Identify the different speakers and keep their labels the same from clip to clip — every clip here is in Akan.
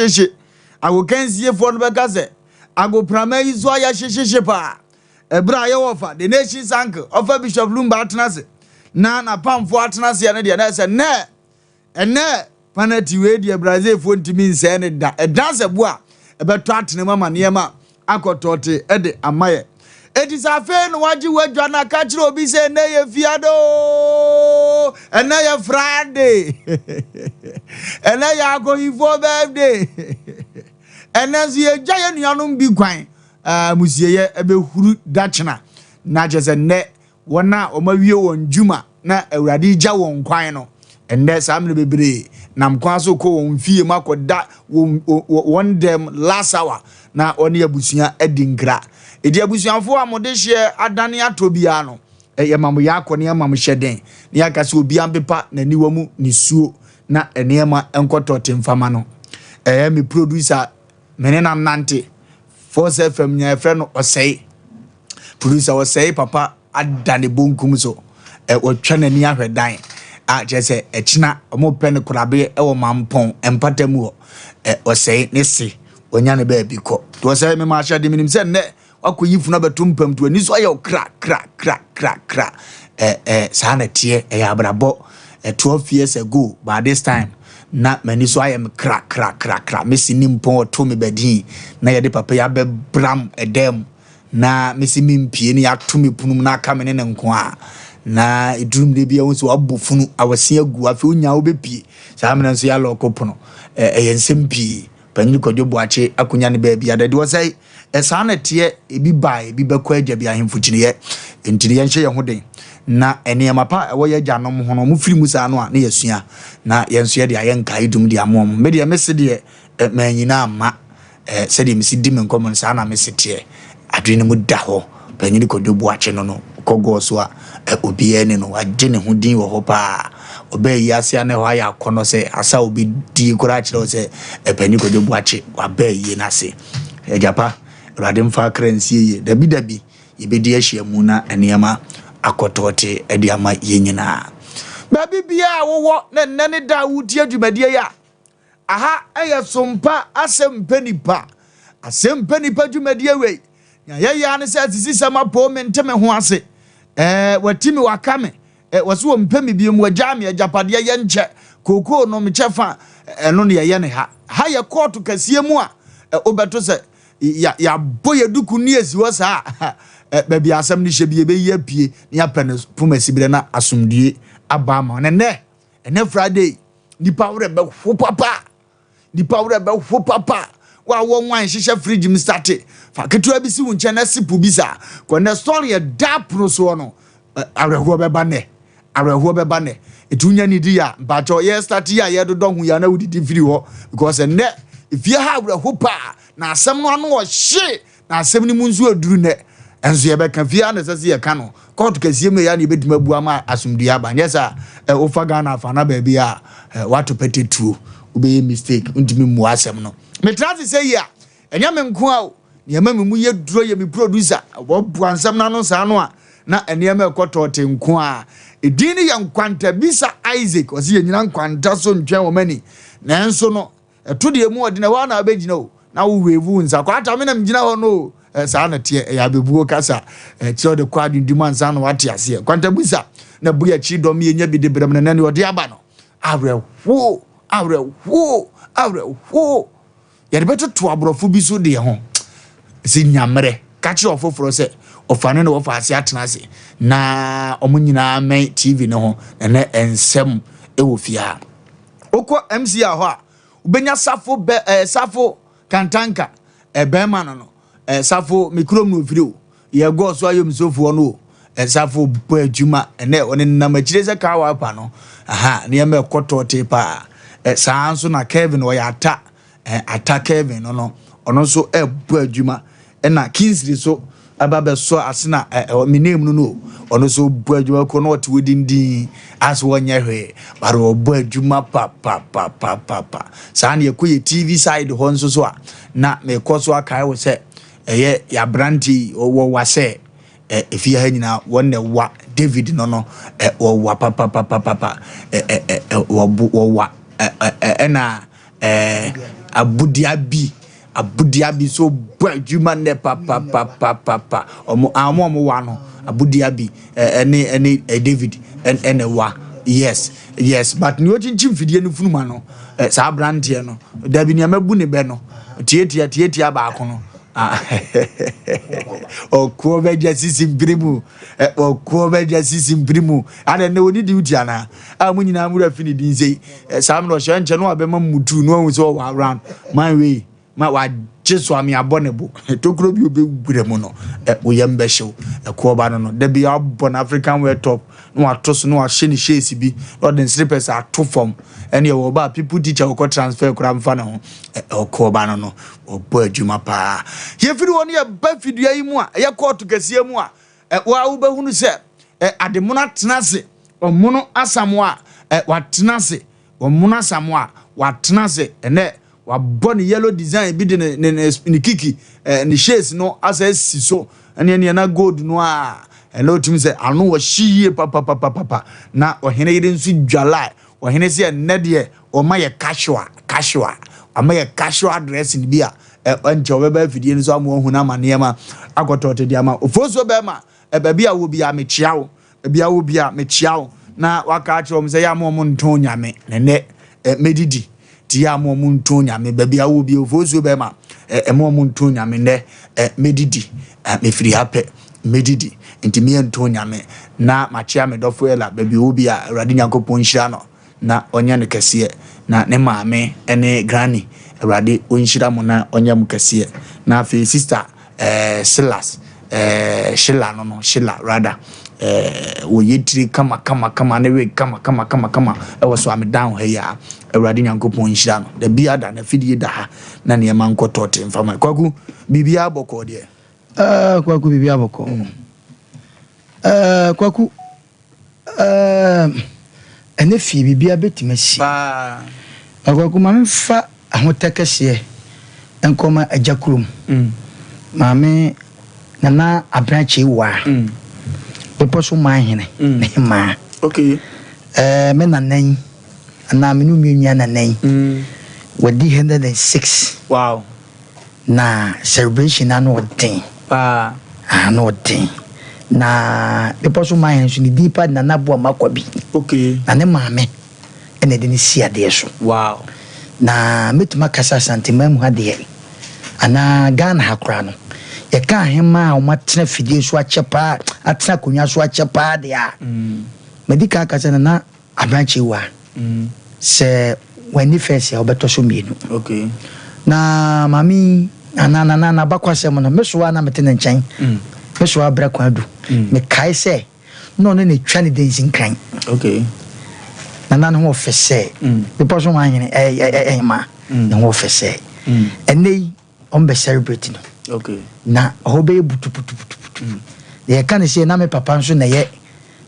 Speaker 1: she. I will can see for the gazette. I go primary so ya she pa. Ebra ya Wofa, the nation's uncle, of Bishop Lumba Atnase. Na pam for Atnase and the say ne. And ne panati we dia Brazil for to mean saying that a dance a bois about twatting mama niema akotote ede amaye. It is a fair what you were Jana Catro be saying nay fiado and nay Friday and nay going for birthday and as ye giant yanum be quine Monsieur ebe huru dachna na just a net one na or my view on Juma na a radija won quino and that's I'm the baby nam kwaso ko on fie mako da one dem last hour na oni abusia edinkra edi abusianfo amode hye adane atobia no ye mamu yakone ya mamu hyeden ne yakase obi ampepa na niwa mu ni suo na enema enkotote mfama no mi producer menena nante Force FM nya efre no osei producer osei papa adane bonkum so otwa nani ahwedan a jese echina omo pen kurabe e wo mampon empatamu ho osei ne se onya ne ba bi ko to osei me ma hye de minim se ne akoyifu na betumpam to ani so ayo kra sana tie ya brabo 12 years ago by this time na mani so ayem kra mesi nimpon to me badin na ye de papa ya be bram edem na mesi mimpie ni atumi punum na aka me ne nko a na idrum de bia wonso abofunu awase agu afi onya wo bepie sa me nso ya lokopono yensempie panyi kodwo boache akunya ne ba bia de wo sai sana tie ebi bai ebi bekọ agya bia hemfukyine entire ye nhye ye hoden na enema pa ewo ye gyanom hono mu firi musa no a ne yesua na yenso ye de ayenka idum de amom me de mese de manyina ama se de misi di men common sana mese tie adwene mu da ho panyi kodwo boache no kogo so a obi ene no agye ne hodin wo ho pa obe yase ane ho ya akono se asa obi di kura kire se panyi kodwo boache wa ba yi na se ejapa radem fa kransie ye dabi yebedi ahia mu na enema akotote edi ama yenyina babi bia wo ne da wudi adwumadie ya aha eye Sompa Asem Mpe Nipa adwumadie we ya ne se atisi sama po menteme ho ase watimi wakame waso mpemi bi mu agame ajapade ye nche koko no mechefa eno ne ye ne ha ye court kasie mu a obeto se ya boye duku ni esiwo sa baby asem ni hye be ye pie ni apene pumasi na asumdie abama ne Friday nipa wure be ho papa wa wo wan hye fridge mi start fa ketua bi si wo nche na sipu bi sa ko na story da pro so no areho be ba ne etunya ni di ya bacho ye start ya ye dodo hu ya na wudi firi ho because ne if you have areho pa na asem no anu o hye na asem ni munzu aduru ne enzo ye be kan fia na sese ye ka no court kasie me ya na ebedima bu ama asumdua ba nyesa ofa Ghana fa na ba bia wato petetuo ube mistake ntimi mu asem no me trans say ya enya me nko a ne ma me mu ye duro ye me producer wo bu ansam na no sa no a na ene ma ekotote nko a edini ya nkwanta bisa Isaac o se ye nyina nkwanta so ntwen wo mani nanso no eto de mu odi na wa na abegina o na wo wevu nsa kwa ata me na mgina ho no sa na tie ya bebuo kasa tie de kwa dindum ansa no wate ase kwanta bisa na bu ya chi dom ye nya bi de brem na ne odi aba no awrewo ya de beto to abrofo bi so de ho si nyamre ka chi ofoforo se ofane no wofa ase atena ase na omunyina men TV ne ho na ensem ewo fia okọ MC a ho a ubenya safo kantanka ebema no safo mikrom no firi ye go so ayom sofo no safo bo adwuma ene one namachire se ka wa pa no aha ne me kotote pa sanso na Kevin o ya ata Kevin no ono so bo adwuma na Kingsley so ababe so asena me name no ono so bo adwuma ko no to dindin as wonye hwe baro bo adwuma pa sa na ye TV side ho nso so a na me koso akai wo se eye ya branti wo wase efi ha nyina wonne wa David no wo wa papa wo wa na abudiabi so adwuma ne papa omo wa no abudiabi ene David ene wa yes but ni ochinchim fidie no funuma no sa brandie no da bi ni amabu ne be no tietia ba ko no okuo beja sisimprimu ana ne oni duty ana amunyina amura fini din sei sam no hye nche no abema mutu no hu so wa around my way ma wa jesu ami abonebo tokro bi obegure mu no oyembe hyew ekuo ba no da bi abon African wear top no atoso no ahye ni shesi bi no den slippers ato form ene ye wo ba people teacher ko transfer kura mfa na ho ekuo ba no obo adwuma pa ye firi woni ye ba fidua yi mu a ye court kase mu a wa wo behunu se ademuna tenase omuno asamo a watenase omuno asamo a watenase ene wa bone yellow design bi de ne kiki ne shades no asa siso ene na gold no a hello to me say anu wa hyiye papa na ohene yire nsu dwalai ohene se ne de o ma ye casual ama ye casual dressing bi a anje obeba fidie nso amo hu na manema agotote di ama ofoso be ma ebabi a wo bi a mechiawo ebia wo bi a mechiawo na waka ache o mse ya mo nton nyame ne medidi ti ya mo nton nyame babi a wo bi ofoso be ma mo nton nyame ne medidi me free happy medidi nti me nton nyame na machia me dofo ela babi wo bi a awrade nyankopon hira no na onya ne kese na ne maame ene granny awrade onhira mo na onya mu kese na fe sister Silas Sheila no Sheila rather wo yetiri kama ne we kama e wo so am down here awrade nyankopon hira no da bia da na fidie da ha na ne man kotote mfama kwaku bibia boko de
Speaker 2: kwaku bibia boko kwaku ene fi bibia betimasi
Speaker 1: ba
Speaker 2: kwaku ma mfa ahotekese enkoma ajakurum mame nana abranche wa peposo mahene ne ma
Speaker 1: okay
Speaker 2: me nanan ana menu mienua nanan wadi 106
Speaker 1: wow
Speaker 2: na celebration anu odin
Speaker 1: ba
Speaker 2: anu odin na peposo mahene so ni dipa nana bo makwabi
Speaker 1: okay
Speaker 2: na ne mame ene de ni siade so
Speaker 1: wow
Speaker 2: na metuma kasa santima mu hade ana Ghana hakura no ye ka hema o matena fidie so achepa atena konwa so achepa de a medika kasa na abranche wa se when first ya obeto so mienu
Speaker 1: okay
Speaker 2: na mami na bakwase mo no mesoa na metena nchen mesoa bra kwadu me kai se no ne twa ne densin kan
Speaker 1: okay
Speaker 2: na ho ofese because so man ma na ho ofese enei on be celebrating
Speaker 1: okay
Speaker 2: na hobe butu ye kan se na me papa nso na ye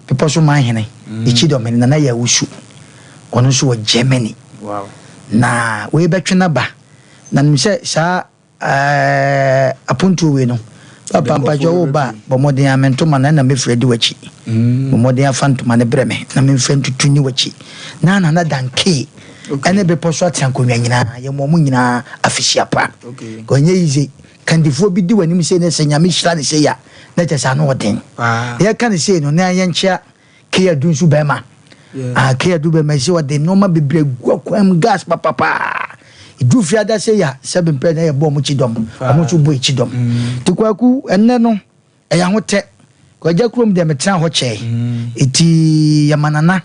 Speaker 2: people so man hene ichi do me na ya wusu ono so wo Germany
Speaker 1: wow
Speaker 2: na we betwena ba na nimse sa apuntu we no papa jo ba bomoden amento man na me fredi wachi bomoden afanto man breme na me mfentu tuni wachi na danke ene be poso atankonwa nyina ye momu nyina afisia pa
Speaker 1: okay
Speaker 2: gonye yize kandifo bi di wani se ne senyame hira ne se ya na tesa no odin ye kan se no na ye nchia ke ya dunsu be ma ke ya du be ma se odin no ma bebre guakwam gas papa idu fiada se ya sebe mpe na ye bo mu chidom amu chu bo chidom tikwaku enne no e ya hote kwaja krom de metra ho che eti yamanana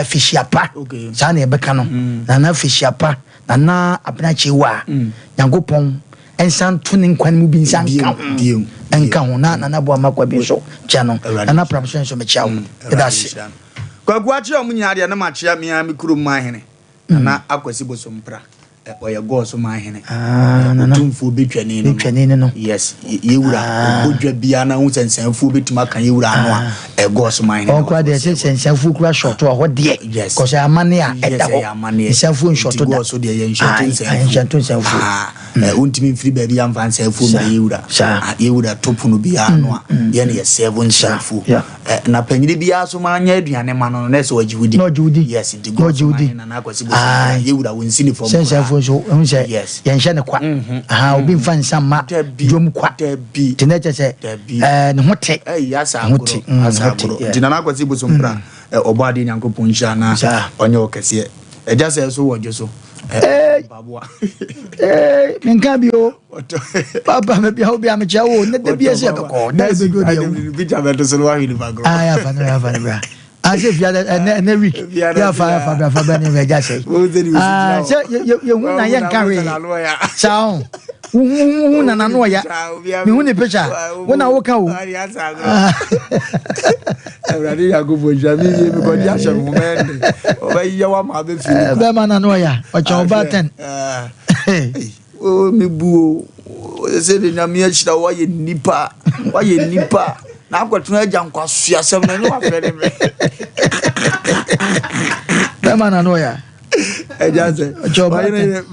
Speaker 2: fishiapa sana ebeka no na fishiapa na abnachi wa nyankopon ensan to ne nkwan mu bi nsan ka enka ho na bo amakwa bi so cha no na promotion so me cha wo edase
Speaker 1: kwagwa chi omunya de na ma chia me kurum mahene na akwasi bosompra or your gods of my hand.
Speaker 2: Tumfu between no.
Speaker 1: Yes, you would be an ounce and send food to make you run a gods of mine.
Speaker 2: Oh, quite the sense and some food crash short or what dear.
Speaker 1: Yes,
Speaker 2: because I am money at
Speaker 1: money,
Speaker 2: some food short to go so the ancient
Speaker 1: won't mean free baby and fancy food by you. You would have topun be a 7 shelf. Na penny be also my head and a man on less or Judy. No Judy, yes, it go Judy and I was you would have win seen for sense of say yes, Yanshana quack. How been find some mat drum quack be to nature say and what take yes, I'm good as I did not was able to or body and go punchana on your case. Just as so what you so.
Speaker 2: Minkabio, Papa, maybe I'll be a mature, let there be a second. That's a good idea. I have an as if you had a week. You have fire for Benny Vegas. You won't, I can't carry. Sound. Who and I know ya. Me who the picture. When I walk out,
Speaker 1: I'm ready to go for Jamie because you are a woman. Over your mother,
Speaker 2: Berman and Noya, or John Barton.
Speaker 1: Oh, me boo. Said in a mere show, why you nipper? Why you nipper? Now I've got to know young costs. Yes, I'm not ready.
Speaker 2: Berman and Noya.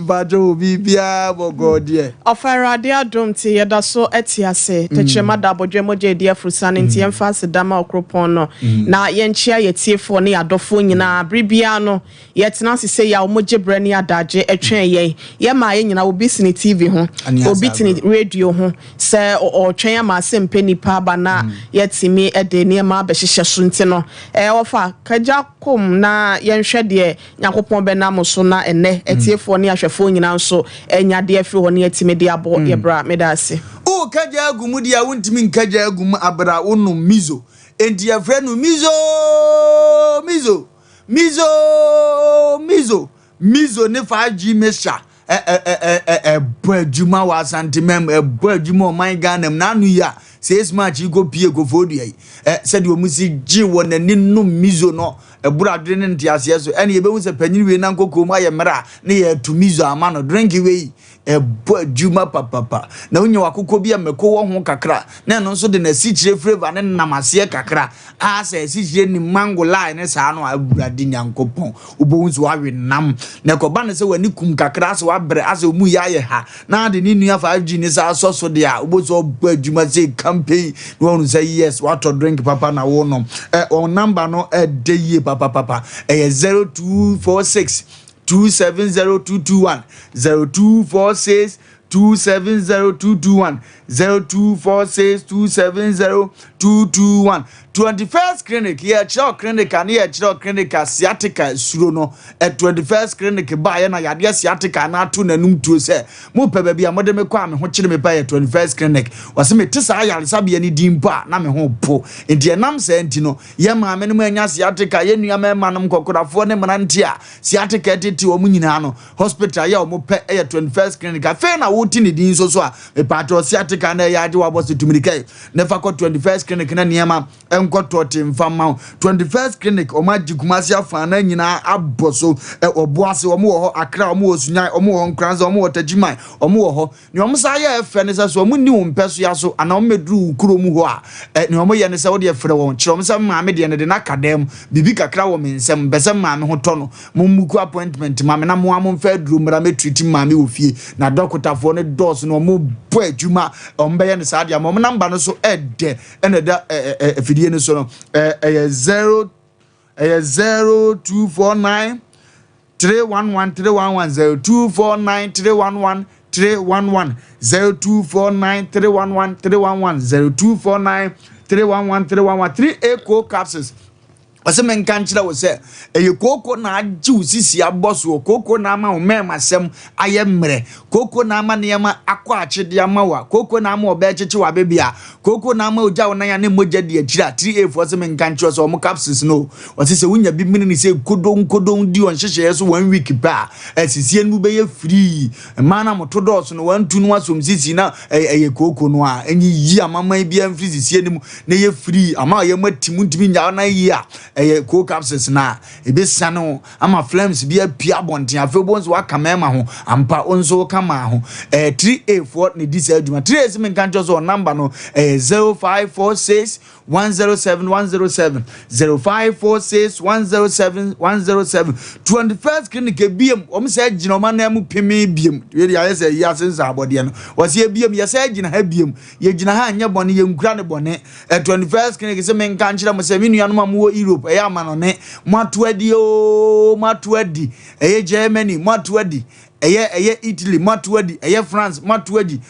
Speaker 1: Bajo bibia bogo die
Speaker 3: ofara de adom ti yeda so etiase techema da bodwemo je de afrusa ne ntie mfa sedama okropon no na ye nchia ye tiefo ne adofo nyina bribia no ye tena sese ya omoje brane adaje etwen ye ma ye nyina obi sini TV ho obi tini radio ho se o twen ma Asem Mpe Nipa ba na ye timi ede ne ma behihye so nti no ofa kaja kom na ye nhwe de yakopon be na so na ene etiefo ne ahwefo nyina nso enya de afiri ho ne etime de abo ye bra medase
Speaker 1: o kaja agumu dia wontimi nkaja agumu abra wonu mizo enti afre no mizo ne 5G mesha boadwuma wa santimem boadwuma o man Ghana na anu ya 6 match go pie go fodu yi said o musi gi wonani no mizo no ebura dre ne ntiase so ene ye be hu se panyini we na nkoko ma ye mra ne ye tu mizo ama no drink we boadwuma papa na onye wakoko bia meko wo ho kakra na no so de na sichire flavor ne namase kakra a se sichire ni mango line ne sa no abura di nyankopon obo nso awe nam na ko ba ne se wani kum kakra so abre ase mu ya ye ha na de ni nua 5G ni sa so de a obo so boadwuma se campaign no one say yes what to drink papa na wo no on number no de ye papa 0246 270221 0246 270221 0246 270221 21st clinic here chiro clinic and here chiro clinic asiatica suro no 21st clinic ba ye na yade asiatica na ato nanum tuo se mo pe ba bia mo de me kwa me ho kire me ba ye 21st clinic wase me tisa yare sabe ni dimpa na me ho po enti enam se enti no ye ma me no anya asiatica ye nua me ma nom kokorafo ne mnanti a asiatica tete o mu nyina no hospital ye o mo pe ye 21st clinic afa na wo ti ni din so a me patro asiatica na ya de wa boss tumirika never ko 21st clinic na niema enkotote mfama 21st clinic o magigumasi afana nyina aboso oboase o mo ho akra o mo osunya o mo ho nkranza o mo otagiman o mo ho ni o mo sa ya efe ne se so mo ni umpeso ya so ana o medru kuro mu ho a ni o mo ye ne se wo de efre won kire o mo se maame de ne de na kadem bibi kakra wo mensem bese maame ho to no mo muku appointment maame na mo am fa dru mra me treat maame wo fie na doctor ne dos no mo bo adwuma o mbe ye ne sa dia mo number no so ede ene da fidie ne so no 0249 311 311 0249 311 311 0249 311 311 0249 311 311 3 echo capsules Asem nkanchira wo se koko na agi usisi aboso koko na ama o memasem ayemre koko na ama neyama akwa achide ama wa koko na ama obecheche wa bebia koko na ama oja wona ya ne moja de achira 3A asem nkanchira so o capsules no wose se wunya bi mini ni se kodon di on hyehye so 1 week ba asisie nu be ye free mana motodo so no 1 no asom sisi na koko no a enyi yi amama bi am free sisie ni mu na ye free ama ye matimu ntimi nya na yi a cold capsules na ebesano ama flames bi apia bonten afebons wa kamema ho ampa onzo kama ho 3A4 ne dis aduma 3A se menka ncho so number no 0546 107 107 0546 107 107 21st clinic ebiem om se agina oma na mu peme biem we ya se ya sensa abode no wo se ebiem ya se agina ha biem ye gina ha anya bone ye nkura ne bone 21st clinic se menka nchira mo se minu anoma mo Europe ya ma no ne matu adi o matu adi Germany matu adi eye Italy matu adi France matu adi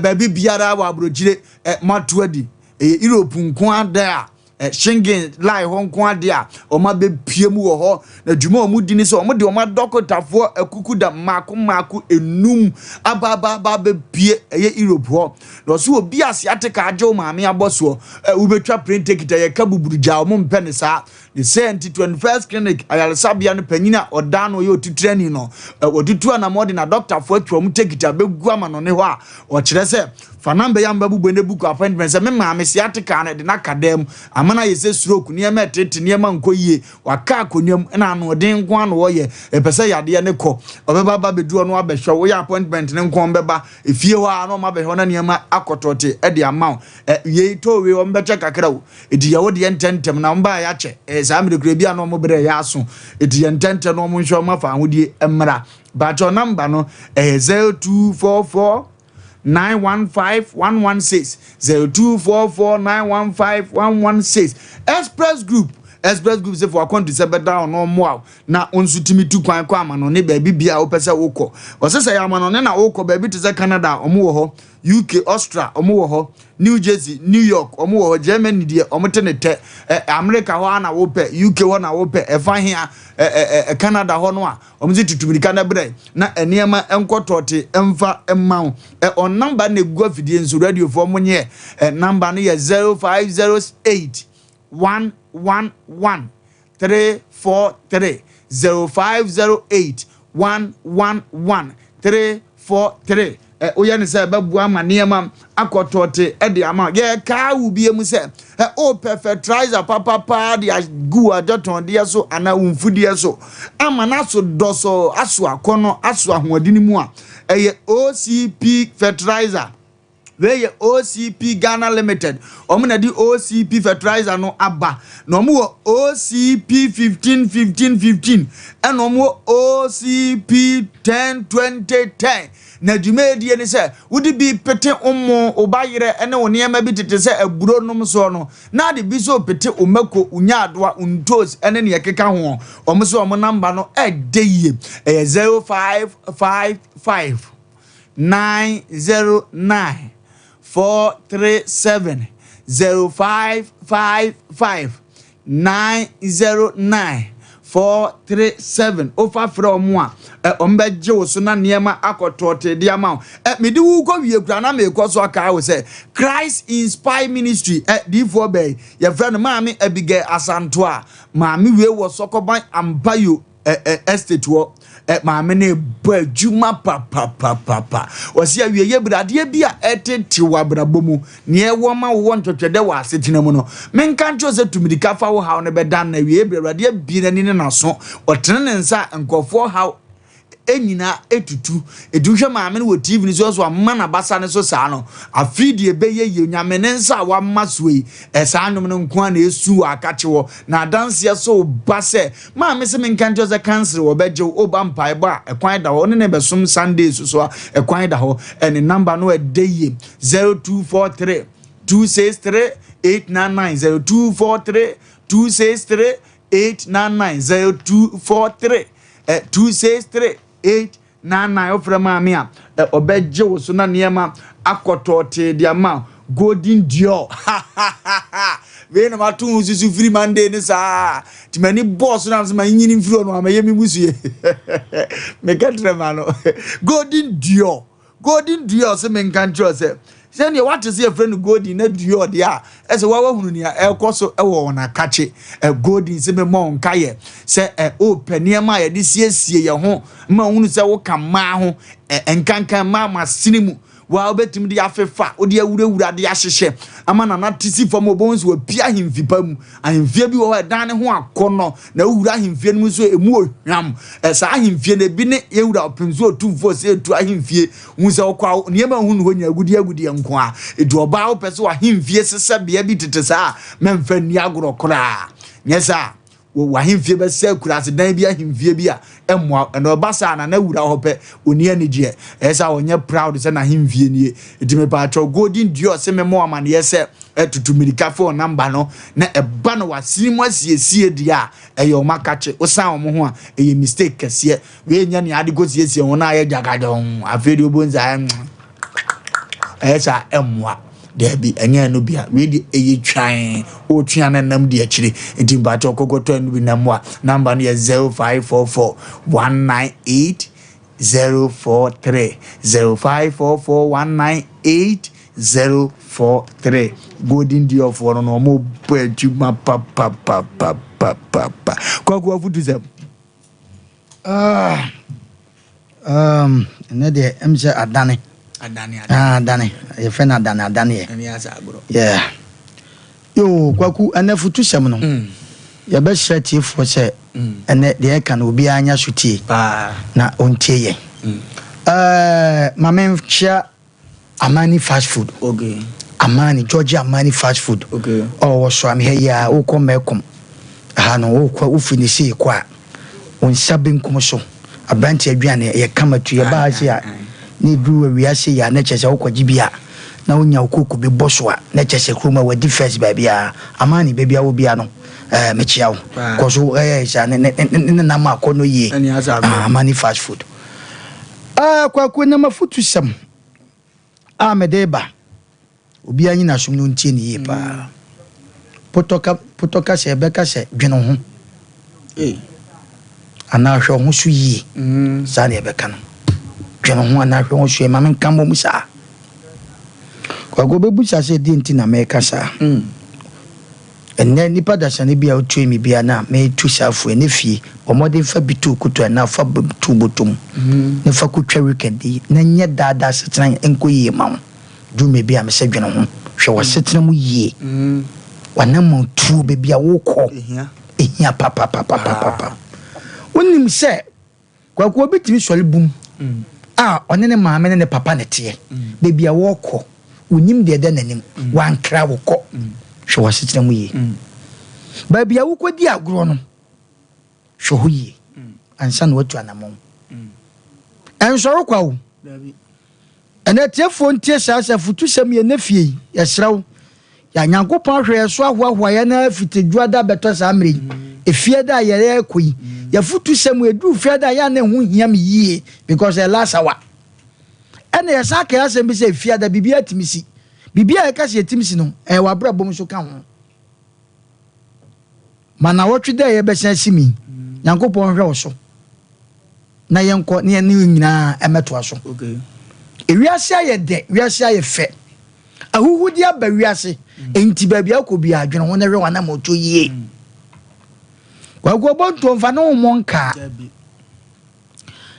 Speaker 1: baby biara wa abrojire matu adi Europe nko ada Schengen lai ho nko ade a o ma be piem wo ho na dwuma o mu di ni so o de o ma dokotafo akuku da mako enum aba be pie Europe ho no so obi asiate ka age o maame aboso wo betwa print ticket ye ka buburuja o mo mpe ne sa the sent 21st clinic ayalsabia no panyina oda no ye otutrani no otutu na modi na doctor fo atwa mu ticket abegu ama no ne ho a o kire se fa number ya mbabu bene book appointment se me maame siate ka na de na kadem amana ye se stroke ne ma tete ne ma nkoyie waka akonwam na no den nko ano wo ye pese yade ne ko obeba ba bedu no abehwe wo ya appointment ne nko mbeba efie ho a no ma behwe na ne ma akotote e de amount ye to we wo mbeche kakra wo edi ya wo de ententem na mba ya che saa me de kura bia no mo bre ya aso edi ententem no mo nhwe ma fa hodie emra ba cho number no 0244 915 116 0244 915 116 Express Group say for account to say better no more na onsutimi tu kwan kwa ama no ne ba bibia wo pese wokọ osese ya ama no ne na wokọ ba bi to say Canada omo wo ho UK Austria omo wo ho New Jersey New York omo wo ho Germany die omo te ne te America ho na wo pe UK ho na wo pe efa hia Canada ho no a omo ti tutumika na bre na eniema enkotote emfa emma on number na egu afidie nso radio for monye number no ye 0508 111 343 0508 111 343 oya ne say babu ama niema akotote e de ama ye ka wu bie mu say o perfectizer papa de agu ajoton de so ana umfudie so ama na so doso aso akono aso ahoadini mu a eye OCP fertilizer we OCP Ghana Limited omuna di OCP fertilizer no aba no mo OCP 15 and no mo OCP 10 na dwumedi ni se wodi bi pete omo obayire ene woni ema bi tete se aburo nom so no na de bi so pete omako unya adoa untos ene ne yekeka ho omo so omo number no edeye 0555 909 437 0555 909 437 ofa from one ombeje wo so na niema akotote de ama medi wu ko wie kura na me ko so aka wo say Christ Inspire Ministry D4 bay your friend maami Abigail Asanto a maami we wo sokoban Ampayo estate wo maami ne badwuma papa wasi awie ye brade bia etete wa brabomu ne e wo ma wo ntwetwede wa asetena mu no menka ncho se tumidika fa wo hawo ne bedan na wie brade bi na ni na so otene ne nsa nkofo hawo enyina etutu eduhwe maame no TV ni so amma na basa ne so saa no afidi ebeye ye nyame ne nsa wa masoi saa nnum no nko na esu akache wo na dance so base maame se menka njo ze cancer wo beje oba mpai ba ekwan da ho ne besom Sunday so ekwan da ho ene number no edeye 0243 263 899 0243 263 899 0243 263 899 ofra maame a obeje wo so na niema akotote dia ma golden dior we na matu ususu free Monday ni sa timani boss na so ma nyini mfiri no amaye mi musue me katre mano golden dior se men kan tro se send you what is your friend golden na dior dia ese wa hunu ni ekoso ewo na kache golden se me mo nkaye se o paniema ye de siesie ye ho ma hunu se wo kama ho enkankan ma sinimu wa obetim de afefa odi awura de ahyehye ama na tisi fam obons wa pia himfipa mu ahimfie bi wo dan ne ho akono na wura ahimfie no so emu ohwam sa ahimfie na bi ne yewura opemzo otumfo se etu ahimfie hu se okwa niema hu no nya agudi nko a edu oba wo pese wa ahimfie sese bia bi tete sa memfa ni agoro kora nyesa wo ahimfie be se kura se dan bi ahimfie bi a emwa na obasa na wura hope oni anigye esa onye proud se na ahimfie nie etime patro golden dio se me mo amane yese etutu mirika phone number no na eba no wasirimu asiesie dia eyo makache osan wo ho a eye mistake kase we nya ne ade go siesie ho na aye jagadon afedi obonza esa emwa debi enya no bia we di eye twan o twan na nam di akire enti mbato okokoto no bi namwa number no 0544 198 043 0544 198 golden deal for no mo pejuma pa kwa futu zem
Speaker 2: ne de emse adane ye fena adane
Speaker 1: eni asa agro
Speaker 2: yeah yo kwaku anafutu sem no ye be shati fo se ene de kan obi anya sutie na ontie ye mamen chia Amani fast food.
Speaker 1: Okay.
Speaker 2: Amani Georgia Amani fast food.
Speaker 1: Okay.
Speaker 2: Oh, so I'm here ya o kom mekom. Ha no o kwa u finish kwa. On sabin komoso. Abranti aduane ye kama tu ye ba ase ya. Ni dru wi ase ya na chese o kwaji bia. Na onya okoko be boso a na chese kroma wa defense ba bia. Amani be bia wo bia no. Me chia wo. Koso sha ne na ma kono ye. Amani fast food. Kwa ku na mafutu sam. Medeba obi anyi na sum no ntie ni ye pa potoka se beka se dweno ho ana hwe ho su yi sa ne beka no dweno ho ana hwe ho su e ma men kan bo mu sa kwa go bebu sa se di nti na me ka sa enne nipa da sane bia otu mi bia na me tu safu ene fie omode fa bitu kutu na fa bitu botum ne fa kutwa weekend na nye dada setran enko yie ma du me bia me se dwene ho hwe wo setran mu yie wana mo tu be bia wo ko ehia papa onim se kwa ko bitimi sole bum one ne maame ne papa ne te be bia wo ko onim de nanim wan kra wo ko hwe wasetena mu yi ba bia wo kodi agro no hwe ho yi ansa na watu anamon ensoro kwa wo ene tiefo ntie sasa futu sam ye na fie ye srawo ya nyankopon hwe so ahoahoa ye na fitedua da beto sa amre efie da ye ekoi ya futu sam edu fie da ya na hu hiam yie because e last hour ene ye saka ya sem bi se fie da bibia timisi bibia e ka se timisi no e wa bra bom so ka ho mana wotwe da ye be san simi nyankopon hwe wo so na yenko ne nyina emeto aso
Speaker 1: okay
Speaker 2: ewiase aye de wiase aye fe ahuhudi aba wiase enti ba bia ko bia adwene ho na hwe wana moto yie kwago bonto mfa no monka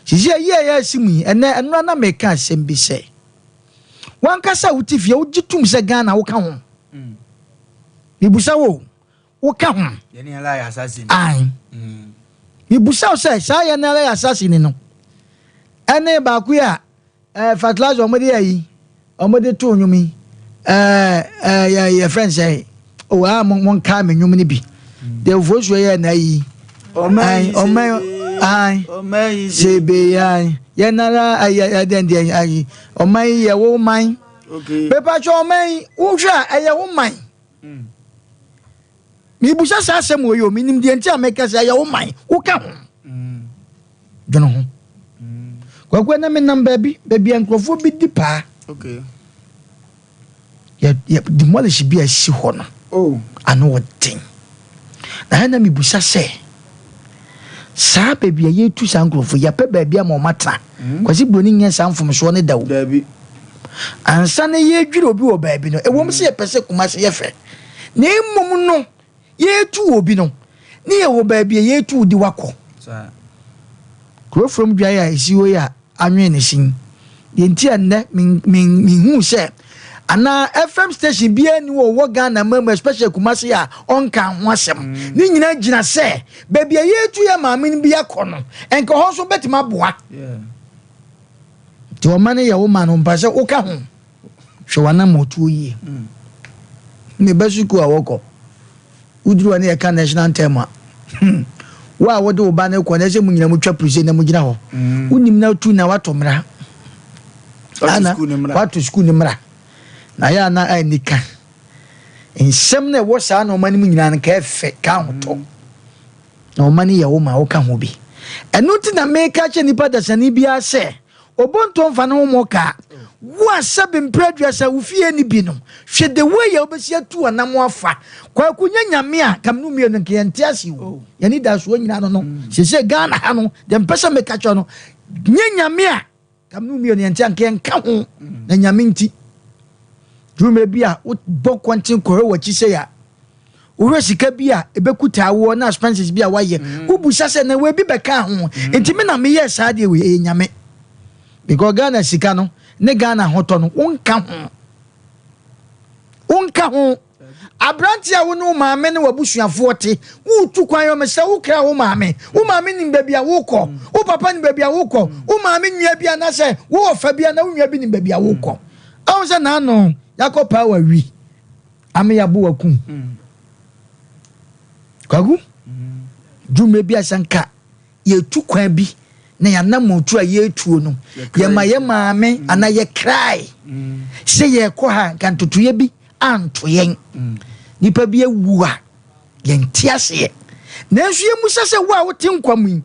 Speaker 2: sisi ye ya simi ene na meka asem bi se wankasa utifia ujitum se Ghana wo ka ho bibusa wo ka ho
Speaker 1: ye ne ala ya assassin
Speaker 2: ai bibusa wo se sha ye na ala ya assassin no ene ba ku ya fertilizer omode yi omode to nyumi ya friends say o mon ka me nyumi ni bi de voice ye na yi o mai sebe ai ye na la ya den de ai o mai ye wo mai
Speaker 1: okay
Speaker 2: pepa cho mai wo hwa ye wo mai mi busa sa asem wo yo minim de nti ameka sa ye wo mai wo ka ho dono ho kwa na me number bi enkrofo bi di pa
Speaker 1: okay
Speaker 2: ya demolish bi a si ho no ano wodin na na mi busa se sa baby ye tu sa enkrofo ya pe baby am o mata kwasi broni nya sa mfom so ne dawo
Speaker 1: dabi
Speaker 2: ansa na ye dwiro obi wo baby no ewom se ye pese kuma se ye fe na emom no ye tu obi no ne ye wo baby ye tu di wako
Speaker 1: sa
Speaker 2: grow from dwa ya isi wo ya anwe ne sin the entire ne me who say ana FM station bia ni wo Ghana mama especially Kumasi a onka ho asem ni nyina gina se baby ye tu ya maame ni bia kono enka ho so betima boa ti o mane ya wo ma no mpa se wo ka ho hwe wana motu yi me basuku a woko uduru ani e ka national anthem wa wo de wo ba na ko na se mu nyina mu twa prison na mu gina ho unim na tu na watomra ana watu school ni mra na ya na anika ensem na wo sa na omani mu nyina nka efe ka hoto na omani ya wo ma wo ka ho bi enu ti na meka che nipa da sani bia se obonto mfa na wo mo ka wo Asem Mpe Nipa wo fie ni bi no hwe de we ya obesi atu anam afa kwa kunya nyame a kamnu mie no nke ente ase wo ya ni da so nyina no sese Ghana ha no de mpesa meka cho no nyame a kamnu mie no ente anke nka ho na nyame nti drume bia wo bokwantin kore wachi se ya wo sika bia ebekuta wo na expenses bia waye wo busa se na we bi beka ho enti me na me yes ade we nyame because Ghana sika no ne Ghana hoto no wonka ho abrantia wo no maame ne wabusuafo te wo tu kwan yo me se wo kra wo maame ni babia wo kọ wo papa ni babia wo kọ wo maame nua bia na se wo ofa bia na wo nua bi ni babia wo kọ awu se na no yakopa wa wi ame ya bo wakum kwagu jume bia sanka ye tu kwan bi na ya namotu a ye tuo no ye maame ana ye cry se ye ko ha kan tutuye bi anto yen nipa bi ewu a ye ntiase na nso ye musa se wo a wote nkwamu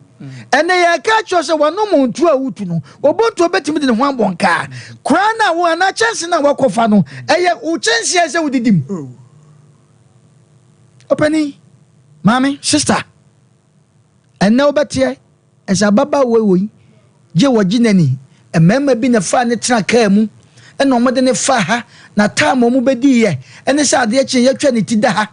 Speaker 2: ene ye ka cho se wano montu a wutu no obontu obetimi de ne ho abonka kra na wo ana chance na wakofa no eye wo chance ye se wudidim opani mami sister ene obetie esa baba wewe je wojinani emema bi na fa ne tra ka mu ena omode ne fa ha na tamo mu bedi ye ene sa ade chi ye twa ne ti da ha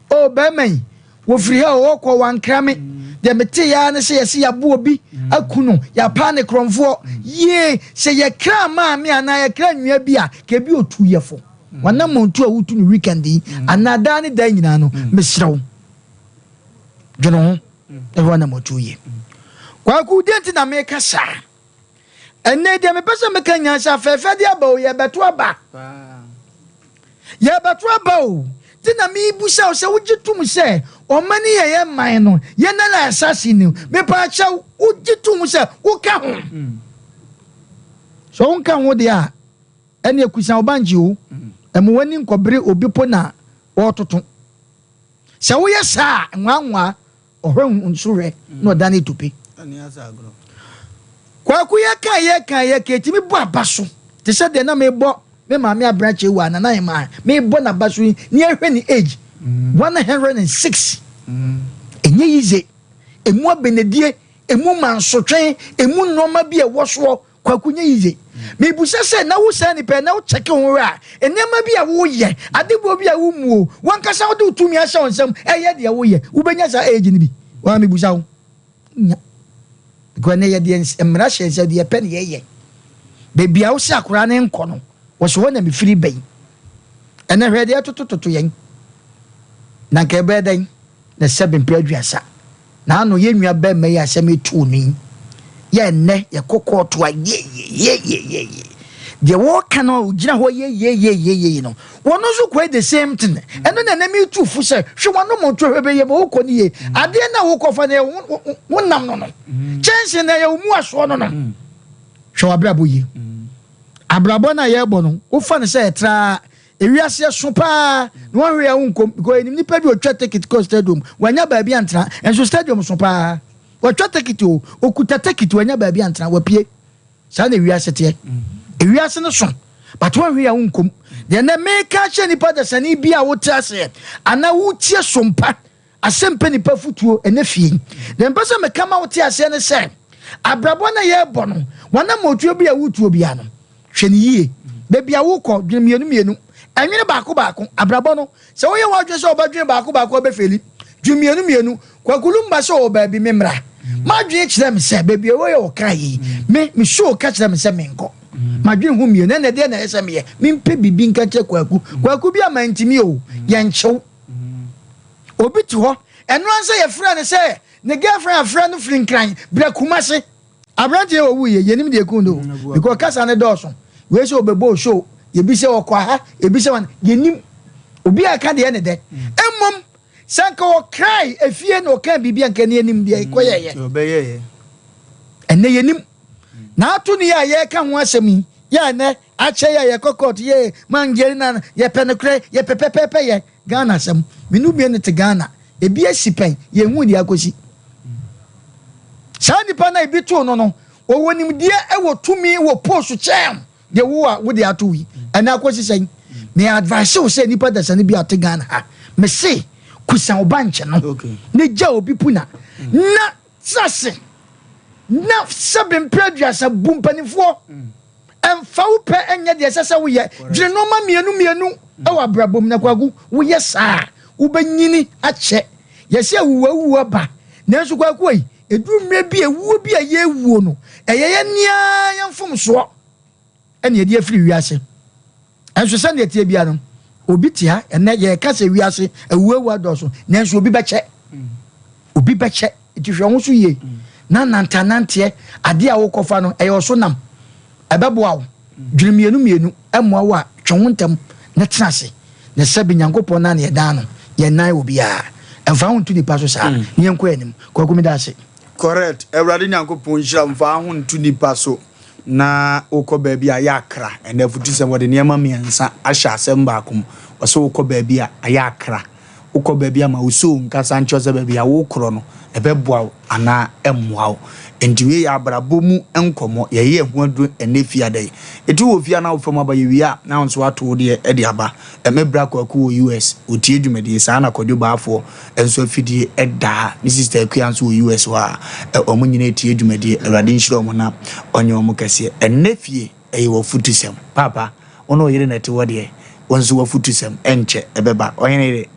Speaker 2: o be man wo firi ha wo ko wan krame de mete ya ne se ye se ya bo obi akuno ya pa ne kromfo ye se ye kra ma me ana ye kra nwia bi a ke bi otu ye fo wana montu a wutu no weekend yi anada ne da nyina no mesrew dwono e wana motu ye kwa ku denti na meka sa enne de me pesa meka nya sa fefe de aba o ye beto aba o ti na mi busa o se wugitum se o mani ye man no ye na la assassin me pa cha wugitum se wo ka ho so won ka ho de a ene akusan obanji o emu wani nkobre obi po na o toto se wo ye sa nwanwa ohwe nsure no dani tupi kwa ku ye ka timi bo abaso te se de na me bo me maame abranche wa na na ma me bo na baso ni ehwe ni age 106 enye yize emu abenedie emu mansotwen emu noma bi e woso kwa ku nye yize me busa se na wo sa ni pe na wo check ho ra enema bi a wo ye adebo bi a wo mu o wankasa wo de utumi a sha onsam eye de wo ye wo benya sa age ni bi wa me busa wo nya gwane ye de emra hye de pen ye baby a wo se akora ne nko no wo so na me firi ban ene hwe de totototo yen na ke be den na Asem Mpe Nipa na no ye nua ba me ya Asem etu ni ye ne ye kokoto a ye de wo kan o gina ho ye no wono so kwa the same thing eno na me tu fu se hwe wono mo to hwe be ye bo ko ni ye ade na wo kofa na wonam no chance na ye mu aso no hwe abrabo ye abrabo na ye bo no wo fa ne se etra ewiase so pa no hwe ya unkom ko enim nipa bi otwa ticket ko stadium wanya ba bi antra enso stadium so pa watwa ticket o okuta ticket wanya ba bi antra wapie sa na ewiase te ewiase no so but one hwe ya unkom de na meka che nipa da sani bia wo trase ana wo tie Sompa Asem Mpe Nipa futuo ene fie de mpesa meka ma wo tie ase ne se abrabo na ye bo no wana motuo bia wutuo bia no hwe ne yie be bia wo kọ dwemienu enwene baako abrabo no se wo ye wo adwe se obadwen baako be feli dwemienu Wofa Lumba se o ba bi memra ma dwe kire me se be bia wo ye o kai me show ka kire me se menko madwen ho mie na de na ese me mempe bibi nka che kwaku bi amantimi o ye nchew obi ti ho eno anse ye frɛ ne sɛ ne girlfriend afrɛ no firi nkran bra kumase abrante ye owu ye yenim de kundo because kasa ne dɔso we se obebo show ye bi se okwa ha e bi se wan yenim obi aka de ne de emmom sanka o cry efie no kan bibia nka ne yenim de koyeye
Speaker 1: obeyeye
Speaker 2: enne yenim na atu ne ya ka ho asɛm ya ne ache ya ye kokot ye mangeri na ye penokre ye pepepepe ye Ghana asɛm minu bi ne te Ghana ebi asipen ye hu di akosi sa nipa na ebi to no owo nimdie ewo tumi wo post chem de wo de ato wi ana akosi sen me advice wo say nipa da sane bi ate Ghana ha me say kusan obanche no ne gya obi puna na sase na sabem preduasa bumpanifo emfa wo pe enye de sese wo ye dwere no ma mienu ewa brabom na kwagu wo ye saa wo banyini ache ye se wuwa ba nanso kwagu yi edumre bi ewu bi aye ewuo no eyeye nia yemfom so ene ye de afiri wiase enso se ne tie bia no obi tia ene ye ka se wiase ewuwa doso nanso obi beche ti hwe ho so ye na nantanante ade a wo kofa no eyo so nam ebeboa wo dwiremienu emoa wo a twonwontem ne tenase ne sabi nyankopon na ne dan no ye nan obi a emfa ho ntu nipa so sa ne enko anim kwagumi da se
Speaker 1: correct Ewrade nyankopon hira mfa ho ntu nipa so na ukọ baabi a yakra ene futu se wode niam miensa ahya asem baakom waso ukọ baabi a yakra ukọ baabi a ma uso nkasa ncho se baabi a wo kro no ebeboa ana emmoa entiwe ya abrabo mu enkomo ye hu adu enefia dai eti wo fia na wo fam aba ye wia na nso ato de edi aba emebra kwaku wo US otie dwumedi sa na kodwo baafo enso afidie eda ni sister akua nso wo US wa omunyina etie dwumedi Ewrade nhiro mo na onye omo kase enefie eyi wo futusem papa ono yire na te wode wonso wo futusem enche ebeba onye ne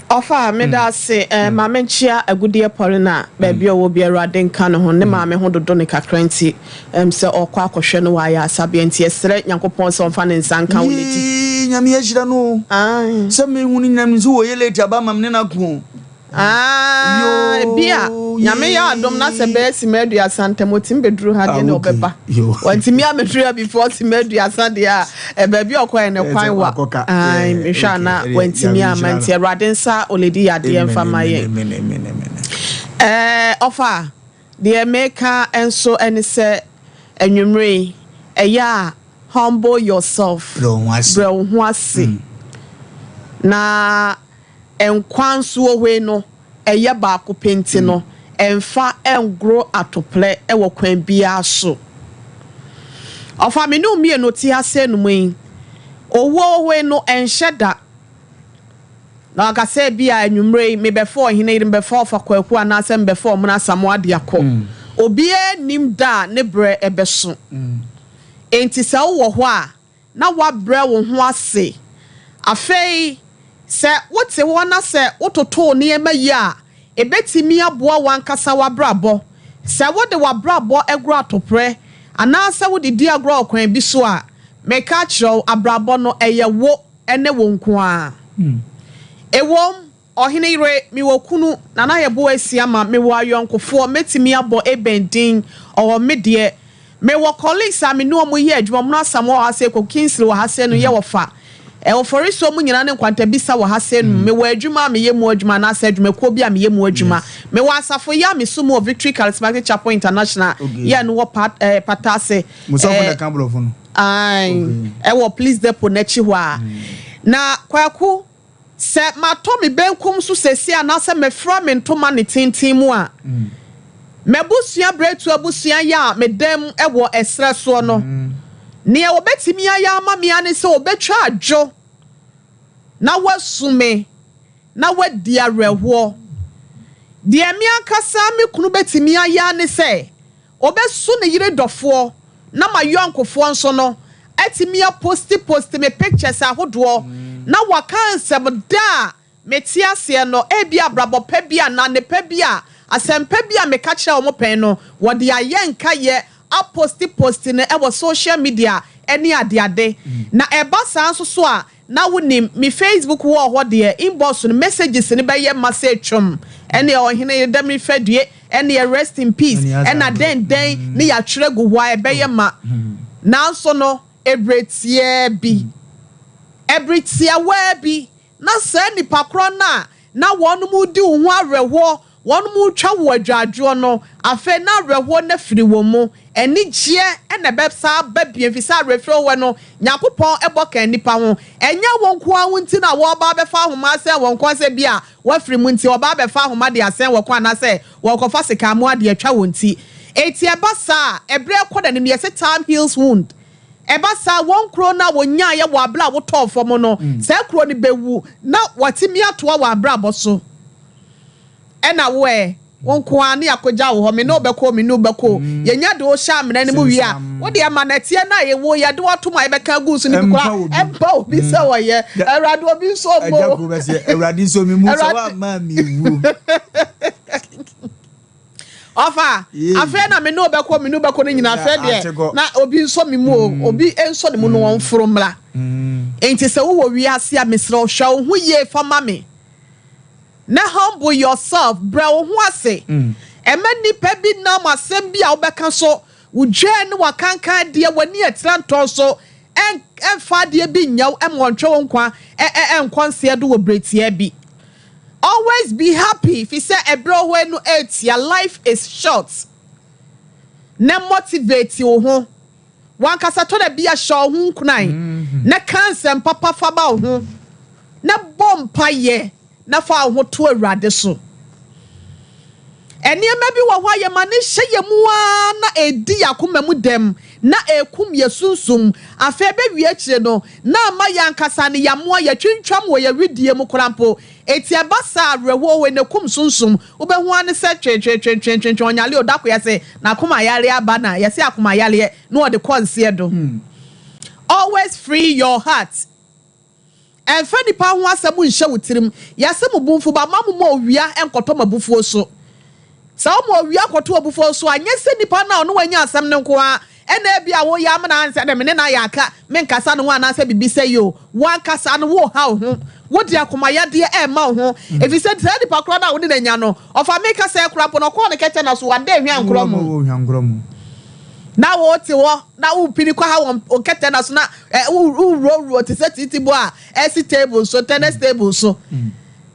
Speaker 3: Ofa me da se maame nchia agudie polina baabi owo bi Ewrade nka no ho ne maame ho dodo ne kakranti se okwa akohwe no wa ya asabe nti esere nyankopon se onfa ne nsanka woneti
Speaker 1: nyame yashira no se me hunu nyame so wo yele ti aba mam ne na ku
Speaker 3: bia nyame ya adom na se be si medu asante motim bedru ha de ne obeba wantimi ametru before si medu asante a baabi okwa ne kwan wa mehwa na wantimi amanti Ewrade nsa oledi ya de mfa maye ofa de meka enso ene se enwumre eya humble yourself bro ho ase na enkwanso we no eye ba ko penti no emfa engro atople ewo kwan bia so ofa me no mie no ti ase no mun owo we no enhyeda na ka se bia anwumre me before hine ire before fa kwaku ana se before mo na samo ade akọ obi nim da ne bre ebeso enti se wo ho a na wa bre wo ho ase afei se wote wona se wototo ne emayi a ebetimi aboa wankasa wabrabo se wode wabrabo egro atopre ana se wode di agro okwan bi so a meka kiro abrabo no eye wo ene wo nko a ewom ohine ire mi wokunu na na ye bo asia ma me wo ayonkofo metimi abo ebendin owo medie me wo colleagues a me no mo ye adwuma mo asamo ha se ko Kingsley wa ha se no ye wofa for so mu nyina ne kwanta bisa wa ha se no me wo adwuma me ye mu adwuma na asa adwuma ko bia me ye mu adwuma me wa asafo ya me so mo Victory Charismatic Chapel International ya no wo patase
Speaker 1: muso for the camp of no
Speaker 3: wo please depo na chi ho a na kwaku se mato me benkum so sesi ana se me fra me ntoma ne tintin mu a mebusua bretu abusua ya medem ewo esre so no ne obetimi aya ama me ane se obetwa adwo na wasume na wadi arewo de mi ankasa me kunu betimi aya ne se obesu ne yire dofo na mayonkofo nso no etimi a post me pictures ahodo na wakansem da metiase no ebi abrabo pa bia na ne pa bia asem pa bia me ka kire o mo pen no wode aye nka ye posti ne e social media any ade na eba san so a na wonim me Facebook wo ho de inbox no messages ne be ye message twom ene ohene de me fadue ene rest in peace ena den ne ya twere go wa e be ye ma na so no ebretie bi wa bi na sa nipa kro na wonu mu di wo ho awerho wonu mu twa wo adwadwo no afa na awerho na firi wo mu eni gie ena bepsa babie fisa refro we no yakopon eboka nipa ho enya wonko awunti na wo ba befa homa se wonko se bia wa firi mu nti wo ba befa homa de asen wo kwa na se wo kofa sika mu ade atwa wonti eti ebasa ebre koda ne yese time heals wound ebasa won kro na wonya ye wo abla wo tofo no se kro ni bewu na watimi atoa wo abra boso ena we won ko ani akoja wo me no beko yenya de o sha mena ne mu wi a wo de amanete na ye wo ye de wato ma ye beka gusu ni bikura empa obi se wo ye awrade obi so mo
Speaker 1: ejaku be se awrade so mi mu so wa ma mi wu
Speaker 3: ofa afa na me no beko ne nyina afa de na obi nso mi mu obi enso de mu no won foro mla enti se wo wi ase a mesra o hwa ho ye fa ma me na humble yourself bra wo ho ase ema nipa bi na masem bi a obeka so wudwe ne wakankan de wani atranto so fa de bi nyaw emwontwe wo nkwa enkonse do wo bretie bi. Always be happy if you say ebro we no your life is short. Na motivate you ho wan kasa to da bia show ho kunan na cancer papa fa ba ho na bompa ye na fa ho to awrade so ene ma bi wo hwa ye ma ne hye ye mua na edi yakoma mu dem na ekum ye sunsum afa be wi akire no na ma yankasa ne yamoa ye twintwam wo ye widie mu korampo eti abasa arewo we ne kum sunsum wo be hu ane se twen onyale odako ya se na kuma yale aba na ya se akuma yale no o de konse do always free your heart. And Fanny Pound was a moon show with him. Yasam Bumfu, but Mamma more we are and Cotoma before so. Some more we are Cotua before so. I yes, any pan now, no one yas, some no qua, and there be a war yaman answer them in an ayaka. Men Cassan one answer be say you. One Cassan war how what dear Comaya dear Emma. If he said Sandy Pacrona wouldn't yano, of a make us a crap on a corner catching us one day, young Gromo. Now what you want now pinikwa ha o ketena so na ro to set it boa esi table so tennis table so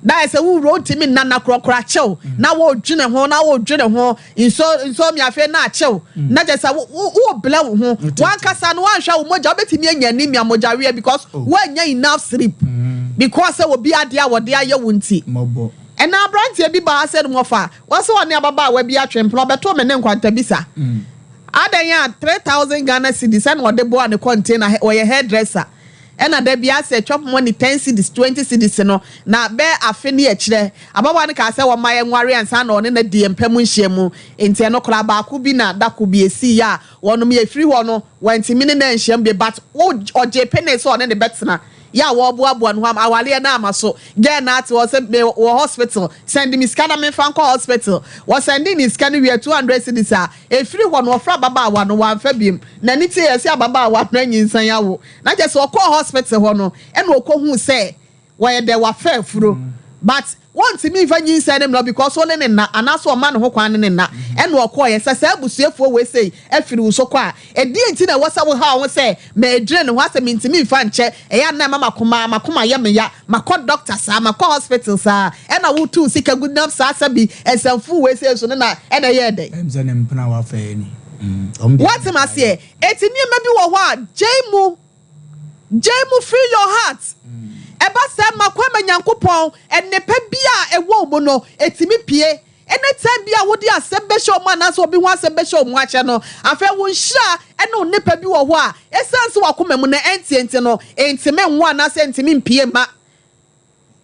Speaker 3: na say wo ro timi nana krokra chew na wo dwene ho inso mi afa na chew na je say wo bla wo ho wan kasa no wan hwa wo moja obetimi anya ni mi amoja we because wo anya enough sleep because say wo bi ade a wo de aye wo nti mobo and na brand e bi ba say no fa wo so one ababa wa bi atwemplo beto me ne nkwanta bisa Adanya 3,000 Ghana cedis and what the boy on the container or your hairdresser. And a debia said chop money 10 cedis, 20 cedis, no. Now bear a finny a chair. About one castle of my and warrior and son on in the DM Pemun Shemu in Tiano Club, Kubina, that could be a sea, one me a free one, when Timina and Shembe, but or Japanese on in the Betsana. Ya wabu wam awale na maso get na was a hospital send me scanner me fanko hospital was sending his scanner we 200 cedis a free one or fra baba one fabim na niti yesi baba one nyin yawo na just wo call hospital ho no e no ko hu say where there were fair furo but want me if you say them because one na anaso man ho kwan ne na e no ko ye say abusuefo we say afiri so kwa e di enti na wasa wo ha wo say me dre ne ho ase me ntimi fa nche e ya na mama koma ya me ya makọ doctor sa makọ hospital sa e na wo tu sika good enough sa bi esamfu we say so na e na ye dey emze ne mpna wa fa ni what am I say eti ni ma bi wo ho a jemu free your heart eba se makwa manyankopon enepa bia ewo mo no etimi pie anytime bia wodi asem be show man na so obi ho asem be show mo ache no afa wo nhira ene onepa bi wo ho a essence wakoma mu na enti no entime nwo na se entimi mpie ma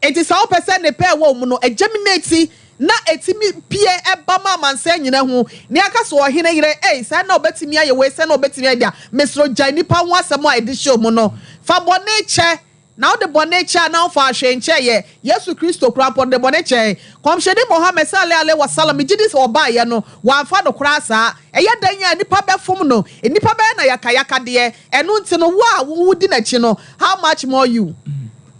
Speaker 3: enti sa o person ne pa wo mu no egeminate na etimi pie eba ma manse nyina ho ni aka so ohene yire sa na obetimi aye we sa na obetimi adia mesro jani pa ho asem a edi show mo no fa bone che now the bonecha now for shenche ye Yesu Kristo krampo the boneche kom shedi Muhammad sallallahu alaihi wasallam jidis oba ye no wan fa do krasa eye danya nipa be fom no enipa be na yaka de eno nti no wo di na chi no how much more you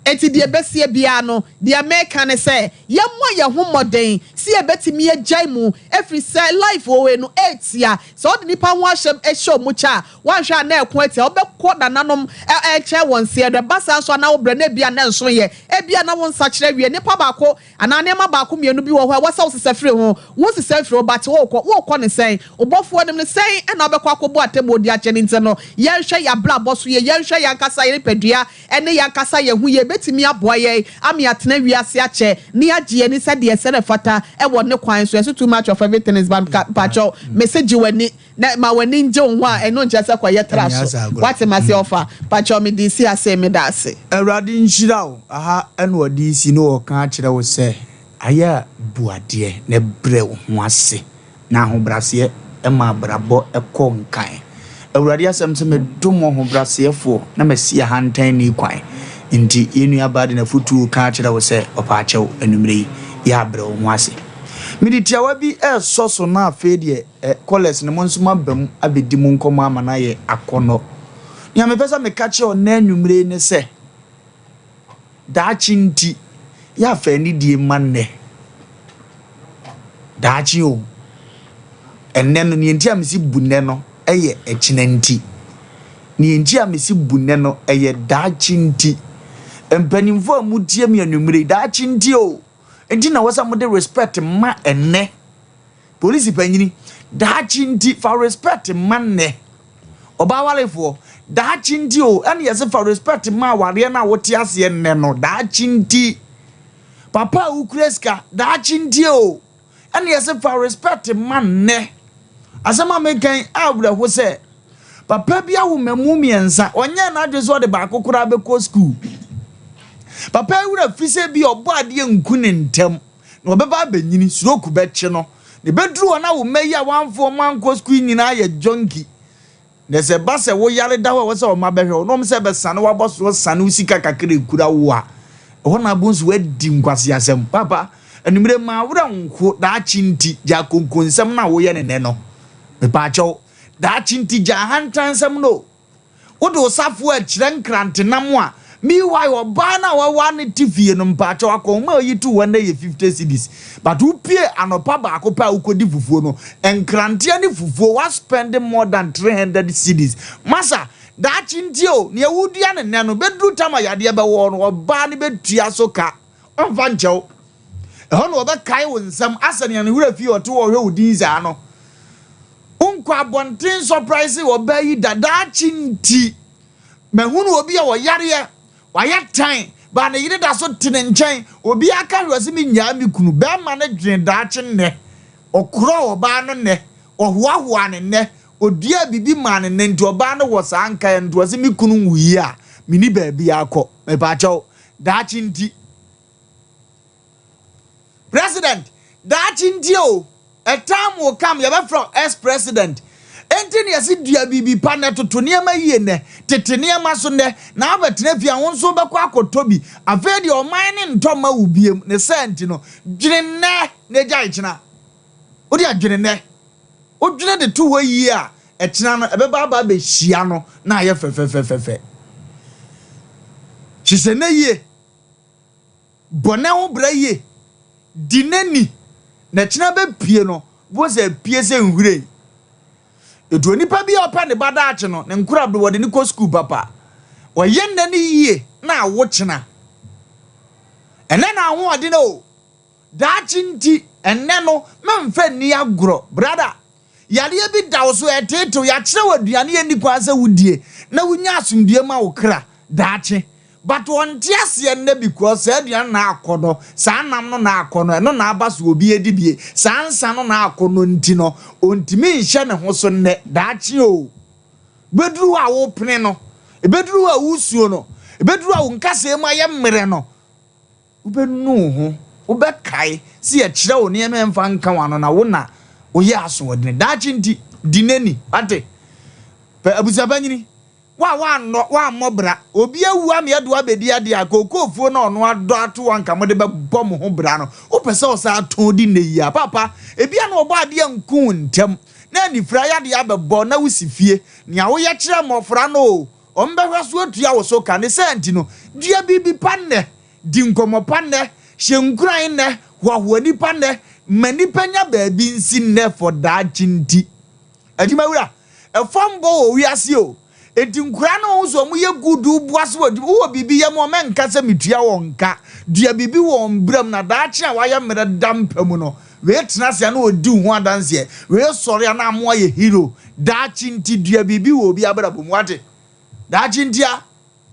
Speaker 3: eti de besie bia no de America ne say ye mo ye ho moden si e betimi agyan mu every say life we no etia so de nipa ho ahyem e show mu cha wan hwa na ekon etia obekọ da nanom e che won se de basa so na wo bre na bia na nso ye e bia na won sa kire wie nipa baako ana ne ma baako mienu bi wo ho wasa wo sesafre ho wo sesafre but wo kọ ne say obofo dem ne say e na obekọ akobo atebo di ache ne nte no ye hwe ya bla boso ye hwe ya nkasa ye pedua ene ya nkasa ye hu ye betimi aboye ami atena wiase ache ni agye ni sɛ de sɛ fata e wo ne kwan so too much of everything is bad pacho message wani na ma wani nje ho a eno nche sɛ kwa ye traso what am I say offer pacho me di si ase me da ase
Speaker 1: awurade nhyira wo aha eno odi si no o kan kyerɛ wo sɛ aya buade na bre wo ho ase na ho brase e ma brabo e kɔ nkan awurade asɛm sɛ me dom ho brase fo na masi hantan ni kwan inti yenu abade na futu ka kyerɛ wo sɛ ɔpa akyɛw anumre ya bre wo ho ase midi tiawa bi soso na afi de college ne monso mabam abedi mu nkomo amana ye akono nya me pesa me ka kyerɛ na anumre ne sɛ daachi nti ya fa ni die manne daachi o enne no ne nti amesi bunne no eye ekina nti ne nti amesi bunne no eye daachi nti empanimfo amutie me anumre daachi nti o enti na wasa mo de respect ma enne police panyini daachi nti fa respect ma ne oba walefo daachi nti o ene yese fa respect ma ware na wote ase enne no daachi nti papa ukreska daachi nti o ene yese fa respect ma ne asema mekan awura ho se papa bia wo mamu miensa onye na adwe so de ba kokora be ko school papa wura fise bi obo ade nku ne ntem na obeba banyini suroku beche no ne bedru na wo meyi a wanfo manko school nyina ye jonki ne se ba se wo yare da wo se o ma behwe no se be sane wa boso sane usika kakere kura wo a ho na bonsu wadi nkwase asem papa animre ma wura nko da chinti ja konkonsem na wo ye ne no me pa cho da chinti ja hantansem no wo do safo a kire nkrante nam a mi why oba na wa ne TV no mpacho akoma yi tu one ye 50 cedis but who pay anopa ba akopa ukodi fufuo no enkrante ne fufuo was spending more than 300 cedis masa da chintio ne wudua ne no bedru tama yade be wo no oba ne betua so ka onfa nchew ho no oba kai wo nsam asane ne wura fi oto wo hwe udinza no unkwa bontin surprise oba yi da chinti mehunu obi a wo yare waya time ba na yire da so tene nchen obi aka hwase mi nya mi kunu be ma na dwen daache ne okro oba no ne ohoahoa ne ne odua bibi ma ne nti oba no wo sa anka ento wase mi kunu wuyi a mini ba bia akọ me ba chaw daache nti president daache nti o a time will come you be from ex president enti ne yesi dua bibi pa ne toto ne ma yie ne tete ne ma so ne na abetene fia won so bekọ akotobi afa de o man ne ntoma ubiem ne senti no dwene ne gya ikina odi adwene ne o dwene de to wo yie a ekina no ebe ba be hia no na aye fefefefefe chise ne yie bone wo bra yie dinani na kina be pie no bo se pie se nhurei edu nipa bi opa ne bada ache no ne nkura bro wode ni ko school papa oye nna ni yie na awo chena ene na ho ade no da chinti ene no memfa ni agro brother yare bi da so eteto ya kire waduane ye ni kwa sa wudie na wunya asumdie ma wo kra da ache but on tiase ene because aduane na akodo sa nam no na akono eno na abaso obi edibie sa nsa no na akono nti no ontimi nhye ne ho so ne daachi o bedru a wo pene no bedru a wusuo no bedru a wonkase ma ye mmere no ubenu ho ubekai si e kire wo ne emfa nka wano na wo na wo ye aso odine daachi nti dineni ate pe abusabanyini wa mobra obi awu am ye do abedi ade akokofuo na ono ado ato wanka mo de be bom ho bra no o pese o sa ato di ne ya papa ebia na obo ade nku ntem na ni fra ya de abebo na wusifie nia wo ye kire mofra no ombehwe so atua wo so ka ne senti no dua bibi panne di nkomo panne hyenkran ne hwahoani panne mani panya baabi nsi ne for that chinti adima wura efambo wo wiase o enti nkura no so mu ye gudu buase wo bibi ye mo menka se metua wonka dua bibi wo mbram na daachi a waye mere dampamu no we tenase na odi hu adanse we sori na amo ye hero daachi nti dua bibi wo bi abrabo mu ate daachi ntia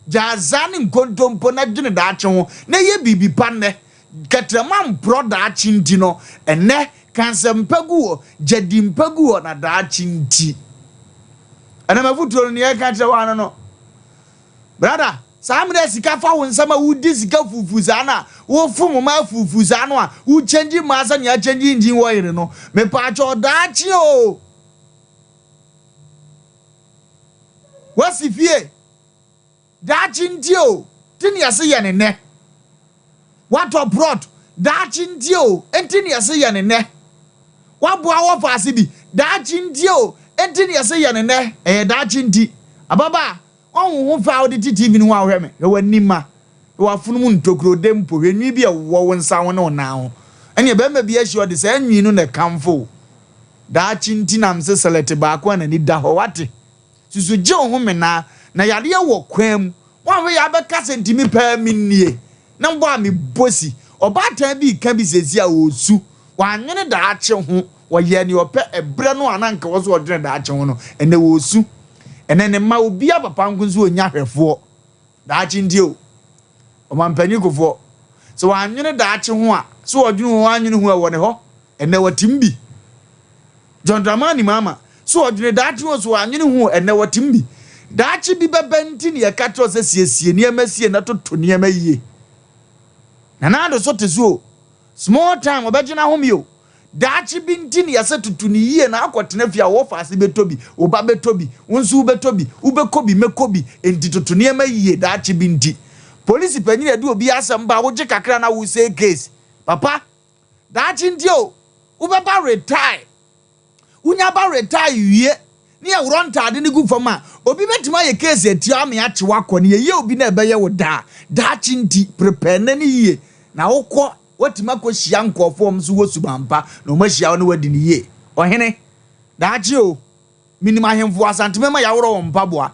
Speaker 1: jazani nkontompo na dwene daachi ho na ye bibi panne ketrema mpro daachi nti no ene kansempagu wo jadimpagu wo na daachi nti ana mafutu ni e ka tire wana no brother samre sika fa wo nsama wudi sika fufuza na wo fumu ma fufuza no a wo change masa nya change engine wo yire no me pa cho daachi o wasifie daachi nti o tini ase ye ne what abroad daachi nti o entini ase ye ne wabua wo fa ase bi daachi nti o entini ase ye ne daachi nti ababa onwo fa odi TV ni wa hweme e wanima e wa funu mu ntokro dempo hwenwi bi e wo wonsa wo ne na ho ene be ma bi ahyi odi se anwi no ne kamfo daachi nti nam se select ba ko na ni da ho wate susu je ho mena na yade ye wo kwam wan we ya be ka sentimi pa minnie na mbo ami bosi obatan bi ka bi sesi a osu wanyene daachi ho wo ye ni ope ebre no ananka wo so odene daachi ho no ene wo osu ene ma obi papa nkunzu onya hwefo daachi ndio o mampanyi kofo so wanyene daachi ho a so odwene ho anyene ho a wo ne ho ene watimbi John Dramani mama so odwene daachi ho so wanyene ho ene watimbi daachi bi bebenti ne yakatro se siesie ne amasie na toto ne amaye na do so tesuo small time obegina ho mio daachi binti ni yase tutuni yie na akotena fia wo faase betobi oba betobi wonsu betobi ubekobi mekobi enti tutuni ema yie daachi binti police panyi edu obi asem ba wo je kakra na wo say case papa daachi ndio ubeba retire unya ba retire wie ni e wronta ade ni gu fama obi betima ye case eti ame ache wakọ ne ye obi na ebeye wo da daachi nti prepare na ni yie na wokọ watima ko hia nkofo mso wo subampa no mahia wo ne wadi ne ye ohene daachi o minima hemfo asanteme ma yaworo wo mpaboa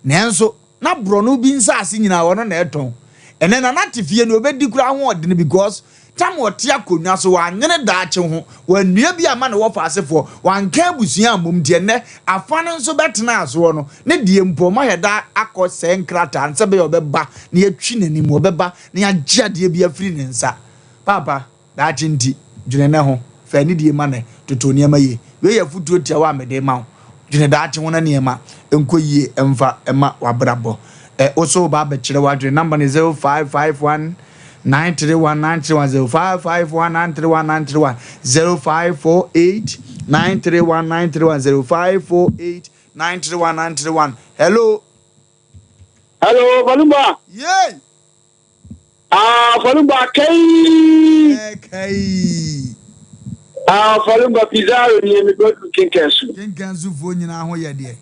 Speaker 1: nenso na bro no bi nsa ase nyina wo no na eton ene na natifie no obedi kura ho odene because tam wotia konwa so wanyene daachi ho wanua bi ama ne wo fa asefo wanka abusua amom de ne afane nso betena aso no ne die mpo ma heda akose nkrata nse be obeba ne yatwi nanim obeba ne yagya de bi afiri ne nsa papa daachi nti dwene ne ho fa ni die ma ne totoni ama ye we ya futuo tia wa mede ma ho dwene daachi ho na ne ma enkoyie emfa ema wabrabo also ba be kire wa dwene number ne 0551 931 0551 0548 0548 931 hello
Speaker 4: Falumba
Speaker 1: yeah
Speaker 4: Falumba kai Falumba Pizarro ni mi go to kinkansu
Speaker 1: fo nyina ho ye de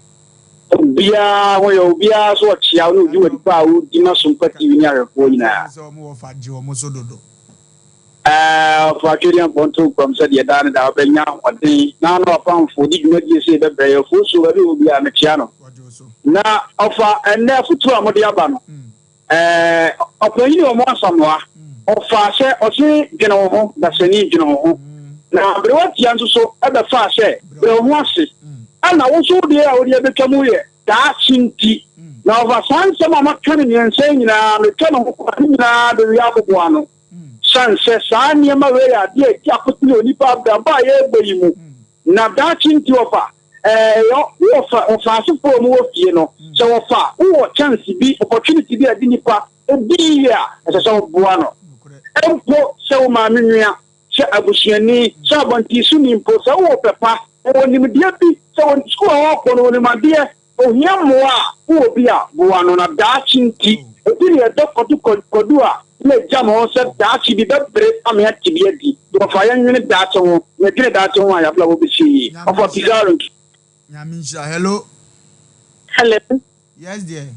Speaker 4: bia wo bia so chia no di wadi pa wo di na Sompa TV ni arefo nyina
Speaker 1: so mo fa je o mo so dodo
Speaker 4: for Kenya ponto from said ya dan da obenya odi na no pamfo di dwumadi se bebre fo so wadi obi a mechia no na ofa ene futu amode aba no opanyi o mo asamwa ofa se o se gena ho da seni gena ho na brewati anso so ebe fa se bre ho ase ana wo so de a odi betwamu ye daachi nti na over sanse mama kane ni ense nyina me kane ho kwa nyina do ya bobo ano sanse sanye ma we ya de ti akotini onipa abda ba ye gbeyi mu na daachi nti ofa ofa asifo mu ofie no se ofa wo chance bi opportunity bi adi nipa ebi ya ese so bo ano empo se o ma menua se abusuani se abanti su ni mpo se wo pepa woni media bi se won school ho ko no woni madie ohia moa wo bi a bo ano na daachi nti ebi ye dokodu a me jamo se da chi bi bebre am ya ti bi adi do fa yan ne da to ne dire da to ya bla wo bi shi of a pizarro
Speaker 1: Nyamisha, hello.
Speaker 5: Hello.
Speaker 1: Yes, dear.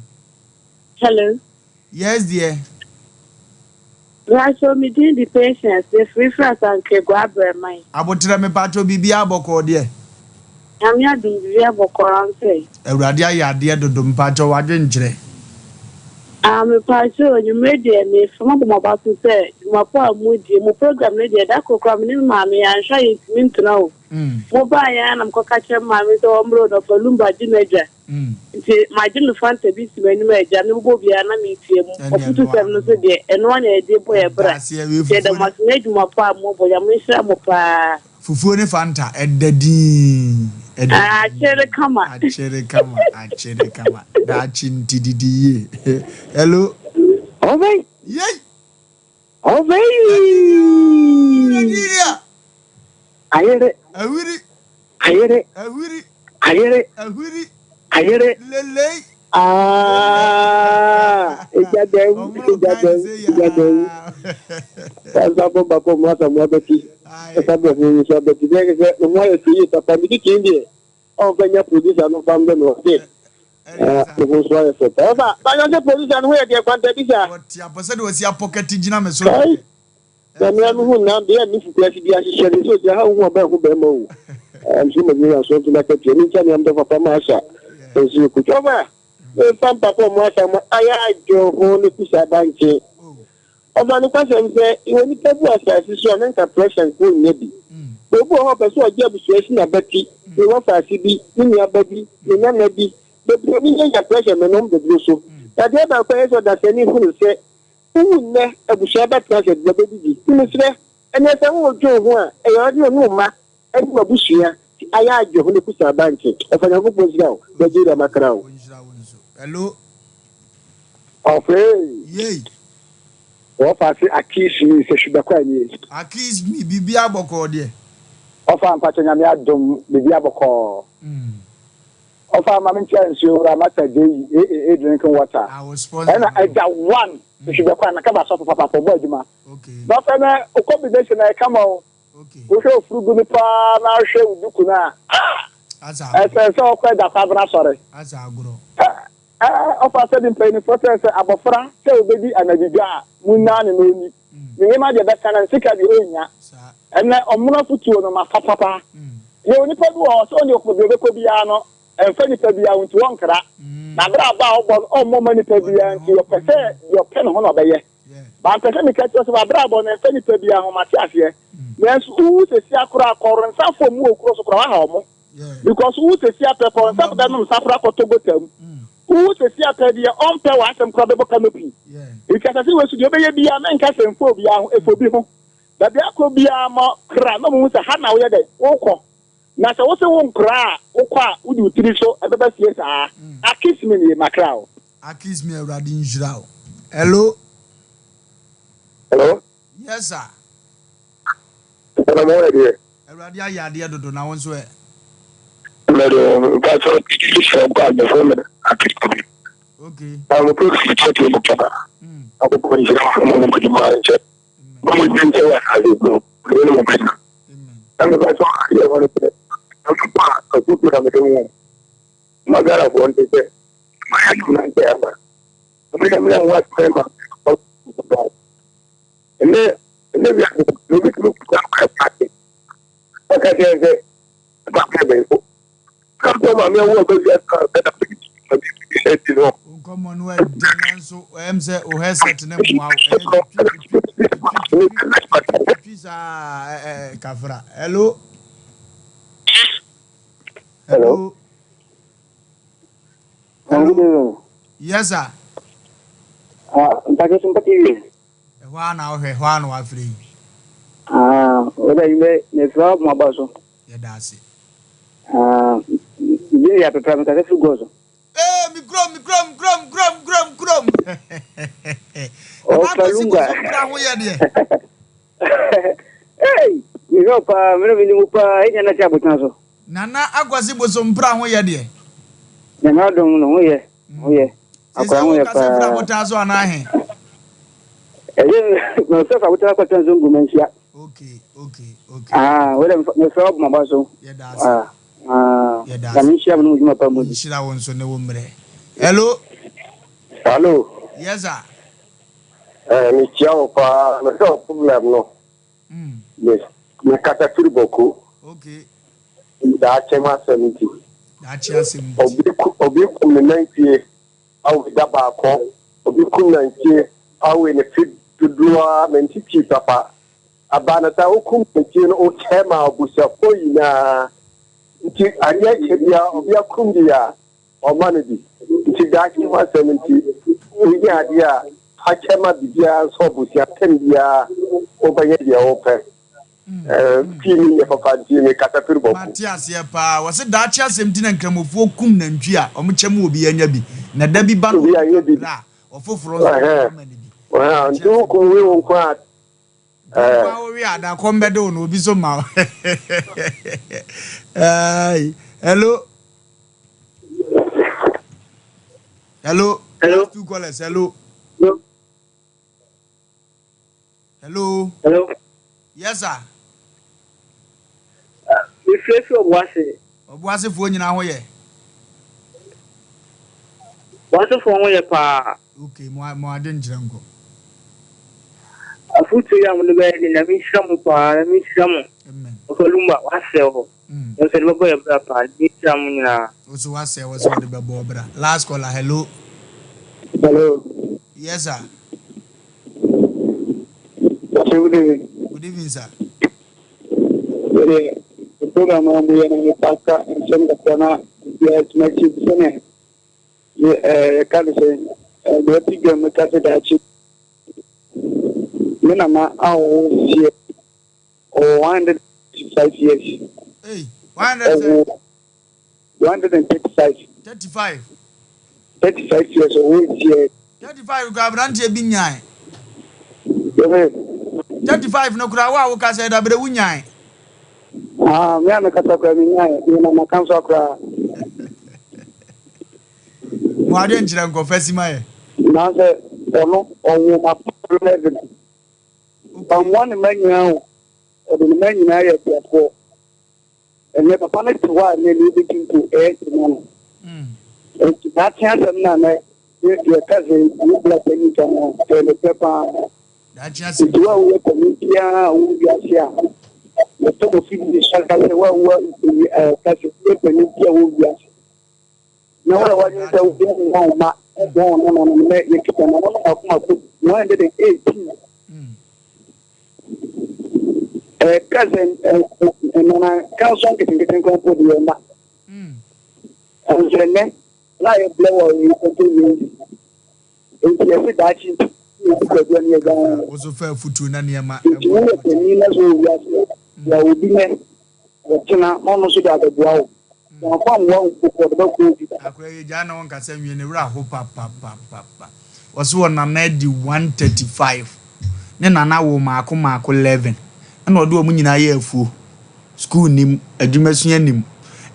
Speaker 5: Hello.
Speaker 1: Yes, dear.
Speaker 5: Right, so me doing the patients, the free France and Kegwabre mine.
Speaker 1: Abotire me pacho bibia boko dear.
Speaker 5: I'm ya doing the Bokoran say.
Speaker 1: Ewradia ya dear do mpacho wadwenkyere.
Speaker 5: I'm a pacho, you made me from about to say, my poor moody, my program lady, that could come in, mammy, and show it mean to know. Mobile, and I'm catching mammy to Ombro of Wofa Lumba Gineja. My dinner fanta be when you made Jan will be an amici, or 2 7 day, and 1 a day boy a brass. Said I must make my pa mobile, I miss Mopa.
Speaker 1: Fufune fanta ededi.
Speaker 5: Ah, chere kama.
Speaker 1: Achere kama. Da chintididi. Hello.
Speaker 4: Ovey.
Speaker 1: Yey.
Speaker 4: Ovey.
Speaker 1: Nigeria.
Speaker 4: Ayere.
Speaker 1: Awiri. Lele.
Speaker 4: Ijadem. Sabo babo mata mwabeti. Sabo ni shabeti. Ndio mwa si tapamidi kindi. Ovenya producer no bambe no de. Ko so ya so. Ba yo producer no we de kwanta bisa.
Speaker 1: What ya pose do si pocket gina me so.
Speaker 4: Samia no hu na be ni fuku asi dia hihye so ja ha hu ba hu ba ma wo. Am so me ya so tuna ka ti ni chani am do papa ma sha. So ku choba. Pam papa mo sha mo aya jo ho ni kusa banche. Oba ni kwase mse iwe ni tabu asasi so na nka pressure ko nyebi. Obu ho pe so oje abusuasi na bati. Ni wa fa sibi ni abadi ni na bi. Be ni nya pressure me no mbe so. Ya de ba ko eso da se ni hu se ne abusuaba pressure de bedi. Ni sire ene se wo jo ho a e yo de no ma e bu abusuya aya jo ho ni kusa banche. E fa na ko pozira o be jira makra o.
Speaker 1: Hello.
Speaker 4: Ofey.
Speaker 1: Yey.
Speaker 4: Wofa si akisi ni se shubakwa ni.
Speaker 1: Akis mi bibia boko de.
Speaker 4: Ofa mpacho nyame adom bibia boko. Ofa mama ntiansu ramata dey drinking water.
Speaker 1: I was sponsored.
Speaker 4: And I got one. You should be quite a couple of papa for Bodima.
Speaker 1: Okay.
Speaker 4: But then a combination I come out.
Speaker 1: Okay.
Speaker 4: We show fruit now show Dukuna.
Speaker 1: As
Speaker 4: I said, so quite that Fabra, sorry.
Speaker 1: As I grow.
Speaker 4: Ofa said in paying for Abofra, so baby and a diga, Munan and Muni. The name of the best and sick at the area. And then on Munafutu on my papa. You only put was on your Kobiano and Fanny Pabia into one crack. Na bra ba obon o mo mani pabia nti yo pese yo pen ho na obeye ba pese mi ka tso ba bra bo na fani pabia ho ma ti ase yes u se si akura akoro nsa fo mu okuro so kro ha ho because u se si apeko nsa ba no nsa akura koto gotam u se si apedi on pe wa asem kro be bo kanopi because se we su de obeye bia na nka sem fo bia ho efo bi ho da bia ko bia mo kra no mu se ha na wo ye de wo na se wo se won kra wo kwa wo di utiri so e beba sie sa akis me ni makrao
Speaker 1: Akis me awrade njira o. Hello. Yes sir.
Speaker 4: Hello mo de
Speaker 1: Awrade ayade dodo na won so e.
Speaker 4: Hello ba so ti so kwa de fo me akis ko.
Speaker 1: Okay.
Speaker 4: I'm a pretty chatty mo papa. Ako ko ni mo di ma nche. Mo mo nche wa ali go. Mo mo pena. I'm ba so ya wona pe. I'm a good one. Magara bonte se. Maya tuna nteamba. Mimi what member. Ne vya ni kitu kwa party. Okay je. Ba bebe ko. Kapo ma mi wo be ya ka da piki no.
Speaker 1: Come on we denanso say o headset ne mo pisa kafra. Hello. Hello.
Speaker 4: Hello.
Speaker 1: Yes sir.
Speaker 4: Ntake simpati.
Speaker 1: Hwa na wa free.
Speaker 4: Oda yime ne fra mo abaso.
Speaker 1: Ya dasi.
Speaker 4: Bi ya pepa me ka se gozo.
Speaker 1: Mi krom.
Speaker 4: Wofa Lumba.
Speaker 1: Ho ye de.
Speaker 4: Hey, mi ropa, me no vini mupa, ina na chabu tanso.
Speaker 1: Nana agwasi boso mpra ho ye de.
Speaker 4: Na na dom no ho ye. Akwa ho ye pa.
Speaker 1: Ka se fra botaso ana he.
Speaker 4: No, so I would have a Tanzungu mention.
Speaker 1: Okay.
Speaker 4: Me frog Mabaso.
Speaker 1: Yeah, that's hello. Yes, sir.
Speaker 6: Me chiao pa me so problem no. Yes. Me kata turboku.
Speaker 1: Okay.
Speaker 6: Da chema 70.
Speaker 1: That's Asem.
Speaker 6: Obi ku me 90 awu da ba ko. Obi ku 90 awu ne fit dudua mentiti papa. Abana ta okum nti no o chema obusa koyina. Nti anya chebia obi akum dia o manedi. Nti da chema 70. Oyi adia achema bibia so busia tembia obanye dia ope fini ya papa di me katapiri boku
Speaker 1: Matias ye pa wo se da chia Asem na nkramofuo kum nantwi a omchem obi anya bi na da bi ba no ofoforo
Speaker 6: wa ndu ko we won kwa
Speaker 1: we ada kombe do no obi so ma hello two callers hello. Yes, sir.
Speaker 4: We face
Speaker 1: Obuase fo nyina ho ye.
Speaker 4: What's for one pa?
Speaker 1: Okay, mo ade njirango.
Speaker 4: Afutu ya mu be ni na mi hiramu pa, na mi hiramu.
Speaker 1: Amen.
Speaker 4: Wofa Lumba wase ho. No se bebo ya bra pa, ni hiramu nyina.
Speaker 1: Oso wase de bebo bra. Last caller, hello. Yes, sir.
Speaker 4: Good
Speaker 1: evening, sir.
Speaker 4: The program on the Paka and some of the yes, my chief son. Can't say, the bigger Metachi. Minama, our year or 165 years.
Speaker 1: Hey, 135.
Speaker 4: 35 years old.
Speaker 1: 35 Gabrante Binyai. 35 no kura wa wo ka say da bre wunyan.
Speaker 4: Me am kata kwa minyan, na makanso akra.
Speaker 1: Mo ade njira nko fasima ye.
Speaker 4: Na se ono owo ma problem. One man or the man in area to and never panic to what they begin to air to that chance of none. Your cousin, you black any can tell the pepper.
Speaker 1: That just
Speaker 4: to our community. The top of the shaka well, cousin, will be. No one is a 118. Cousin, and I can't song it in the company. And then, like a blower, you continue. If you have that,
Speaker 1: was a fair foot to Naniama.
Speaker 4: There will be men. Almost without a blow.
Speaker 1: Jana one can send me in a raho papa. Was one na 135. Nena na wo maako 11. And what do a munina year fu school nim, a dimension nim.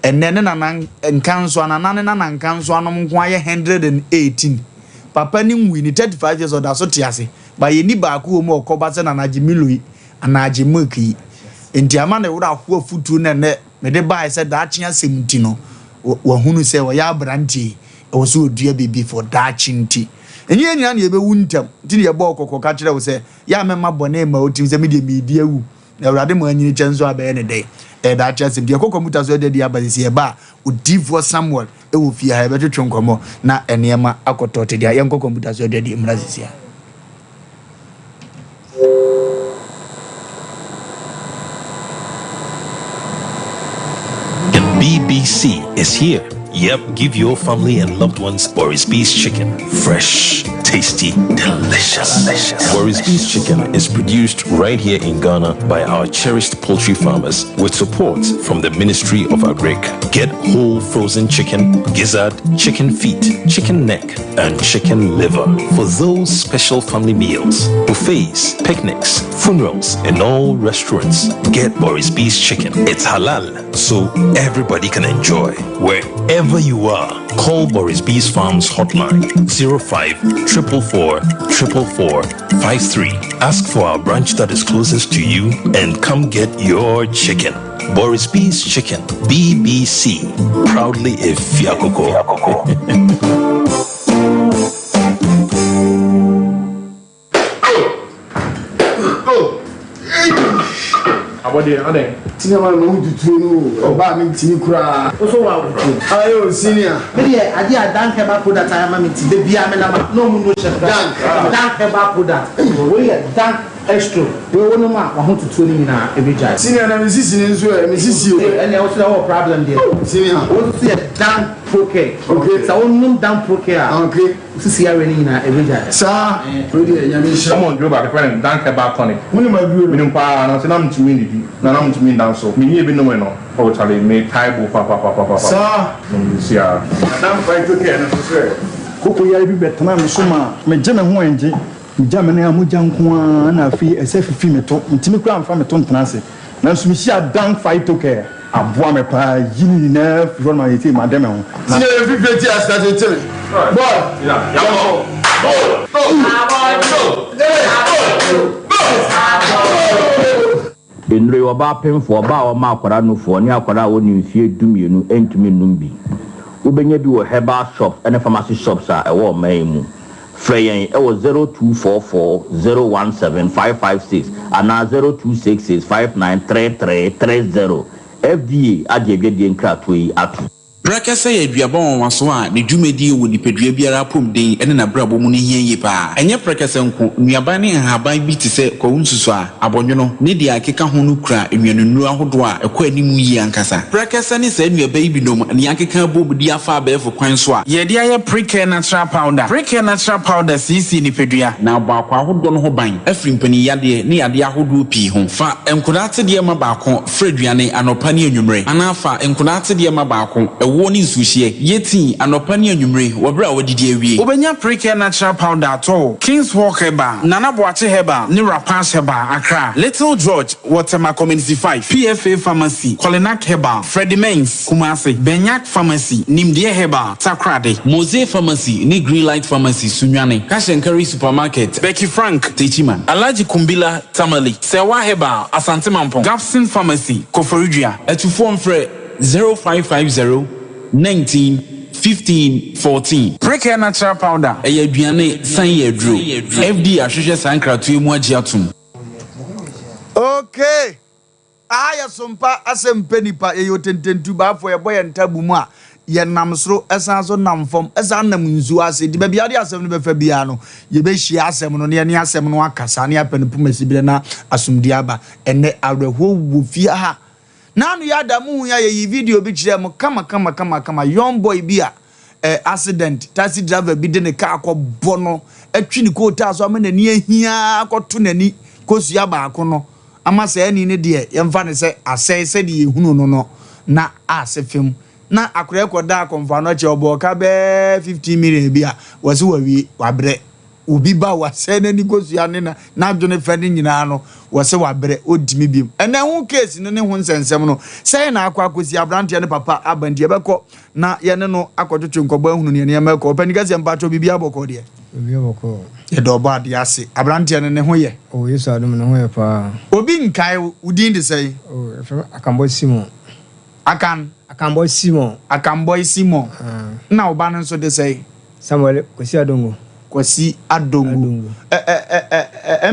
Speaker 1: And then and council and council and 118. Papa nim we 35 years old as Otiase. By any baku more cobasan and Ajimilui and Ajimuki. In Tiamana would have foot to net. Medeba said that Asem Tino. Wahunu say, Waya brandy. It was so dear baby for that chinty. And yen ye be wuntam. Till your boko catcher will say, Ya mamma bonema, it is a media. Now, rather more any chance of any day. And that chance if your cocomutas were the abasia bar would divorce someone. It will fear a better chunkomo. Now, and Yama Akotote, their young cocomutas were the Imrazia.
Speaker 7: The BBC is here. Yep, give your family and loved ones Boris Beef chicken. Fresh, tasty, delicious. Boris Beef chicken is produced right here in Ghana by our cherished poultry farmers with support from the Ministry of Agric. Get whole frozen chicken, gizzard, chicken feet, chicken neck, and chicken liver for those special family meals, buffets, picnics, funerals, and all restaurants. Get Boris Beef chicken. It's halal, so everybody can enjoy wherever you are. Call Boris B's Farms hotline 05 444 53. Ask for our branch that is closest to you and come get your chicken. Boris B's Chicken, BBC, proudly a Fiakoko.
Speaker 8: What are
Speaker 2: Cinema no to tunu oba mi tini kura.
Speaker 8: so wow.
Speaker 2: Ayo senior. Me dey ade adan keba product am me ti de bia me na ma no mu no chef dan keba product. We dan extra. We won ma wa ho tutu ni na e be jai. Senior na me sisi ni nso e me sisi o. E na o so no problem there. Senior. O see dan poke. Okay. So on dan poke a. Okay. Sisi ya we ni na e be jai. Sa. We dey nyame sha.
Speaker 8: Come on, do back friend dan keba tonic. Muni ma bi o. Mini pa na se na mtumi ni bi. Na mtumi dan so. Me ni e bi no no. O chale me taibo papa.
Speaker 2: Sa.
Speaker 8: See ya.
Speaker 2: Dan fight okay na so sir. Koko ya bi betana me so ma me je me ho enje. Jamani amuja nko na afi esefifi meto ntimi kura amfa meto ntenase na nso mihia dan fight okay aboa me pa yini na from my team madam ho sine efifi ti astart tell boy yeah
Speaker 9: Enre oba pemfo oba o ma akwara no fo ni akwara woni mfie dumienu entumi numbi ubenya bi wo herbal shop and pharmacy shops a ewo man mu Freyen, it was 0244-017-556 and now 0266-593330. FDA adjebe di nkratwe atu.
Speaker 10: Brakasa ya duabon waso a ne dwumedi wo nipadua biara pom den ene na brabo mu ne hianye pa. Enye brakasa nko nuaban ne haban bi te se kwunsusu a abonwono ne dia akeka ho no kura enwanunu ahodo a ekwa animu yi ankasa. Brakasa ne se nuaba bi nom ne akeka bobudi afa abefo kwan so a ye dia ye Precare natural powder. Precare natural powder CC nipadua na ba akwa ahodo no ho ban. Afri mpani yade ne yade ahodo pi ho. Fa enkodate de ma ba akon freduane anopa ne anwumre. Anafa enkodate de ma ba akon woni nsuhie yeti anopani anwumre wobra wodidi awie obenya Precare natural powder to King's Walk Heba Nana Boache Heba ni Rapash Heba Accra Little George Waterma Community 5 PFA Pharmacy Kolinak Heba Freddie Mains Kumasi Benyak Pharmacy Nimdie Heba Takrade Mose Pharmacy ni Green Light Pharmacy Sunyane Cash and Carry Supermarket Becky Frank Techiman Alaji Kumbila Tamale Sewa Heba Asante Mampong Gapson Pharmacy Koforidua etufo mfre 0550 19 15 14 Precare natural powder aduane san yedro FD ahwehwe sankratu mu agiatum.
Speaker 1: Okay, aya Sompa Asem Mpe Nipa yotententu ba fo yeboye ntabu mu a ye namsro esanso namfom esan nam nzu ase di ba biade asem no befa bia no ye be hia asem no ne asem no akasa ne apenpu masibire na asumdi aba ene awreho wo fia ha nanu ya damu ya ye video bi kire mo kama young boy bi a accident taxi driver bi de ne car akobbo no atwi ni ko ta so amana ni ahia akoto nani kosua ba akono ama se ni ne de yemfa ne se asese de ehunu no na asefem na akure koda akomfa no che obo ka be 15 million bi a wase wawie wabre obi ba wase nani kosua ne na adwone fani nyina no wase wabre odimi biem ena hu case no ne hu nsensem no sei na akwa akosi abrante ne papa abandie beko na ye ne no akotwetwe nkobo ahunu ne ne meko opanigase mpacho bibia boko de bibia boko ye do ba de ase abrante ne ho ye o yesu adum ne ho ye pa obi nkai udin de sei o akambo simon akambo simon na oba no so de sei Samuel kwasi adongo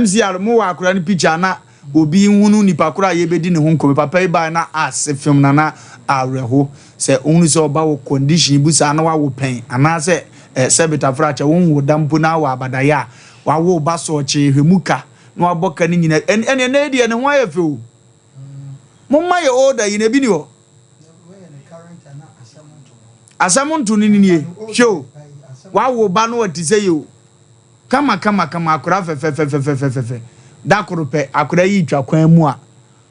Speaker 1: MCR mo wa akura ni picture na obi hunu nipa kura ye bedi ne ho nkobe papa e ba na ase film na awreho se only so ba wo condition busa na wa wo pen ana se sebita fracha won wo dampo na wa abadaya wa wo ba so che hwemuka na wa boka ni nyina ene na die ne ho ayefe o momma ye order yi na bi ni ho asamuntu ni show wa wo ba no atise yo kama akura fe dakuru akura yi twa kwan mu a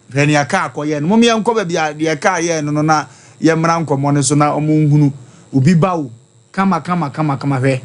Speaker 1: reni aka akoye no momye nko ba bia de aka ye no na ye mra nkomo ne so na omunhunu obi bawo kama hwe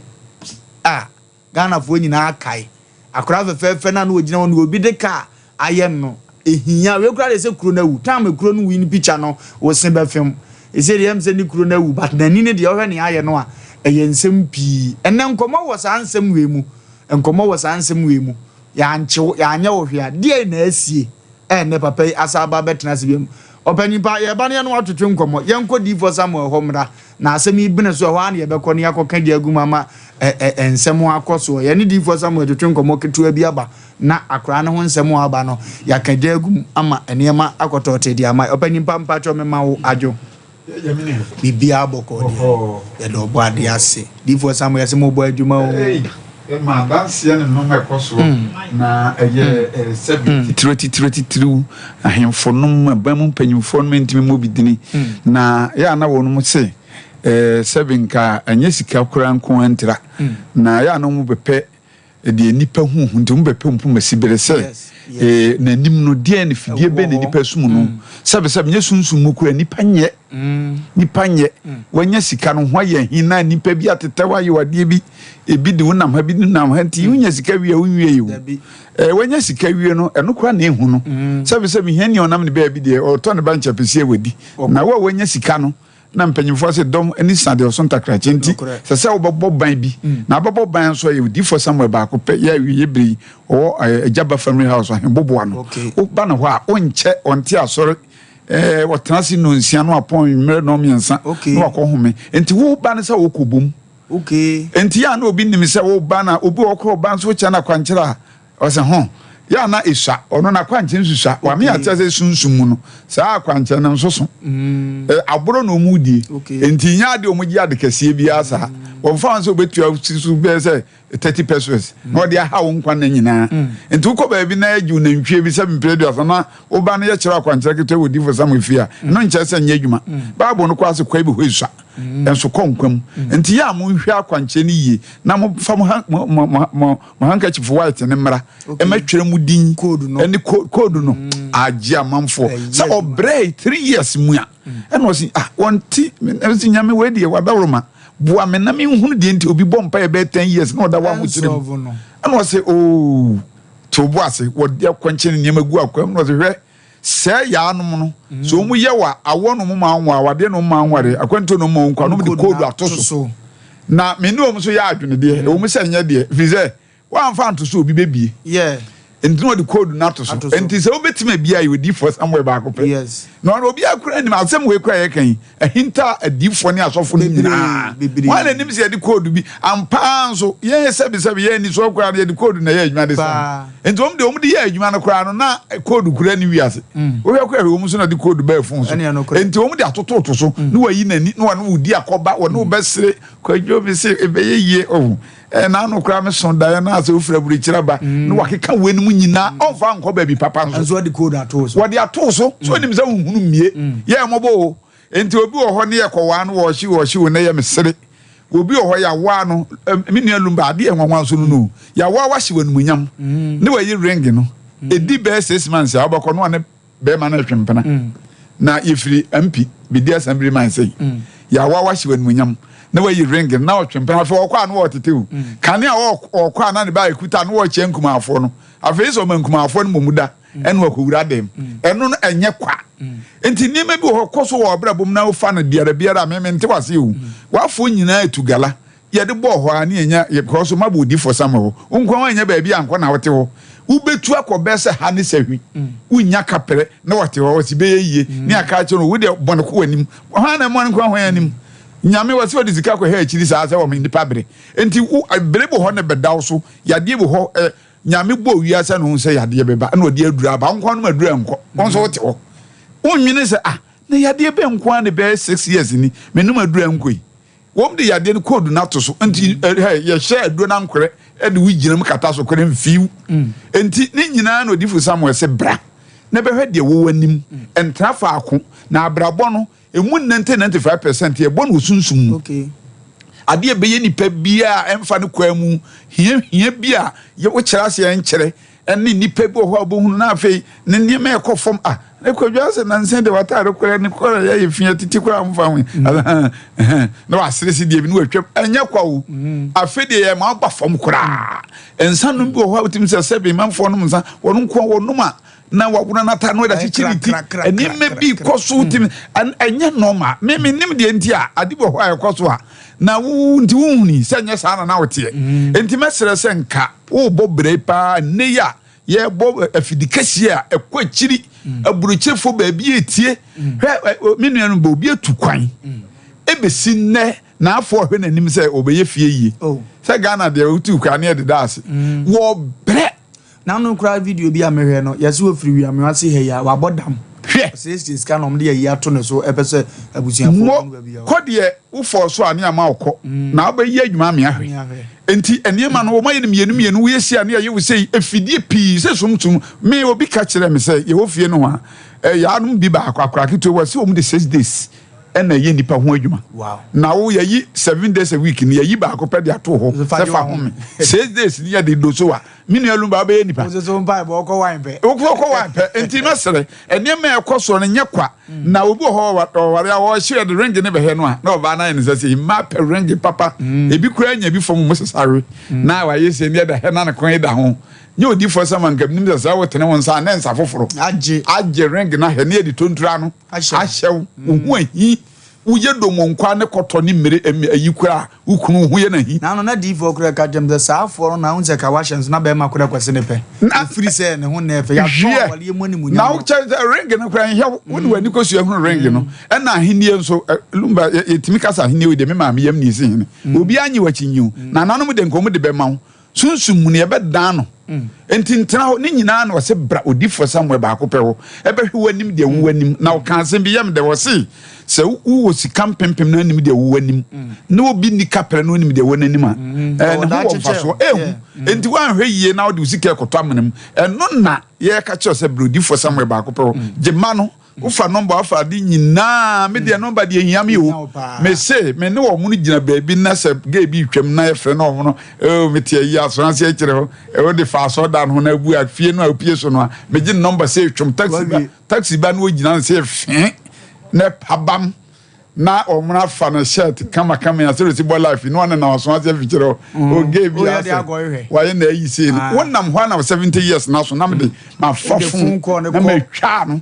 Speaker 1: Ghana fo nyina akai akura fe na no ogina won obi de ka aye no ehia we kura de se kuro na wu tam kuro no win picture no wo se be film e say dem say ni kuro na wu but nani ne de ohwe ne aye no a eye nsem pi enne nkomo wo sa nsem we mu nkomo wo sa nsem we mu ya nche ya anya wo hwe a de na asie enne papa asa ba betena se biem opanipa ye ba ne no atotwe nkomo ye nko di for Samuel homra na asem ibine so ho an ye bekọ ne yakoka di agumama ensem akoso ye ne di for Samuel atotwe nkomo ketua bi aba na akra ne ho nsem aba no yaka di agum ama enema akotote di ama opanipa mpacho mema wo ajo bibia boko di ye do bo ade ase di for Samuel se mo bo adwuma o
Speaker 11: ma dansia ne no mekoso na eye 70 ahemfo no abam mpanyimfo no ntimi mo bidini na ya na wonum se 7 ka anya sika kura nko antra na ya no mo bepe de nipa hu ntum bepe mpu masibere se na nim no de ne fidie be ne nipa sum no sabe nye sunsun mu kura nipa nye wanya sika no ho ye hina nipa bi atetewa ye wade bi ebi de wonam ha bi nam ha nti wunya sika wie wunwie yi wanya sika wie no eno kura na ehu no sabe hia ni onam ne ba bi de oto ne ba ncha pese wadi na wanya sika no na mpanyimfo se dom ani sade o sonta krache nti se wo ban bi na bobo ban so ye di for Samuel ba ko pe ya wie bri o Ejaba family house he bobo ano o ba na ho a onche onti asore wotrasi no nsia no apon mmere no miensa no akohome nti wo ba na se wo kobom nti ya na obi nim se wo ba na obi okro ba so cha na kwankyera o se ho ya na isha ono na kwankye nsusa wa me atase sunsum no saa kwankye na nsoso aboro no mudi enti nya de omugi ade kase bi asa wo fa nso betua sisu be se 30 pesos no de ha wo nkwa na nyina enti uko ba bi na aju na ntwie bi se mpredu asa na wo ba na ye kira kwankye keto wo di fo Samuel fia no nche se nya adwuma baabo no kwa se kwa bi ho isha enso konkwam enti ya mo hwe akwankye ni yie na mo fa mo handkerchief white ne mra ematwere mu din eni code no agi amanfo sa obrei 3 years mu a eno si wonti ensi nyame we die wadawroma bua me na me hunu die nti obi bompa e be 10 years na odawa mu tirim eno si to boase wodi akwankye ne nyamagu akwam no si hwe se ya anum no so mu ye wa awono mu ma anwa wade no ma anware akwanto no ma nkwa no de code atoso na me no mu so ya adwene de e wo mu se nya de fize wa mfa nto so obi bebie enti no de code na atoso enti se obetima bia you di for somewhere back up no obi akura ni asem we kura ye kan ahinta adifo ne asofo ni nyina wale nim se de code bi ampa nso ye sebi ye ni so kura de code na ye adwuma de sa enti om de ye adwuma no kura no na code kura ni wiase wo ya kura wo so na de code ba fun so enti om de atoto so no wayi nani no wa no di akoba wo no besere kwadwo bi se ebeye ye na no kura me sonda na ase ofra buri kiraba no wakeka wenu nyina onfa nko ba bi papa nso
Speaker 1: so de code atoso
Speaker 11: wode atoso so nim se hunhunu mie ye mobo enti obi oho ne yekowa no wo hyi wo na ye mesere obi oho ya wa no mini alumba ade enwanwan so no ya wa hyi wenu munyam ne wa yi ring no edi be 6 months ya obako no ne be ma na twempena na yefiri MP bi dia assembly man say ya wa hyi wenu munyam na we ring na otwempa afa okwa na wotetew kane a okwa na ne ba ekuta na wo che nkumafo no afa so mankumafo no momuda ene wakowura dem eno no enye kwa enti nime bi ho koso wo brabom na ofa na biara memmente wase wu wafo nyina etugala ye de bo ho ani enya because mabodi for Samuel unkwa anya ba bia anko na wote ho ubetu akobese ha ne sahwi unya kapere na wote ho wosi be yie ni aka che no wo de bonko wanim ha na mo nkwa ho anim nyame wasi odi zika ko ha chiri sa wo nipa bere enti berebo ho ne bedaw so yade bo ho nyame bo wiase no se yade beba na odi adura ba nkwa no madura nkọ wonso wote ho wonwene se na yade be nkwa ne be 6 years ni menum adura nkọ yi wom de yade ne code na to so enti ye share adura na nkore e de wiginam kata so kore mfiu enti ni nyina na odi fu Samuel se bra na be hwede wo wanim entra fa ako na abrabọ no emu 95% ye bonu sunsum ade be ye nipa bia emfa ne kwa mu hia bia ye wo kyerase ye nkyere ene nipa bi ho abohunu na afei ne niema ekofom ne kwadwa se nansen de watare kora ne kora ye fia titi kora mfa ho na wasresi de bi no atwam enya kwawo afei de ye ma ba fom kora ensa no bi ho abutim se sebe manfo no msa wono nko wono ma na wabuna na ta no da chichiriti eni me bi koso tim enye normal me nim de ntia adibo ho ayekoso a na wu nti wuni senye sa na wote enti mesere senka wo bobre pa ne ya ye bo afidikasi a ekwachiri aburuchefo ba bi etie menuanu ba obi atukwan ebesi nne na afọ hwe nanim se obeye fie yi se Ghana de utu kwa na de das wo bre
Speaker 1: na no kra video bi amehwe no yesi wo free wi amewase he ya wabodam hwe se scan om de ya to ne so epese abusuafo no ba bi ya
Speaker 11: kode wo forso ane ama okọ na obeyi adwuma me ahwe enti eniema no wo maye mienu wo yesi ane ye wo sei efidie pi se somtum me obi ka kire me se ye wo fie no ha ya anum bi ba akwa kito wo se om de 6 days ena ye nipa ho adwuma na wo yayi 7 days a week ni yayi ba akopɛ de ato ho se fa ho me 6 days ni ya de do so a minu alumba ba ye nipa
Speaker 1: wo so mpa ba okɔ wan pɛ
Speaker 11: enti mesere enema ekoso no nye kwa na obi ho ware a wo hye de range ne be he no a na oba na ne se ma pe range papa ebi kura nya bi fom mo sesare na wa ye se ne da he na ne kon da ho nye odi for sama nkam nim se wo tene won sa na nsa foforo agye range na he ne di tontura no ahyew wo ahi uye do monkwa ne koto ni mere ayikura ukunu hu ye na hi
Speaker 1: na no na di for kura ka dem the saafo na unse ka washes na be makura kwese ne pe free say ne hu na fe ya to wale ye moni munya
Speaker 11: na uche ring no kura hye woni wani ko su hu ring no e na ahenie nso lumba yetimi kasa ahenie we de me ma me yam ni sin obi anyi wachinyu na nanom de nkomu de be ma sunsum mu ne ye be dan no enti ntena ho ne nyina na wose bra odifo samwe ba akopɛ ho ebe hwe wanim de wu wanim na wo kan sem bi yam de wose se wo sikam pempem na nim de wu wanim na obi ni kapere na nim de wu nanim a na wo faso enti wan hwe yie na wo de usika ekoto amnem eno na ye ka che se bra odifo samwe ba akopɛ ho gema no ufa number afa di nyina me de number de hiam yo me se me ne wo mu gina baabi na se ga bi twam na efre na wo no me tie yi aso na se kire ho e wo de fa so dan ho na bu afie no apie so no me gi number se twam taxi ba no gina se fe na pabam na omuna fa na shirt kama ya se bo life no na so na se fikire ho o ga bi aso wa ye na yi se wonam ho na 70 years na so na me de ma fafun na me twa no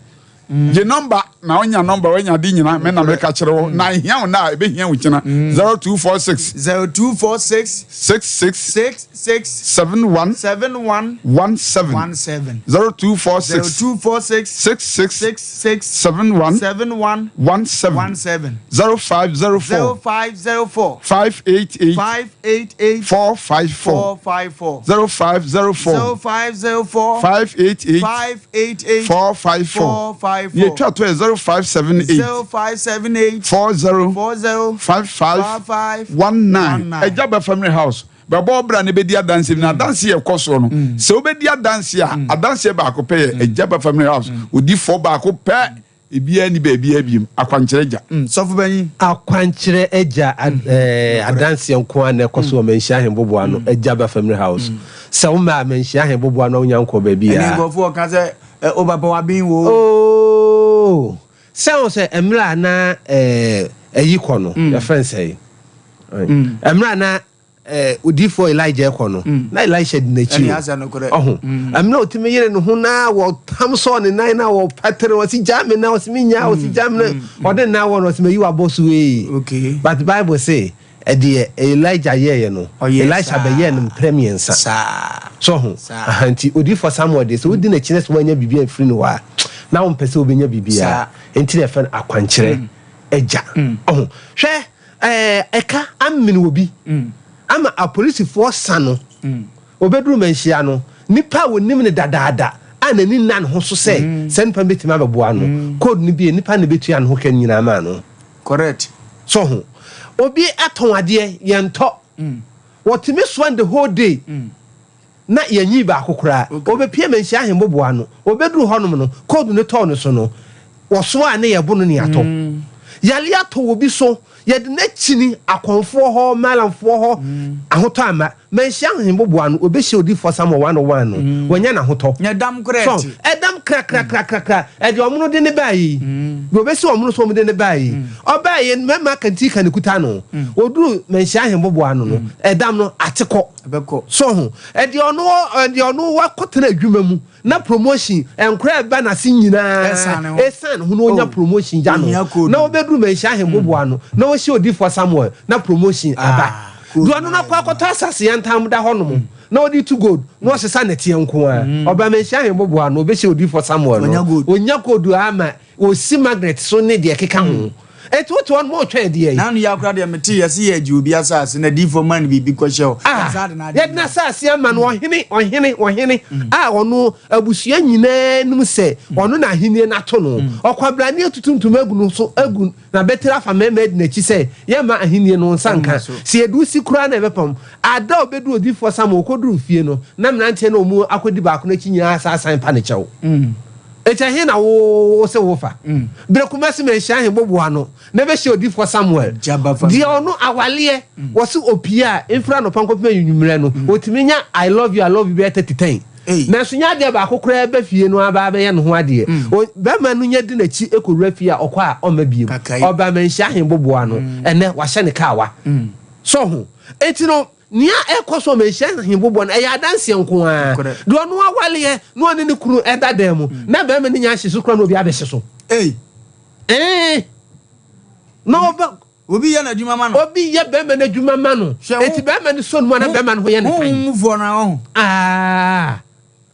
Speaker 11: je number na onya number onya di nyina me na me ka kire wo na hia na ebe hia wo kina 0246 71 17 0246 71 17 0504 588 454 0504 588 454 ye twa to 0578 40 55 19 Ejaba family house babo bra ne bedi adanse na adanse ye koso no se obedi adanse a adanse ba ko pe Ejaba family house odi fo ba ko pe ebia ni ba ebia biem akwankyere eja sofo banyi
Speaker 12: akwankyere eja adanse nko an ekoso menhia hembobo ano Ejaba family house se wo ma menhia hembobo ano nyanko ba bia
Speaker 1: ni gofo ka se obaba wa bin wo
Speaker 12: sound say emra na eyiko no your friend say emra na odi for Elijah ekono na Elisha di nachi emra otime yere no ho na wo tamso ne nan na wo patre wo si jam na wo si minya wo si jam na ode na wo no si meyi abosu we
Speaker 1: okay
Speaker 12: but Bible say Elijah ye no Elisha be ye no premiensa so ho anti odi for Samuel dey so odi na chines wanya bibia free no wa na wo mpese obenya bibia enti na fe akwankyere eja hwe eka amene obi ama a police force no obedru manhia no nipa wonim ne dadaada anani nan ho so se nipa betima beboa no code ni bi nipa ne betua no ho kan nyina ma no
Speaker 1: correct
Speaker 12: so ho obi aton ade yento wotime swan the whole day na yanyi ba akokora obepie manhia hemboboa no obedru honom no code ne to no so no woso a ne yebo no ne ato yale ato obi so yede na chini akonfo ho malamfo ho ahoto ama menhia ahemboboa no obehia odi for some 101 no wonya na hoto
Speaker 1: nyedam correct
Speaker 12: so edam kra edi omuno de ne bayi do obehia omuno so omuno de ne bayi obayi mema kanti kan kuta no oduru menhia ahemboboa no edam no ateko
Speaker 1: beko
Speaker 12: so ho edi ono wakotena adwuma mu na promotion enkra ba na se nyina esan ho no onya promotion ja no na obeduru menhia ahemboboa no na wo hia odi for Samuel na promotion aba do ano na kwakota asase yantam da honom na odi to gold no sesa netie nko a oba menhia ahemboboa no obehia odi for Samuel no onya kodu ama o si magnet so ne de keka ho et what one more trade here
Speaker 1: now you are crowd meti yes ye ju bi asase na di for man bi ko show
Speaker 12: yet na asase man ohene ono abusua nyina num se ono na ahenie na to no okwabrane atutuntum agunu so agun na betera fa memed na chi se ye ma ahenie no nsanka se edu si kura na ebepam ada obedu odi for sam okoduru fie no na mnante na omu akodi ba ko na chi nyina asasan pa ne chewo echa he na wo se wofa brekuma se menhia ahemboboa no na be hye odi for Samuel di ono awale wo se opia infra no pankopema yunumre no otimi nya I love you be 30 na so nya de ba kokora ba fie no aba be ye no ho ade be ma no nya di na chi ekowura fie a okwa a oma biem oba menhia ahemboboa no ene wa hye ne kawa so ho etino nia ekoso menhia ahemboboa na ya danse nko a do no awale no one ne kunu edadam na be ma ne nya hye so kora no obi abehye so no ba
Speaker 1: obi ya na djuma ma no
Speaker 12: obi ya be ma na djuma ma no eti be ma ne so no na be ma no ho ye ne tan
Speaker 1: move on na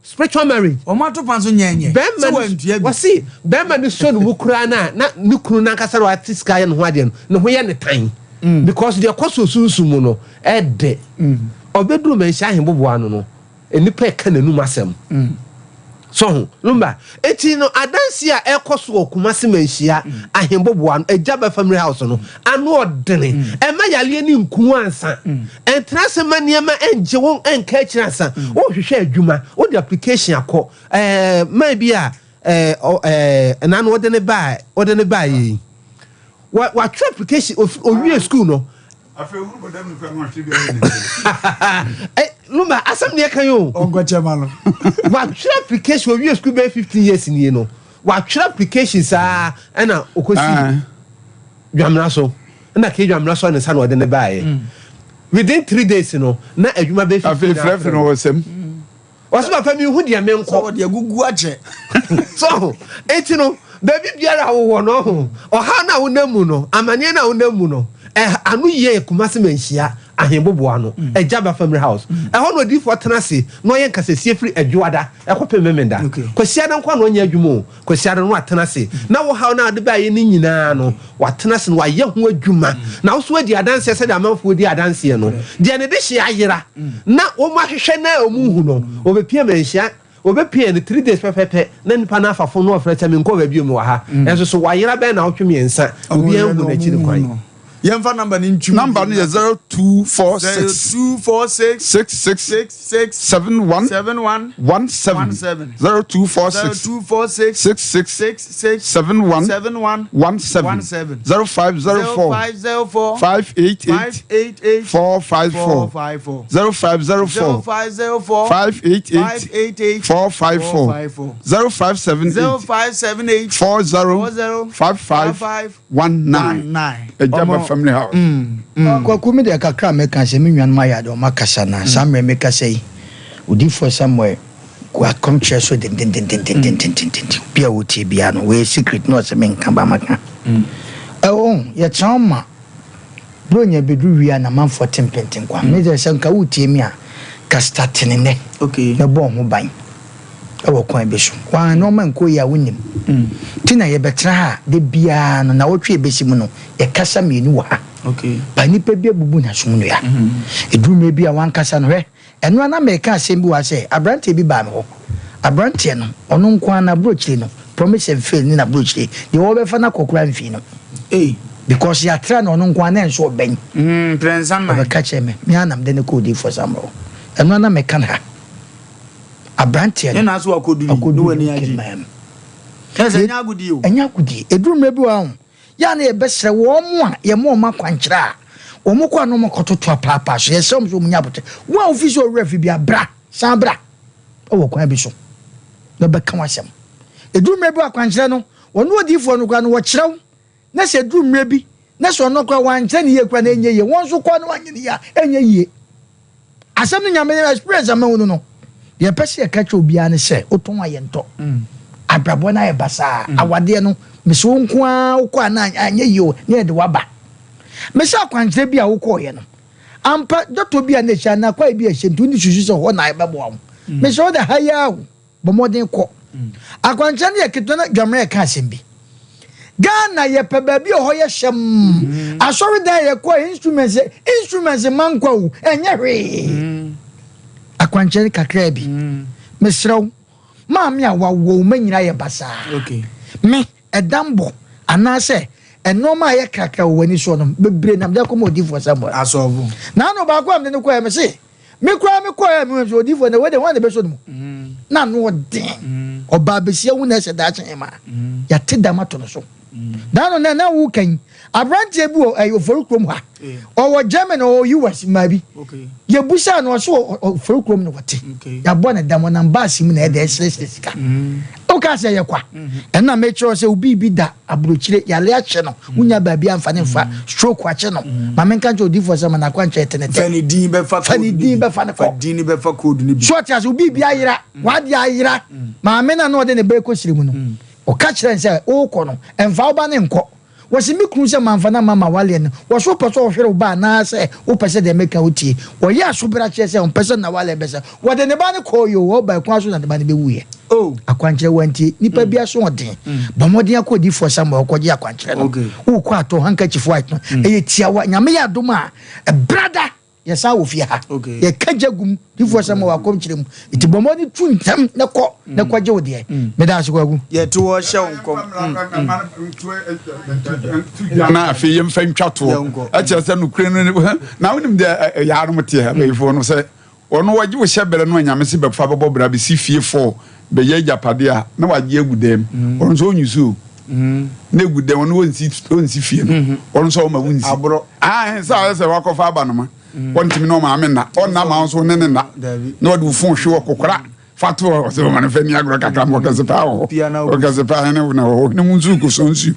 Speaker 12: spiritual marriage
Speaker 1: o ma to panso nyenye
Speaker 12: so wasi be ma ne so no mu kura na ne kunu na nkasa ro atiska ye no ho ade no ho ye ne tan because the koso sunsumu no ede obeduru menhia ahemboboa no enipa ka nanum asem so Lumba eti no adansi a ekoso okumase menhia ahemboboa no ejaba family house no anu odene ema yale ni nku ansa entrance maniema enje won enka akira wo hwehwe adwuma wo the application akọ maybe na no odene ba yi wa trip application of owie school no
Speaker 11: afa hu bodam no fa ma hwe bi
Speaker 12: Lumba asam ne kan yo
Speaker 1: ongoche ma no
Speaker 12: wa trip application owie school be 15 years ni no wa trip application sa na okosi dwamra so na ke dwamra so ne sa na ode ne baaye within 3 days no na adwuma be 15
Speaker 11: afa fref no wasem
Speaker 12: waso ba fa mi hu dia menko
Speaker 1: so de gugu ache
Speaker 12: so eti no baby biara wo no oha na wonamu no amane na wonamu no anu ye kumase menhia ahemboboa no ejaba family house ho no di for tenase no ye nkasesie free adwada ekopem memenda kwasia na nkwa no nya adwumo kwasia no atenase na wo ha na ade ba ye ni nyina no watenase no waye ho adwuma na wo so adi adanse se da manfo di adanse no de ne de hye ayera na wo mahwehwe na omu hu no obepia menhia obepia ne 3 days pepepe na nipa na afafo no ofreta me nko ba bio me wa ha enso so wayera be na wotwe miensa obi an hu na chi ne kwan
Speaker 1: Yemfa number ni nchu
Speaker 11: number ni 0246 666 71 17 0246 666 71 17 0504 588 454 0504 588 454 0578 40 55 19 ejaba family house
Speaker 2: kwa kumi de kakra meka se menwan ma ya do makasa na samre meka sei odi for somewhere kwa komche so den bia wuti bia no we secret no se menka ba maka ya trauma bronya bedu wia na man 14 pentin kwa me de se nka wuti mi a ka start ne
Speaker 1: okay
Speaker 2: na bo ho ban ewo kwan be so kwa no man ko ya wonim tina ye betra ha de bia no na wotwe besi mu no ye kasa mienu wa ha
Speaker 1: okay
Speaker 2: pani pe bia bubu na so mu ya edume bia wan kasa no he eno na me ka asem bi wa se abrante bi ba me ho abrante no ono nkwa na brochire no promise and fail ni na brochire ye wo be fa na kokura mfi no because ya tra no ono nkwa na enso ben
Speaker 1: prensan na
Speaker 2: be ka che me anam de ne ko di for samro eno na me kan ha abrante no
Speaker 1: na so akodu no wani agi ese nyagudi o
Speaker 2: enyagudi edurumre bi wa ho ya na ye besere wo mo a ye mo ma kwankyira omoko no mokoto to papa so yesem so munya bote wa official ref bia bra san bra o kwan bi so na be kan wasem edu mre bi akwankyere no wono odifo no kwa no wo kyerɛw na se edu mre bi na so no kwa wankyere ne ye kwa na enye ye won so kwa no wanyene ya enye ye asem no nyame experience amanu no ye pese ye ka che obia ne se oton ayento abrabo na ye basa awade no meso nko a ukwa na anye ye o ne de waba mesa akwankyere bi a ukoye no ampa dotto bi a na hia na kwa bi a hyentu ni susu so ho na ebebo wo mesa o da haya wo bomodin ko akwankyere ne yeketo na dwamre ka asem bi Ghana ye pe ba bi o ho ye hyem asori da ye ko instruments man kwa enye hwe akwankyere kakra bi mesrew maami a wawo manyina ye basa me edambo anase enoma ye kakra wani so no bebre nam de ko modifo sambo asobo na no ba ko am ne ko ya me se me kwa me ko ya me so odifo ne we de wan de be so no na no den oba besia wu na se da chen ma ya te damato no so dano na wu kan abrantie bi o forukrom ha o German o US mabi ye busa no so forukrom no wote ya bo na damo na mbasi mu na e de sika o ka se ye kwa na me cho se obi bi da abrochire ya le ache no unya ba bi amfa ne mfa stroke ache no ma men kan jo di for sama na kwa nche tenete fani din be fa ne ko din be fa code ni bi short as obi bi ayira wa di ayira ma me na no de ne be ko sire mu no o ka kire nse o ko no emfa oba ne nko wo se mi kunu se manfa na mama wale ne wo so pese o hwere oba na se o pese de meka otie wo ya so bra kire se on pese na wale bese wo de ne ba ne ko yo wo ba kwa so na de ba ne be wuye akwankyere wanti nipa bia so odin bomodin akodi for sama okoje akwankyere no wo ko ato handkerchief white no eye tiawa nyame ya doma brother yesa wo fie ha ye kajagum di for sama wa komkyere mu iti bomodin tuntam ne ko je wode me da so kwagu
Speaker 1: ye to wo hye nkom
Speaker 11: na afi yem fa ntwato a che se no kure no na wonim de ya no mte ha be fo no se ono waje wo hyebere no nyame se be fa bebo bra be si fie fo be ye japade a na waje agudem ono so onyusu na agudem ono wonsi fie no ono so ma wonsi abro se wakofa aba no ma wontimi no ma amena onna ma so ne na wadu fon hwe okokora fato so ma ne fani agro kakra mo kase pa o kase pa ne na o ne munzu ko so nsu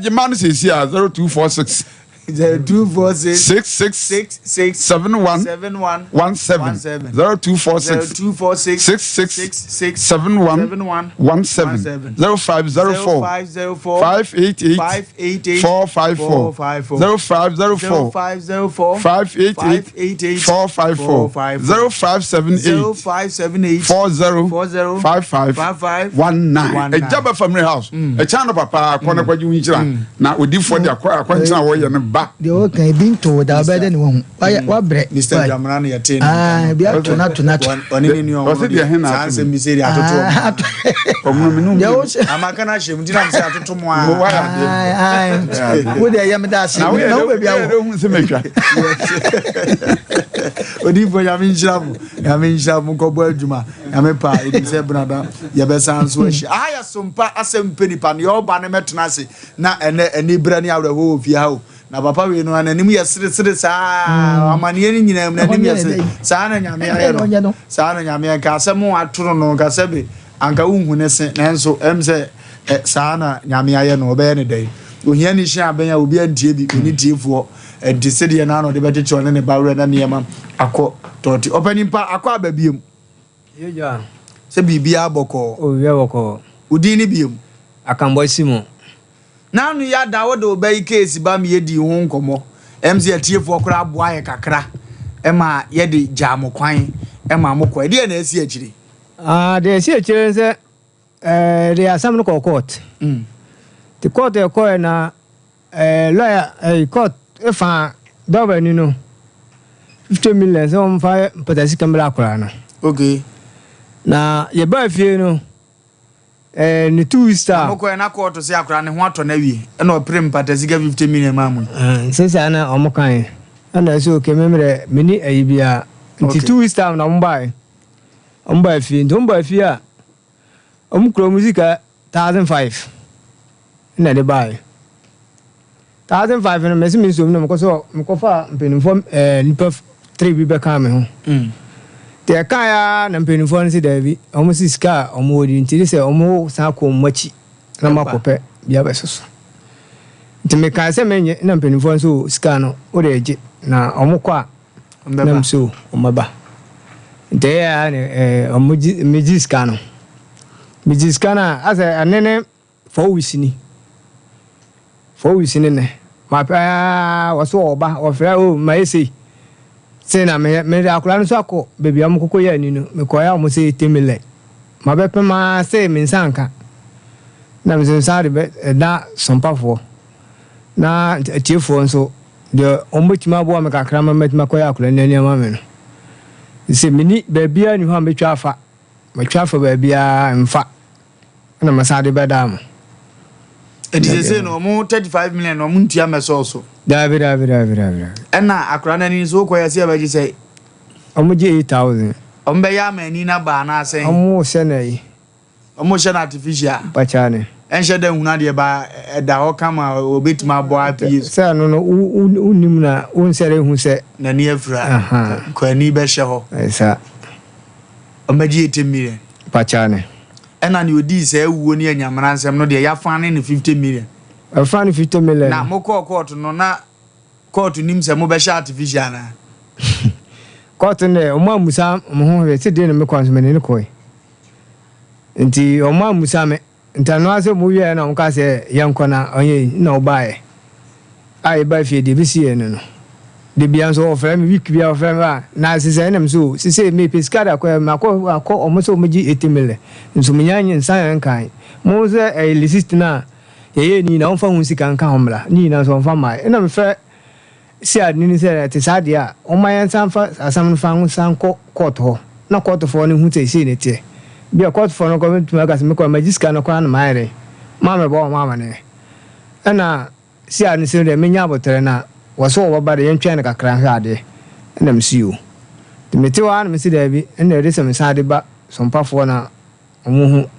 Speaker 11: je man se si a 0246
Speaker 1: 246
Speaker 11: 71 17 0246 66 71 17 0504 588 454 0504 588 454 0578 40 55 19 ejaba family house e channel papa kwana kwaji winchira na odifo de akwanchina wo ye ne ba
Speaker 2: de o kan binto da ba de ne wo wa bre
Speaker 1: Mr. Jamran ya ten
Speaker 2: bia to na
Speaker 1: oni ni o
Speaker 11: se de he na
Speaker 1: sanse mi se de atoto
Speaker 11: omu minum
Speaker 1: amaka na hye mdina mse atoto mo a
Speaker 2: wo de yam da se na wo bia wo
Speaker 11: hu se metwa
Speaker 1: odi fo ya min shiramu ko bo adwuma ya me pa edi se brada ya be sanso ahyi aya sompa Asem Mpe Nipa ne oba ne metena se na ene bra ne awre ho ofia ho na papa we no ananim ye sire saa amane ni nyina mu nanim ye sire saa na nyame ya no saa na nyame ka Asem atoro no ka sebe anka unhu ne se nanso emse saa na nyame ya no obe ne dai ohia ni hia abenya obi antie bi oni tiefo enti se de na no de beteche one ne bawre na niema akọ toti opanimpa akọ ababiem
Speaker 13: yeja
Speaker 1: se bibia aboko
Speaker 13: o wi aboko
Speaker 1: udi ni biem
Speaker 13: akambo simo
Speaker 1: nanu ya dawo de obai case ba me yedi ho nkomo mz atiefo kora aboa ye kakra ema yedi jam kwan ema mokọ de na asi akiri
Speaker 13: de asi akiri se de asam no court the court e ko na lawyer court efa double ni no 50 million so on fa patasi kamera akora na
Speaker 1: okay
Speaker 13: na ye ba fie no ni 2 star
Speaker 1: moko na court se akora ne ho ato na wie na oprem patasi ga 50 million mamu
Speaker 13: since ana omokan ana so ke memre mini ayibia nti 2 star na mba fie ndo mba fie a omkro musica 1005 na de buy 1,500 no mesi mi so no mko fa mpenimfo nipa 3 bi be kan me ho te kan ya na mpenimfo no si David omo si ska omo odi ntiri se omo sa ko machi na makope bia be soso nti me kan se menye na mpenimfo so ska no o de eje na omo kwa na mso omaba nti ya omo meji ska no meji ska na asa anene 4 weeks ni 4 weeks ne ma pa waso oba ofra o ma ese se na me akura no so akọ bebi am kokọ ya ni no me ko ya mo se temile ma be pe ma se me nsanka na me se de be da Sompa fo na tiefo nso de ombetima bo me kakra ma metima ko ya akura na ni ma me no se mini bebi ani ho am betwa afa ma twa afa bebi a mfa na ma sa de be da mo
Speaker 1: it is say no mo 35 million no mo ntia meso so
Speaker 13: David
Speaker 1: ena akra na ni so ko ya se abaji say
Speaker 13: omoje 8,000
Speaker 1: ombe ya mani na ba na say
Speaker 13: omo se na yi
Speaker 1: omo she na artificial
Speaker 13: bachane
Speaker 1: enche da huna de ba da ho kama obetima bo api
Speaker 13: se no unim na unsere hu se
Speaker 1: na ni afra ko ani be hye ho
Speaker 13: esa
Speaker 1: ombeji 8 million
Speaker 13: bachane
Speaker 1: ena ni odi se awuo ni anyamra nsem no de ya fa ne 50 million
Speaker 13: afan 50 million
Speaker 1: na mo court no na court nim se mo be sha artificial na
Speaker 13: court ne o ma musa mo ho we se de ne me kwanso me ne ko nti o ma musa me ntano ase mo wie na nka se yanko na onye na obae ai ba fie de bi sie no de bia so ofra me week bia ofra me na sise nem so sise me pescada ko akọ o mo so mo gi 80 million nso mo nyanye nsan kan mo se lisist na ye ni na onfa hunsi kan kan homla ni na so onfa mai na me fe si adini se te sadia o mayan sanfa asam fa hunsan ko court ho na court fo ni hu te se ne te bia court fo no government ma gas me ko magiska no kwa na mai ma me bo ma ne na si adini se de me nya botere na waso oba de yentwa ne kakra hwa de na me si o de me te wa na me si da bi na de se me sa de ba Sompa fo na omo hu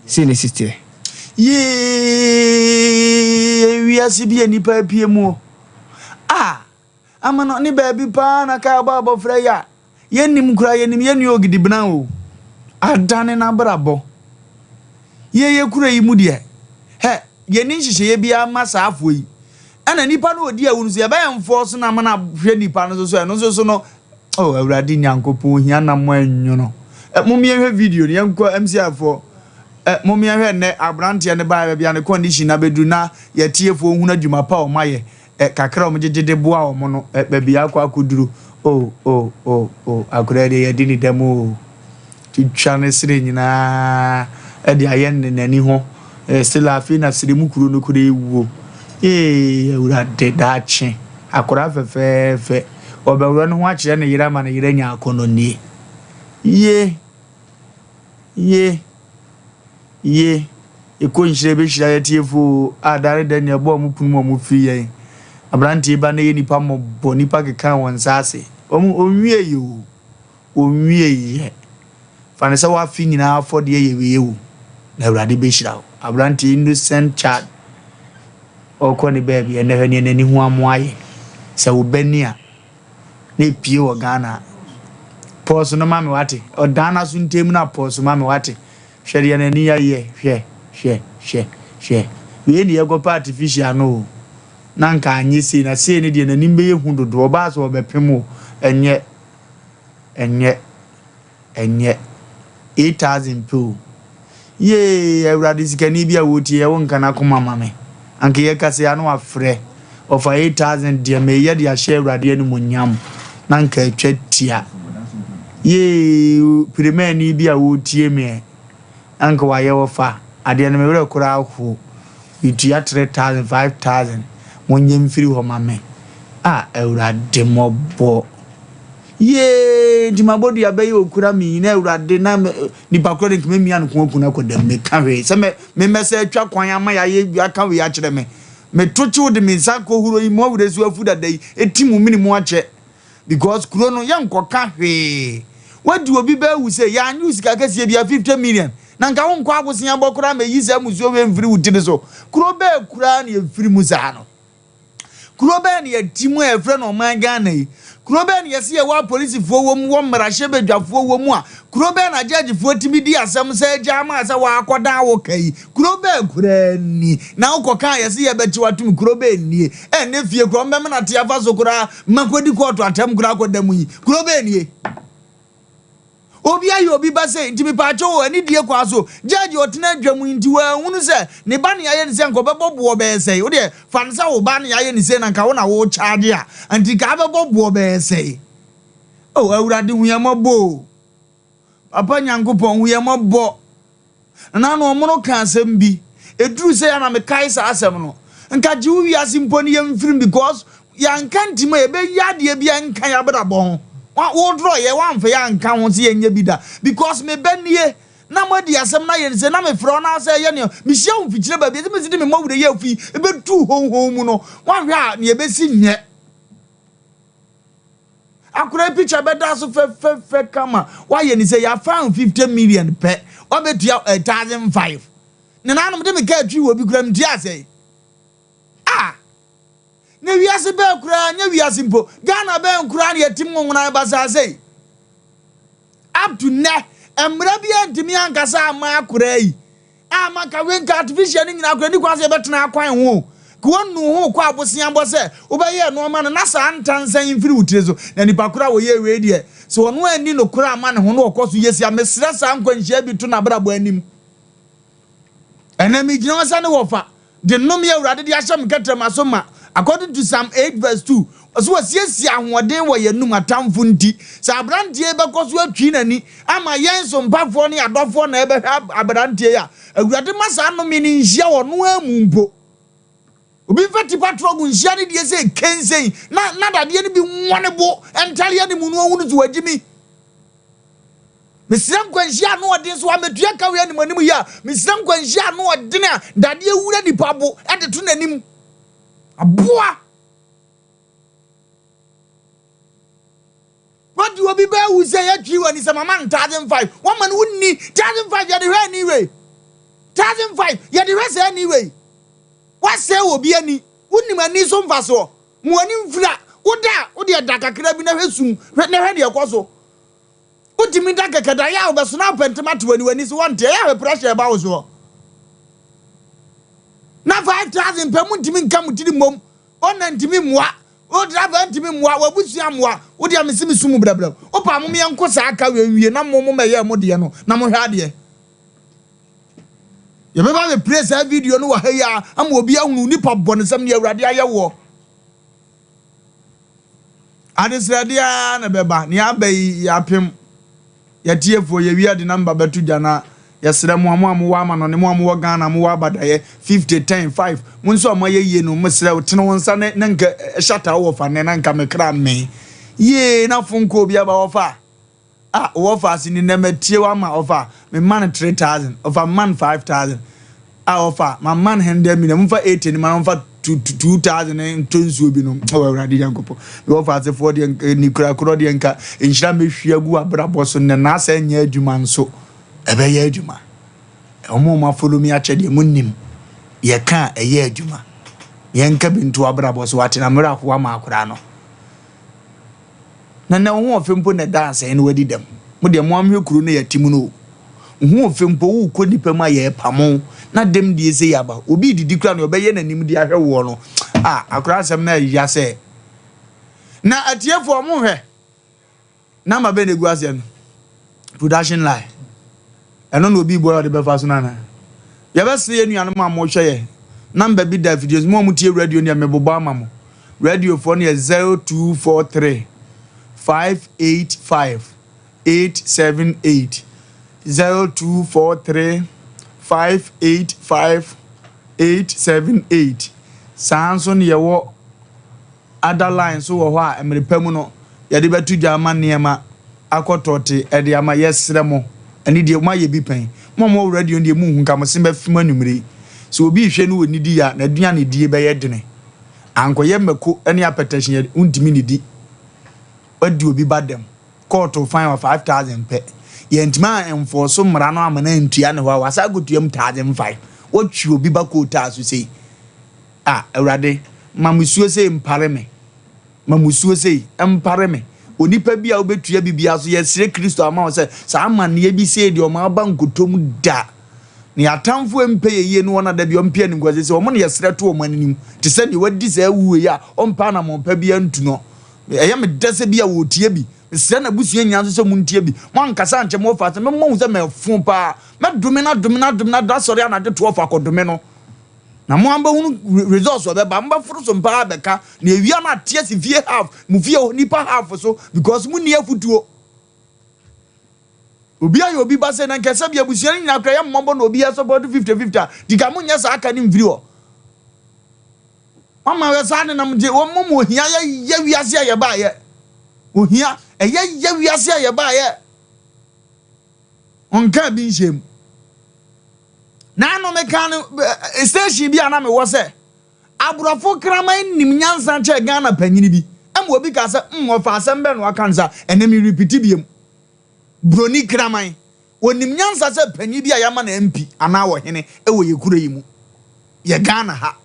Speaker 13: si ne site
Speaker 1: ye wiase bi anipa pie mu amano ni baby pa na ka baba freya yenim kura yenim yeni ogidi bna o adane na brabo ye kura yi mu de he yeni nhihye ye bia masa afo yi ana nipa no odi awunu so ye ba enforce na mana hwe nipa no so no awurade nyankopon hia na mo anwu no momie hwe video ne yanko MC afo momie hwe ne abrante ne ba bia ne condition na bedu na ye tiefo hunu adwuma pa o maye kakra o mjejede boa o mo no bia akuduru akura de ye dini demo titwa ne sire nyina de ayen ne nani ho still afi na sire mu kuro no kuro ewuo awurade daache akura fefefe obewuro no ho akire ne yira ma ne yira nya akono nie ye ekonhire be hira yetiefo adare da ne bo mu punu mu fi yen abranti ba na ye nipa mo bo nipa kekan won sase onwie yo onwie ye fane se wa fi nyina afode ye weewu na awurade be hira abranti innocent child okoni baby ene hwe ne ni hu amoaye se wo bania na pie wo Ghana pause no mame wate o dana so ntem na pause mame wate hwede ye nani ya ye hwe we ni ego artificial no na nka anyi si na se ni de nani be ye hu dodo oba so obepemo enye 8,000 po ye awurade sikani bia woti ye won kana koma mame anke ye kase ya no afre of 8,000 de me ye de ahye awurade ani monyam na nka atwatia ye premier ni bia wotie me anka wa ye wofa ade na me were kura ho itua 3,000 5,000 monyam firi ho mame awurade mobo ye di mabodu ya be okura mi na awurade na nipa kro de nkeme mi an ko kuna ko dem me ka we se me mese atwa kwan ama ya ye aka we ya kire me tochi de mi nsa ko huro yi mo wure su afu da dai etimu mini mo ache because kuro no ya nkoka hwe wadi obi ba wu se ya anyu sika kase bia 50 million na nka won kwa abosia bokura me yi se muso we mfiri wutide so kuro be kura na efiri mu za no kuro be na yetimu e frɛ no man Ghana yi kuro be na yɛse yɛ wa police fo wo mu wo mmarahye bedwafo wo mu a kuro be na judge fo timi di asɛm sɛ gya ma sɛ wa akɔda wo kai kuro be kura ni na ukɔka yɛse yɛ bɛti watum kuro be nie ne fie kuro mbɛ na te afa so kura makodi court atam kura akɔda mu yi kuro be nie obi ayi obi ba say ntimi paacho ani die kwa so judge otena dwamu nti wa hunu se ne ba ne aye ne se nkobebo bo be say wo de fan sa wo ba ne aye ne se na nka wo na wo charge a anti ka bebo bo be say oh awurade huyamabo papa nyankopon huyamabo na no omono kan asem bi eduru se ya na me kai sa asem no nka ji wi asimpo ne yem film because ya nka ntima ebe yade bia nka ya brabon wo draw ye wan fa ya nka ho se yenye bida because me benie na modi asem na ye se na me fro na se ye ne me hia wo fikire ba bi se me sidi me mawure ye afi ebe tu ho mu no wan hwa ne ebe si nye akura picture beda so fe kama why ye ni say ya found 50 million pe obetu 1,500 ne na no me de me ka twi wo bi kura me dia say ne wiase be kura nya wiase mpo Ghana be nkura ne yatim ngona basa sei up to ne emra bia ntimi ankasa ama akura yi ama ka wenka artificial ni nyina kura ni kwase betena akwan ho kwonu ho kwa abosia mbo se obeye no ma na sa antansan mfiri wutire na nipa kura wo ye we die so ono ani no kura ama ne ho no okoso yesi amesira sa nkwanhia bi to na brabo anim enemi gina wasa ne wofa de nom ye urade de ahyam ketrema so ma according to Psalm 8 verse 2 so wasiesie ahoden wo yenum atamfo nti sa abrantie bekoso atwi nani ama yen so mpafo ne adofo na ebe abrantie ya awurade masa no mi ni nhia wo no amumpo obi fati patrogu nhia ne die se kensen na dade ne bi nwone bo entale ne mu no hunu zu agimi misram kwanhia no odin so ametua kawe ne manim ya misram kwanhia no odin a dade wura nipa bo ede to nanim aboa what you be bear who say you and is a man 1,500 woman wouldn't need 1,500 ya the anyway 1,500 ya the rest anyway what say will be any wouldn't man need some vaso muanim flat uda dakakra bi na hwesum na hwe de ekoso utimi dakakada ya obeso na pentamato wani so want ya pressure ba wo so na 5,000 pe mu ntimi nka mutiri mom ona ntimi mwa o driver ntimi mwa wabusia mwa wo dia mesimi sumu brabra o pa mom yenko sa aka wie na mom meye mo de no na mo hwa de ye be ba me praise a video no wa ha ya am obi ahunu nipa bonesam ne awurade ayewo adesrade a na beba ne abai yapem ya tiefo ye wi ade number betu jana yesere mo wa ama no ne mo wo Ghana mo wa badaye 50 10 5 munso o maye no mesere wotene wonsa ne nka shata wo fa ne nka mekra me ye na funko obi aba Wofa Wofa asini ne metie wa ma Wofa me man 3,000 Wofa man 5,000 Wofa my man 100 million mfa 80 ni man mfa 2,000 tonsu obi no awurade yankopo Wofa ase for de ni kura de nka enhira mehwia gu abrabo so ne na asa nya adwuma nso ebe ye adwuma omo ma follow me achede munnim ye ka eye adwuma ye nka bintu abrabo so wate na mra ko ma akura no na ho ofempo na dance en wadi dem mo de mo amhwe kuru na yatimu no ho ofempo wo ko nipa ma ye pamo na dem die se yaba obi didi kura no obeye nanim di ahwe wo no akura asem na ya se na atiefo mo hwe na ma be na gu ase no production line eno no obi boy de befa so nana ya be se enu anoma mo hwe ye number bi da videos mo mutie radio ne mebobo amamo radio phone ye 0243 585 878 0243 585 878 sanso ne ye wo other line so wo ho a emrepamu no ye de betu djama niema akotote e de ama yesre mo ani de ma ye bi pen mo radio de mu hunka mo semba fima numre so obi hwe no woni di ya na dua ne die be ye dene ankoye mako ani apetition ye untimi ne di odi obi badem court fine of 5,000 pe ye ntima enforce mra no amana ntua ne ho wasa gotuam 1,500 wotwi obi ba court aso sei awurade mamusuo sei mpare me mamusuo sei mpare me onipa bi a obetua bibia so yesire Kristo ama wo se sa amane bi sei de o ma ba nkotom da ne atamfo empe yeye no wona da bi ompe ni ngwaze se o mo ne yesire to o manim te se ne wadi sa awuwe ya ompa na mo mpa bi antu no eye me dese bi a wo tie bi se na busua nya so se mu ntie bi mo ankasa nche mo fa se me mo se me fun pa me domina da sori anade to ofa kodome no na mo amba hunu results obe ba mba furu so mpa abeka na ewia na tie si vie half mu vie nipa half so because mu nie futuo obi ayo obi ba se na nkese bia busua nya kra ya mmombo na obi ya so body 50-50 diga mu nya sa aka ni mviri ho mama we sa ne na mje wo mo ohia ya wiase ya ba ye ohia ya wiase ya ba ye onka bi nshem na no meka no station bi ana me wo se aburafo kraman nim nyansa che Ghana panyini bi am obi ka se Wofa Asem Mpe no aka nsa ene me repeat biem broni kraman onim nyansa se panyi bi ayama na MP ana wo hene e wo yekura yi mu ye Ghana ha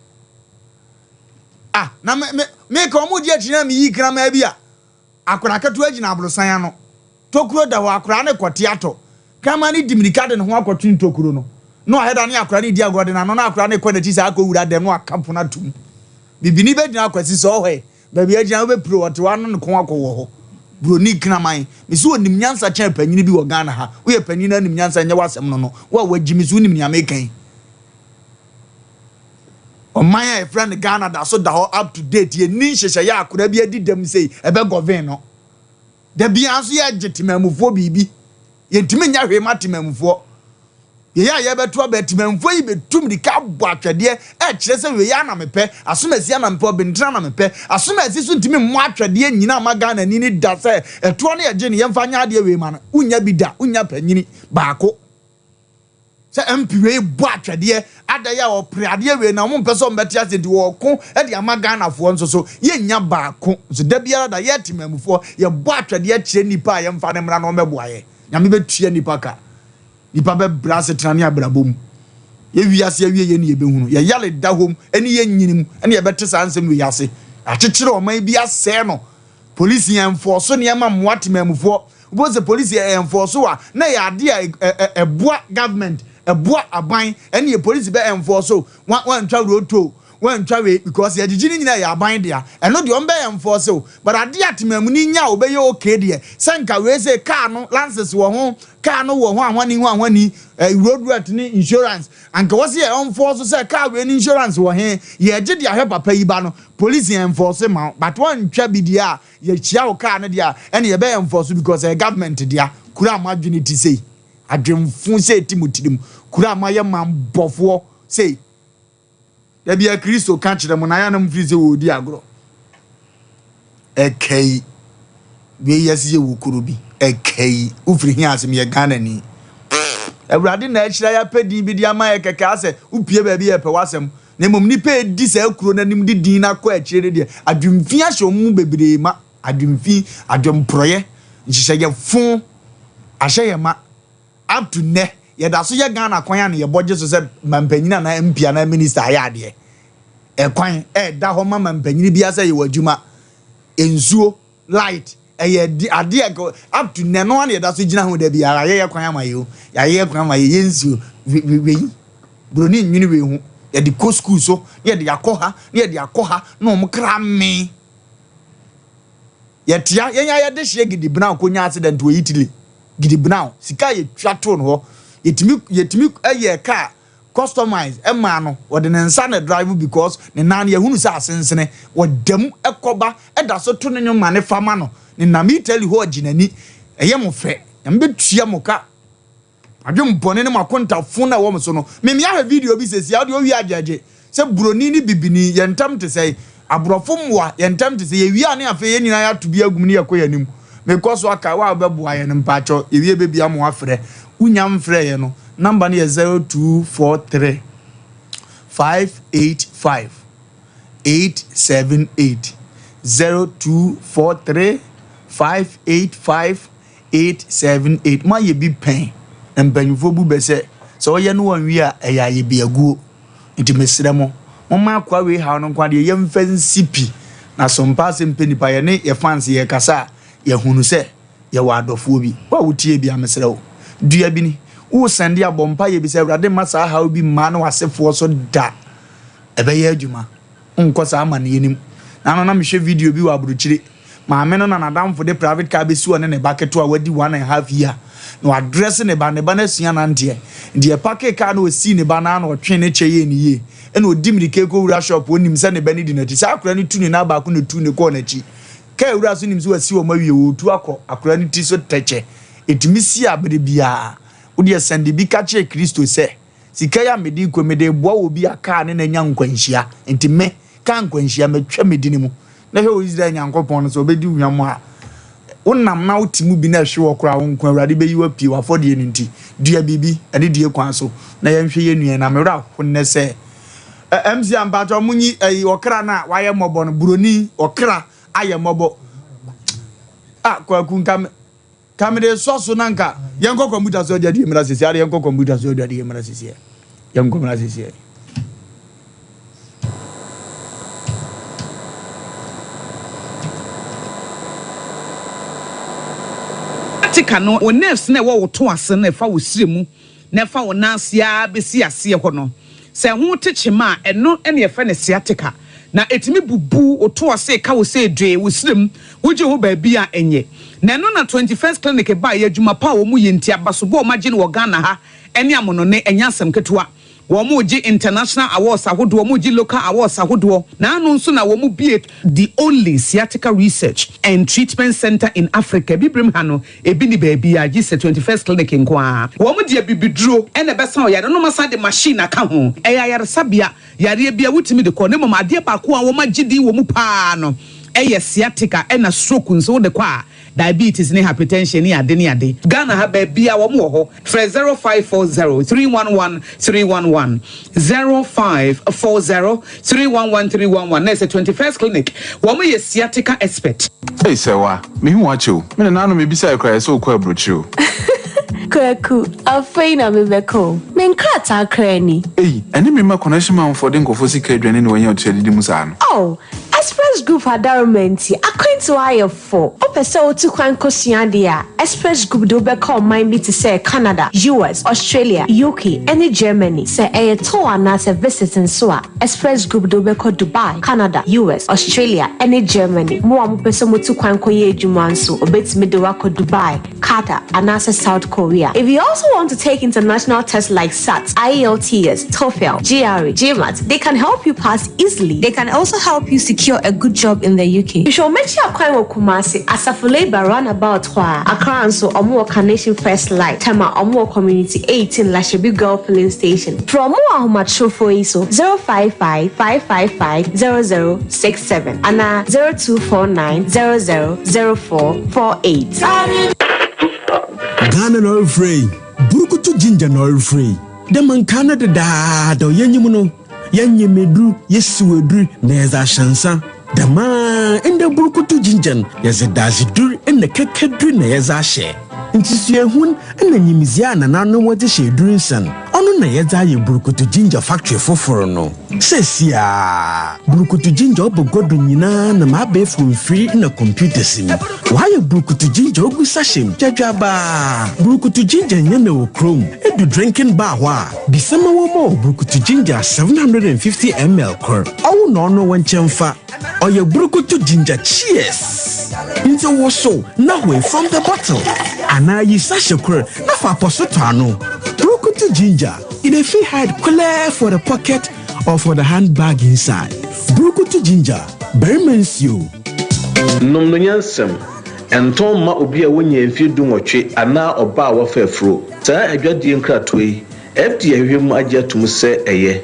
Speaker 1: na me ka omo di akina me yi kraman bi a akora katu agina abrosan ano tokuro da wa akora ne kote ato kraman ni dimirika de ne ho akotun tokuro no aheda ne akora ne di agode na no na akora ne kwana ti sa akowura dem no akampo na tum bibini be dina akwasi so he ba bi agina be pro wote wa no ne ko akowo ho broni kraman me so onim nyansa chen panyini bi wo Ghana ha wo ye panyini na nim nyansa nya wasem no wa wagimi so nim nya mekan o maya e friend Ghana da so da ho up to date ye nin hyehyɛ ya akora bi adi dem sei ebe govern no da bi anso ye getimamufo bibi ye ntimi nya hwe matimamufo ye ya beto abetimamufo yi betum di ka bo atwede e kyerɛ sɛ we ya na mepɛ asomasi na mepɛ obentra na mepɛ asomasi so ntimi mo atwede nyina ma Ghana ni ni da sɛ ɛto no ye gye ne yemfa nya ade we ma no unya bi da unya panyini baako sɛ MP we bo atwede ada ya opre ade we na mo mpɛ sɛ ombɛte ase di wo ko e di ama Ghana fo nso so ye nya baako so da biara da ye timamufo ye bo atwede kyerɛ nipa a yemfa ne mra no mɛboa ye nyame betua nipa ka nipa be brase trane abrabom ye wiase awie ye ne ye behunu ye yale da hom ene ye nyinim ene ye bete sa ansem wiase akyekyere o man bi asɛ no police enforce ne ma moatemamufo bo se police enforce wa na ye ade a eboa government eboa aban ene ye police be enforce wan twa roto wan twa we because ye gigi nyina ye aban dia eno de on be enforce but ade atemamu ni nya obeye okay de sanka we say car no lances wo ho car no wo ho ahwani road rate ni insurance anka wo say enforce say car we ni insurance wo he ye gye de ahwe papa yi ba no police enforce ma but one twa bi dia ye chia wo car no dia ene ye be enforce because government dia kura ma adwene ti sei adwemfu sei timutirim kura ma ye mambofo sei ya bia Kristo ka kire mo na ya na mfiri se wo di agro ekai we yesi ye wo kuro bi ekai ufiri hi asem ye Ghana ni Ewurade na akira ya pedi bi di ama ye keke ase upie ba bi ye pe wasem na mom ni pe di sa kuro na nim di din na ko akire de adwemfi ahye mu bebre ma adwemfi adwemproye nhihye ye fun ahye ye ma up to ne ye da so ye Ghana kwan ya na ye boje so se mampanyina na MP na minister ya de kwan da ho mampanyini bia se ye wadwuma enzuo light ye ade up to ne no na ye da so gina ho da bia ye kwan amaye ye kwan amaye ye nsuo we broni nwini we hu ye de ko school so ye de akoha ye de akoha na om kra me ye tia ye nya ye de hye gidi bna ko nya accident wo Italy gidi bna sika ye twato no ho yetimi eye car customize ema no wode ne nsa na drive because ne nan ye hunu sa asensene wodam ekoba eda so to ne nyoma ne fama no ne na mi tell you ho ginani eye mo fe yambe tua mo ka adwem bone ne makonta fun na wo mo so no me ya video bi sesi ya de o wi ajaje se broni ni bibini ye ntam te sei abrofo mwa ye ntam te sei ye wi ane afa ye nyina ya to bi agum ne ye koyanim because aka wa beboa ye ne mpacho ye wi bebia mo afre unyam frɛ ye no number ne 0243 585 878 0243 585 878 ma ye bi pen empanyufo bu be se so ye no wan wi a eya ye bi aguo nti mesrɛ mo Mama kwa we ha no kwa de yemfa nsipi na Sompa Asem Mpe Nipa ye ne ye fans ye kasa ye hunu se ye wa adofo bi wa wotie bi amesere wo dua bi ni wo sende abompa ye bi se awrade masa ha obi ma na wasefo so da ebe ye adwuma nko sa ama ne yenim na me hwe video bi wa aburuchire ma me no na nadamfo de private car be si one ne baketo a wadi 1.5 year no address ne ba na sua na ntie de packet car no si ne ba na otwe ne cheye ne ye ena odimri ke ko wura shop onim se ne ba ni dinati sa akura ni tu ne na ba ko ne tu ne ko na chi ka wura so nim so wasi o mawie o tu akọ akura ni ti so teche etimi si abere bia wo de sende bi ka che Kristo se sika ya medi ko mede boa obi aka ne na nya nkwanhia enti me ka nkwanhia metwa medini mu na he o Israel nyankopon so obedi unwam a wonam na wotimu bi na hwe wokra wo nkwa awrade be yiwa pie wafode ni nti dua bibi ade die kwan so na yɛnhwe ye nua na mewra honne se MC Ampato munyi okra na waye mobo no buroni okra aye mobo kwa kun kamede soso nanka yenko computer so dia die mra sisi ari yenko computer so dia die mra sisi yenko mra sisi
Speaker 14: tika no o nerves na wo to ase na fa wo siremu na fa wo nansia besi ase ho no se ho techema eno ene ye fa ne sciatica na etimi bubu o to ase ka wo se dwe wo sirem wo je ho ba bia enye na no na 21st clinic ba ye adwuma pa wo mu ye ntia basobo o magine wo Ghana ha ene amono ne enya asem ketewa wo mu ji international awards ahodo wo mu ji local awards ahodo na anu nso na wo mu be the only sciatica research and treatment center in Africa bibrim ha no ebi ni ba bia ji 21st clinic nko wo mu dia bibiduro ene besa o ya no masa de machine aka ho eya yare sabia yare bia wutimi de ko ne mama ade ba ko a wo magidi wo mu pa no eye sciatica ena stroke nso de kwa diabetes ni hypertension ni ade Ghana ha ba bia wo mo ho 0540 311 311 0540 311 311 na 21st clinic wo mo ye sciatica expert
Speaker 10: hey sewa me hu acho me na no me bisa ekra so kwa brochu
Speaker 15: Kwaku, afeina mebeko. Menkrata krani.
Speaker 10: Hey, eni me ma connection man for den kofo sika adwane ne wanya otu adidi musa no.
Speaker 15: Oh, Express Group adarumenti akwentu ayefo. Opese otu kwan kosua dia. Express Group do beko mind bi to say Canada, US, Australia, UK, and Germany. Say e to ana se visiting so a Express Group do beko Dubai, Canada, US, Australia, and Germany. Mo am pese motu kwan koye adwuma nso obetimi de wako Dubai, Qatar, and South Korea. If you also want to take international tests like SAT, IELTS, TOEFL, GRE, GMAT, they can help you pass easily. They can also help you secure a good job in the UK. You should make sure you Kumasi Asafo Labor roundabout Accra and so Omo Carnation First Light, Tema Omo Community 18 Lashebi Girl Filling Station. From Omo Ahumad for ISO 055 555 0067 and 0249 000448.
Speaker 16: Ghana no free. Burukutu ginger no free. The man Canada da yenyimuno. Yanyemedru yesuedru neza shansa. The man in the burukutu ginger yes dazidur in the kekedru neza she. Intisue hun and the nyimizia na nano what she drinsan. Ono na yeza ye burukutu ginger factory foforo no. Sesia burukutu ginger obo godo nyina na mabe from free in a computer sim. Why a burukutu ginger ogu sashim jajaba. Burukutu ginger nyene wo chrome edu drinking bar wa. Bisema wo mo burukutu ginger 750 ml kor. Awu no no wanchemfa. Oye burukutu ginger cheers. Into wo so na we from the bottle. Ana yi sashe kor na fa posoto ano. Burukutu ginger in a free hide clear for the pocket or for the handbag inside. Burukutu ginger, Bermensio.
Speaker 17: Nom no nyansem, enton ma obi a wonya mfie dumotwe ana oba a wafa afro. Saa adwadie nkrato yi, FD ahwem agye atum se eye.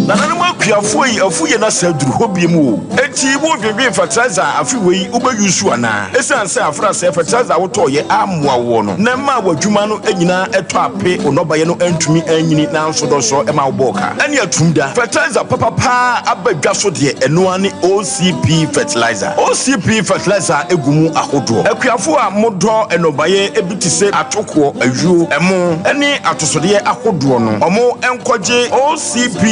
Speaker 17: Nana mo akuafo yi afuye na saduru hobie mu o.
Speaker 18: enti wo dwedwe fertilizer afi wei ube yusu ana esan se afra se fertilizer wo to ye amwa wo no na ma wadwuma no anyina eto ape onobaye no antumi anyini na nso do so e ma wo boka ene atumda fertilizer papa abadwa so de eno ani OCP fertilizer fertilizer egumu ahodo akuafo a modo enobaye ebitise atoko ayuo emo ene atosode ahodo no omo enkoje OCP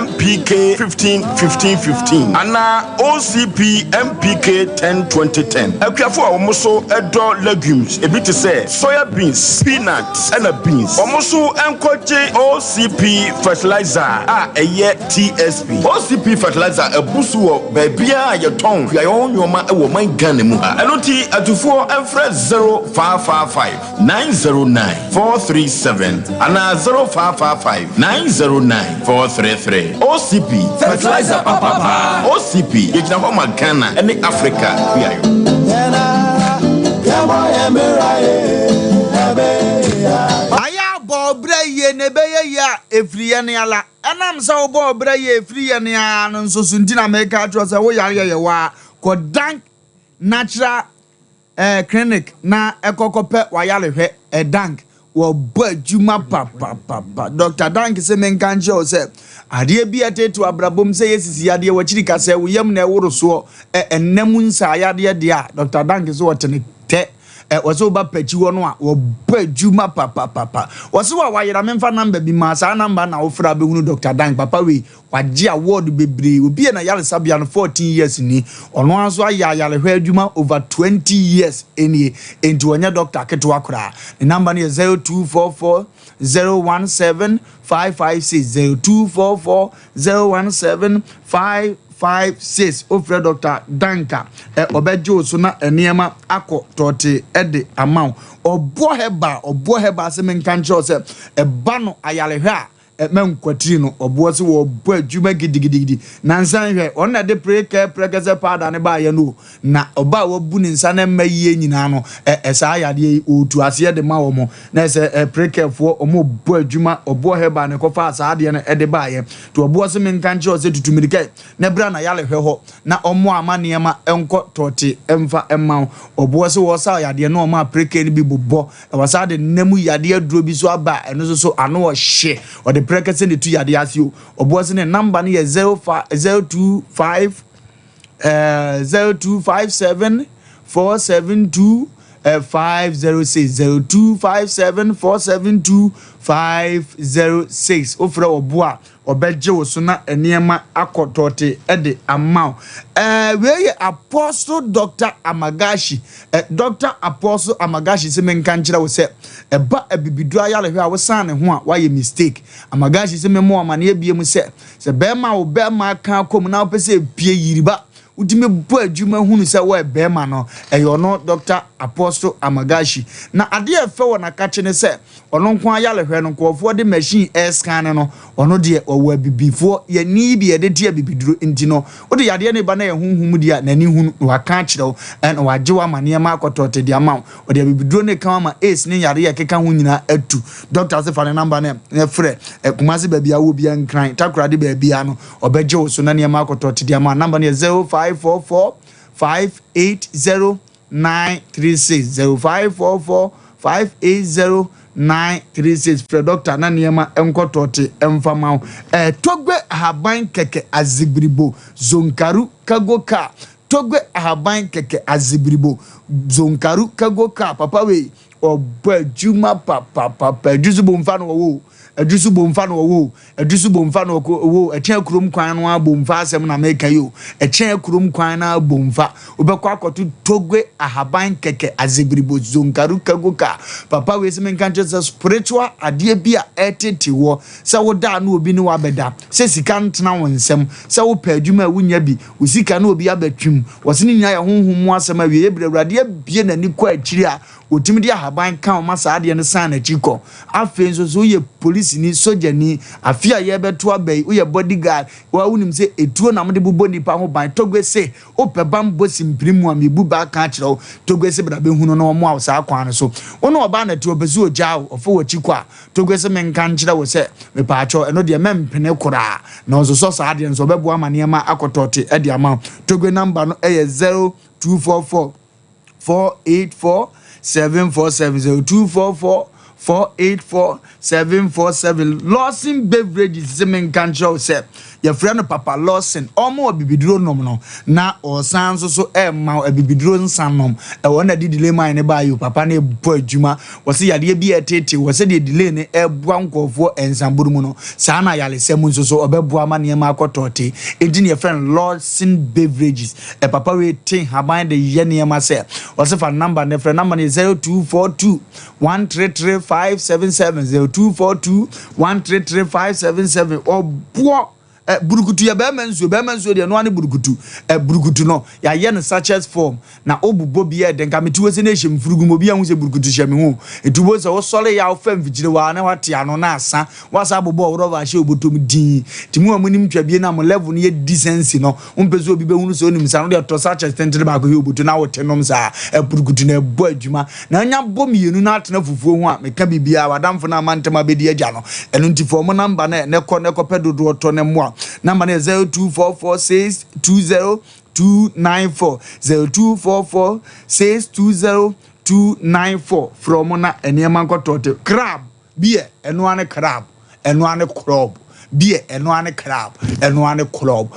Speaker 18: MPK 15 ana OCP MPK 10 akuafo a omo so edo legumes ebitise soya beans peanuts and beans omo so enkoje OCP fertilizer a eye TSP OCP fertilizer ebusu wo baabia yeton yayo nyoma ewo man Ghana mu enoti atufo enfre 0555 909 437 ana 0555 909 433 OCP fertilizer papa OCP yegina ho ma Ghana ene Africa biayo
Speaker 1: aya bobre ye nebeye ya efriye ne ala enam sa bobre ye efriye ne an nso suntina meka atro se wo yare ye wa kodank natural clinic na ekokope wayale hwe dank wo badwuma papa Dr. Dank se menkanje o se ade bi atetu abrabom se yesisi ade wachiri ka se wo yam na eworo so ennamu nsa ade de a Dr. Dank so wotene te waso ba pachi wono a wo badwuma papa waso wa wayira memfa number bi ma sa number na wo fra be hunu Dr. Dank papa we waje award bebre obi na yale sabia no 14 years ni ono anso ayale hwa adwuma over 20 years eni enti wonya Dr. Keto akora the number is 0244 017 556 0244 017 556 ofre Dr. Danka obejo so na enema akọ tote ede amount obo heba se menkanche se eba no ayale hwa menkwatiri no obo se wo bo adwuma gidigidi nansan hwe on na de prekese pada ne ba ye no na oba wo bu ni nsa na mayiye nyina no esa ayade otu ase de ma wo mo na se prekefo omo bo adwuma obo heba ne kofa asa ade ne ede ba ye to obo se menkanche se tutumirike na bra na yale hwe ho na omo amane ma enko tote emfa emma obo se wo sa ayade no ma preke ni bi bobbo e wasa de nemu yade aduro bi so aba eno so ano o hye o de preke se ne tu yade asio obo se ne number ne 025 0257 472 506 0257 472 506 ofra oboa obeje wo so na enema akotote ede amount we Apostle Dr. Amagashi Dr. Apostle Amagashi se menkanchira wo se eba abibidu ayale hwe a wo san ne ho a wa ye mistake Amagashi se memo amane ebiem se bema wo bema kan kom na wo pese pie yiriba udime bo adwuma hunu se wo bema no eyo no Dr. Apostle Amagashi na ade efe wo na kache ne se ono nko ayale hwe no nkofo de machine scan no ono de owo abibifo ye ni bi de dia bibiduro enti no wo de yade ne ba na ye hunhum dia na ni hunu wa ka kire en waje wa mane ma akotote dia ma wo de bibiduro ne kan ma ace ne yade ye keka hu nyina atu Dr. se fa ne number ne frɛ kumase ba bia wo bia nkran takura de ba bia no obeje wo so na ne ma akotote dia ma number ne 0544 580 936 0544 580 936 for Dr. Naniema enkotote emfama togwe haban keke azibribo zonkaru kagoka togwe haban keke azibribo zonkaru kagoka papa we obajuma papa jusu bomfano wo adusu bomfa no wo adusu bomfa no wo echen kurom kwan no abomfa asem na meka yo echen kurom kwan na bomfa obekọ akoto togwe ahaban keke azebribo zonkaru kagoka papa we se menkanche spiritual ade bia etete wo se wo da na obi ni wabeda se sika ntena wonsem se wo pa adwuma wunya bi wo sika na obi abetwim wo se ni nya ya honhom asem awie ebrewrade bie na ni kwa akiri a otimi dia haban kan o masa ade ne san na chiko afi nso so ye police ni soldier ni afi aye beto abai wo ye bodyguard wa wunim se etuo na mde bubo nipa ho ban togwe se opebam bosim primu amebu ba kan kire togwe se bra be hunu no mo awsa kwan so ono oba na ti obezu ojawo ofo wo chiko a togwe se men kan kire wo se me pa acho eno de mempene kura na ozo so sa ade nso bebo amane ma akotote e de ama togwe number no e 0244 484 747 0244 484 747 Lawson beverages semen control say your friend Papa Lawson omo bibiduro nom no na o san so ma bibiduro nsan nom e wona di delay man ne ba you papa na ebu adwuma wo se yade bi etete wo se de delay ne ebu ankofo ensamburu mu no sa na yale sem so obebu ama ne ma akotote edi ne your friend Lawson beverages e papa we tin haban de ye ne ma say wo se fa number ne friend number 0242 133 577 0242 133 577 obo burukutu ya be manso de no ane burukutu burukutu no ya ye no sachet form na obubo bia de nka meti wose na hye mfurugu mo bia hu se burukutu hye me hu etubo se wo sole ya ofam vigire wa na wate ano na asa wasa abobo wo ba hye obotom din timu amunim twabie na mo level no ye decency no umpezo obi be hunu se onim sa no de to sachet tentere ba ko he oboto na wote nom sa burukutu na ebo adwuma na anya bom yenu na atena fufuo hu a meka bibia wadamfo na mantema bedi agya no eno ntifo mo number na ne ko pedodo oto ne mo number 0244620294 0244620294 from na eniema nkotote crab beer eno ane crab eno ane crab beer eno ane crab eno ane crab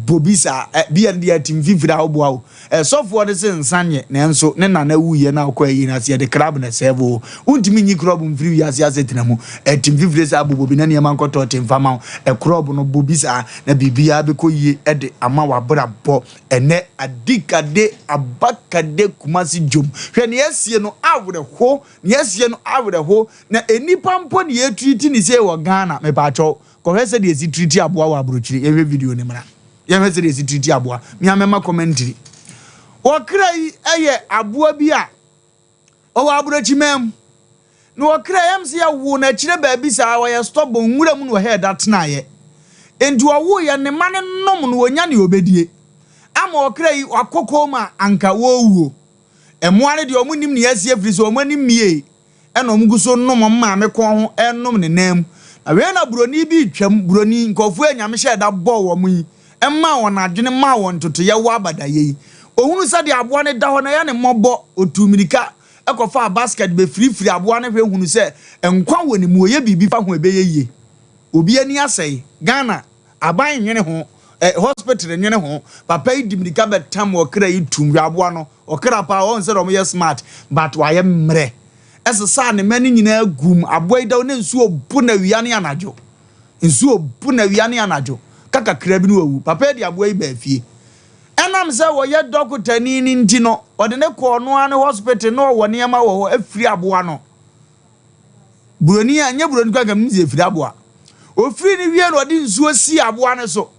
Speaker 1: bobisa beer ndi atim fifira obo so for the sensanye nenso ne nana wuye na akoyi na se de crab na servo untimi nyi crab mfiri ya se asetinam atim fifira sa bobi na niema nkotote mfama crab no bobisa na bibia be koyi de ama wabrabo ene adikade abakade kumasi jom hwe ne yasie no awreho ne yasie no awreho na enipa mpo ne yetuiti ni se wo Ghana me pa cho ko hese de esi treaty aboa wa abrochiri ewe video ne mra ye hese de esi treaty aboa mi amema commentary o krai eye aboa bi a o wa abrochi mem no o krai em se ya wo na kire ba bi sa wa ye stop nwura mu no he that na ye entu owo ye ne mane nom no onya ne obedie ama o krai akoko ma anka wo wuo emoane de omunim ne yasie firi so omanim mie eno mguso nom ma me ko ho enom ne nam awe na buroni bi twam buroni nkofu anyame hye da bo wo mu emma won adwene ma won toto ye wa abadaye ohunu sade aboa ne da ho na ya ne mobo otumirika ekofa basket be free aboa ne hwe hunu se enkwa woni mu oye bibi fa ho ebeyeye obi ani asai Ghana aban nwene ho hospital nwene ho papa idimirika betam wo kra yitum aboa no okra pa won se ro mo ye smart but wa ye mre ese sa ne mani nyina gum aboy da ne nsuo bu na wiane anajo nsuo bu na wiane anajo kaka krabi no wu papa di aboy ba fie enam se wo ye doctor ni nti no ode ne ko no ane hospital no wo ne ma wo afiri aboa no buroni anya buroni kwa gam nzi afiri aboa ofiri ni wie no ode nsuo si aboa ne so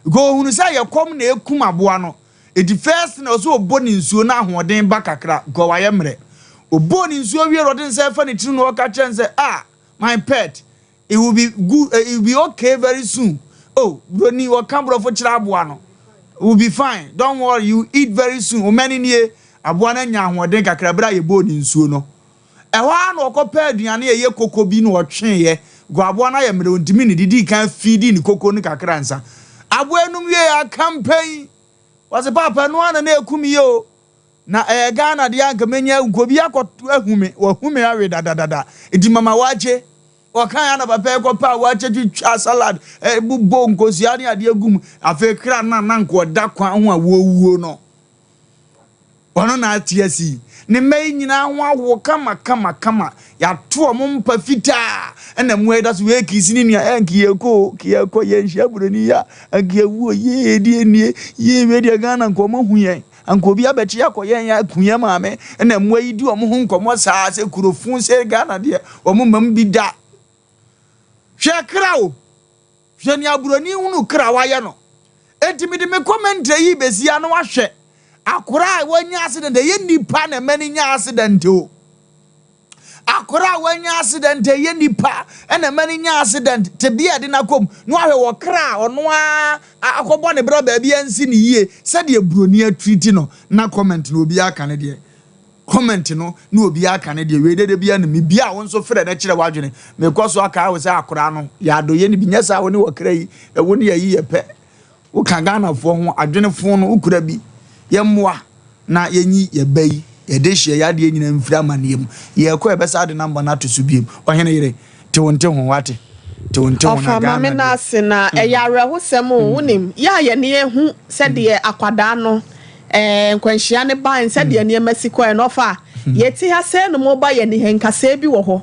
Speaker 1: go hunu sa ye kom na ekum aboa no edi first na so oboni nsuo na ahoden ba kakra go wa ye mre oboni nsuo wie rodin say fa ne tiri no ka chen say my pet it will be good it will be okay very soon oh broni wo kambro fo kira aboa no it will be fine don't worry you eat very soon o mani nie aboa na nya ahoden kakra bra ye boni nsuo no ehwa na okopa aduane ye koko bi no otwe ye go aboa na ye mre ontimi ne didi kan feed ni koko ni kakra nsa aboa enum wie ya campaign was papa no ana na ekumi yo na Ghana de anka menya nkobi akoto ahume wa hume awe dadadada edi mama wache okan ya na papa ekopa wache twa salad bubo nkosi ani ade agum afa kra na nko da kwa ho a wowuo no ono na atiasi ne mai nyina ho awo kama ya to ompa fita ena mu da so we kisi ni nua enki yeko ye nhia buroni ya anki awu ye die nie ye we de Ghana nko mo hu yen anko bi abechi yakoyen ya kunya maame ena mu ayidi omo hu nkomo saa se kurofun se Ghana de omo mam bi da hwe krawo hwe ni aburoni hunu krawa ye no etimi de me comment yi besia no ahwe akora wanya accident ye nipa na mani nya accident o akora wanya accident ye nipa ena mani nya accident te bia de na kom no ahwe wo kra ono akobo ne bra ba bia nsi ne yie se de broni atreat no na comment no obi aka ne de comment no na obi aka ne de we de bia ne me bia won so frɛ na kire wadwene me koso aka wo se akora no ya do ye ne binya sa wo ne wo kra yi e wo ne yi ye pe wo kan Ghana fo ho adwene fo no ukura bi ye mmoa na yenyi ye bayi ye de hye ya de nyina mfira manem ye ko e besa de number na to so biem ohene yire te wonte ho wate te wonte ho na Ghana
Speaker 3: mame na se na e yare ho sem wonim ya ye ne ehu se de akwada no nkwanhia ne ban se de ne Mexico e no fa ye ti ha se no mo ba ye ne henkasa bi wo ho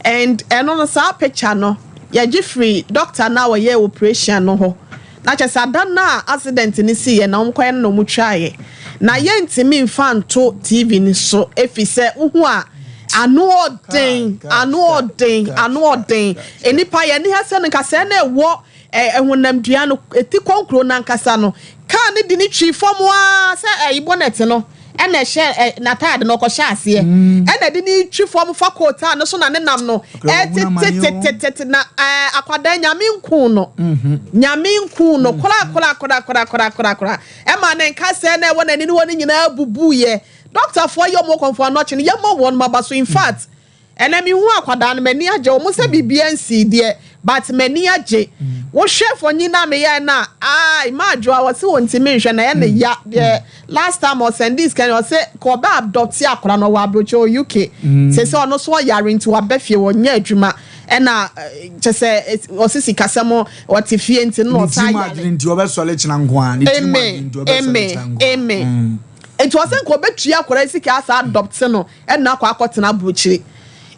Speaker 3: and eno no sa picture no ye gifree doctor na wo ye operation no ho na chesa dan na accident ni si ye na nkwan no mu twaye na ye ntimi mfanto TV ni so efise uhu a anu odin enipa ye ni hase nkasa na ewo ehunam dua no eti konkro na nkasa no ka ne di ni twi fom a se ibonet no ena hye na tade no ko hye ase ena di ni twi fom faculty no so na ne nam no na akwada nyame nku no kora e ma ne nkasa na ewo na ni woni nyina bubu ye doctor for your mo konfo no chi ye mo won mabaso in fact ena mi hu akwada no mani age o mo se bibia nsi de but mani age wo chef onyi na me ya na imagine I was so ntimi hwe na ye ya last time I send this kind of say ko ba adopt akora no wa brocho UK say ono so yare into abefie wonya adwuma ena chese osisi kasemo watifie nti no sa
Speaker 1: ya nti obesole china nkoa ni
Speaker 3: amen it was en ko betua akora sika asa adopt no ena akwa akotena brochi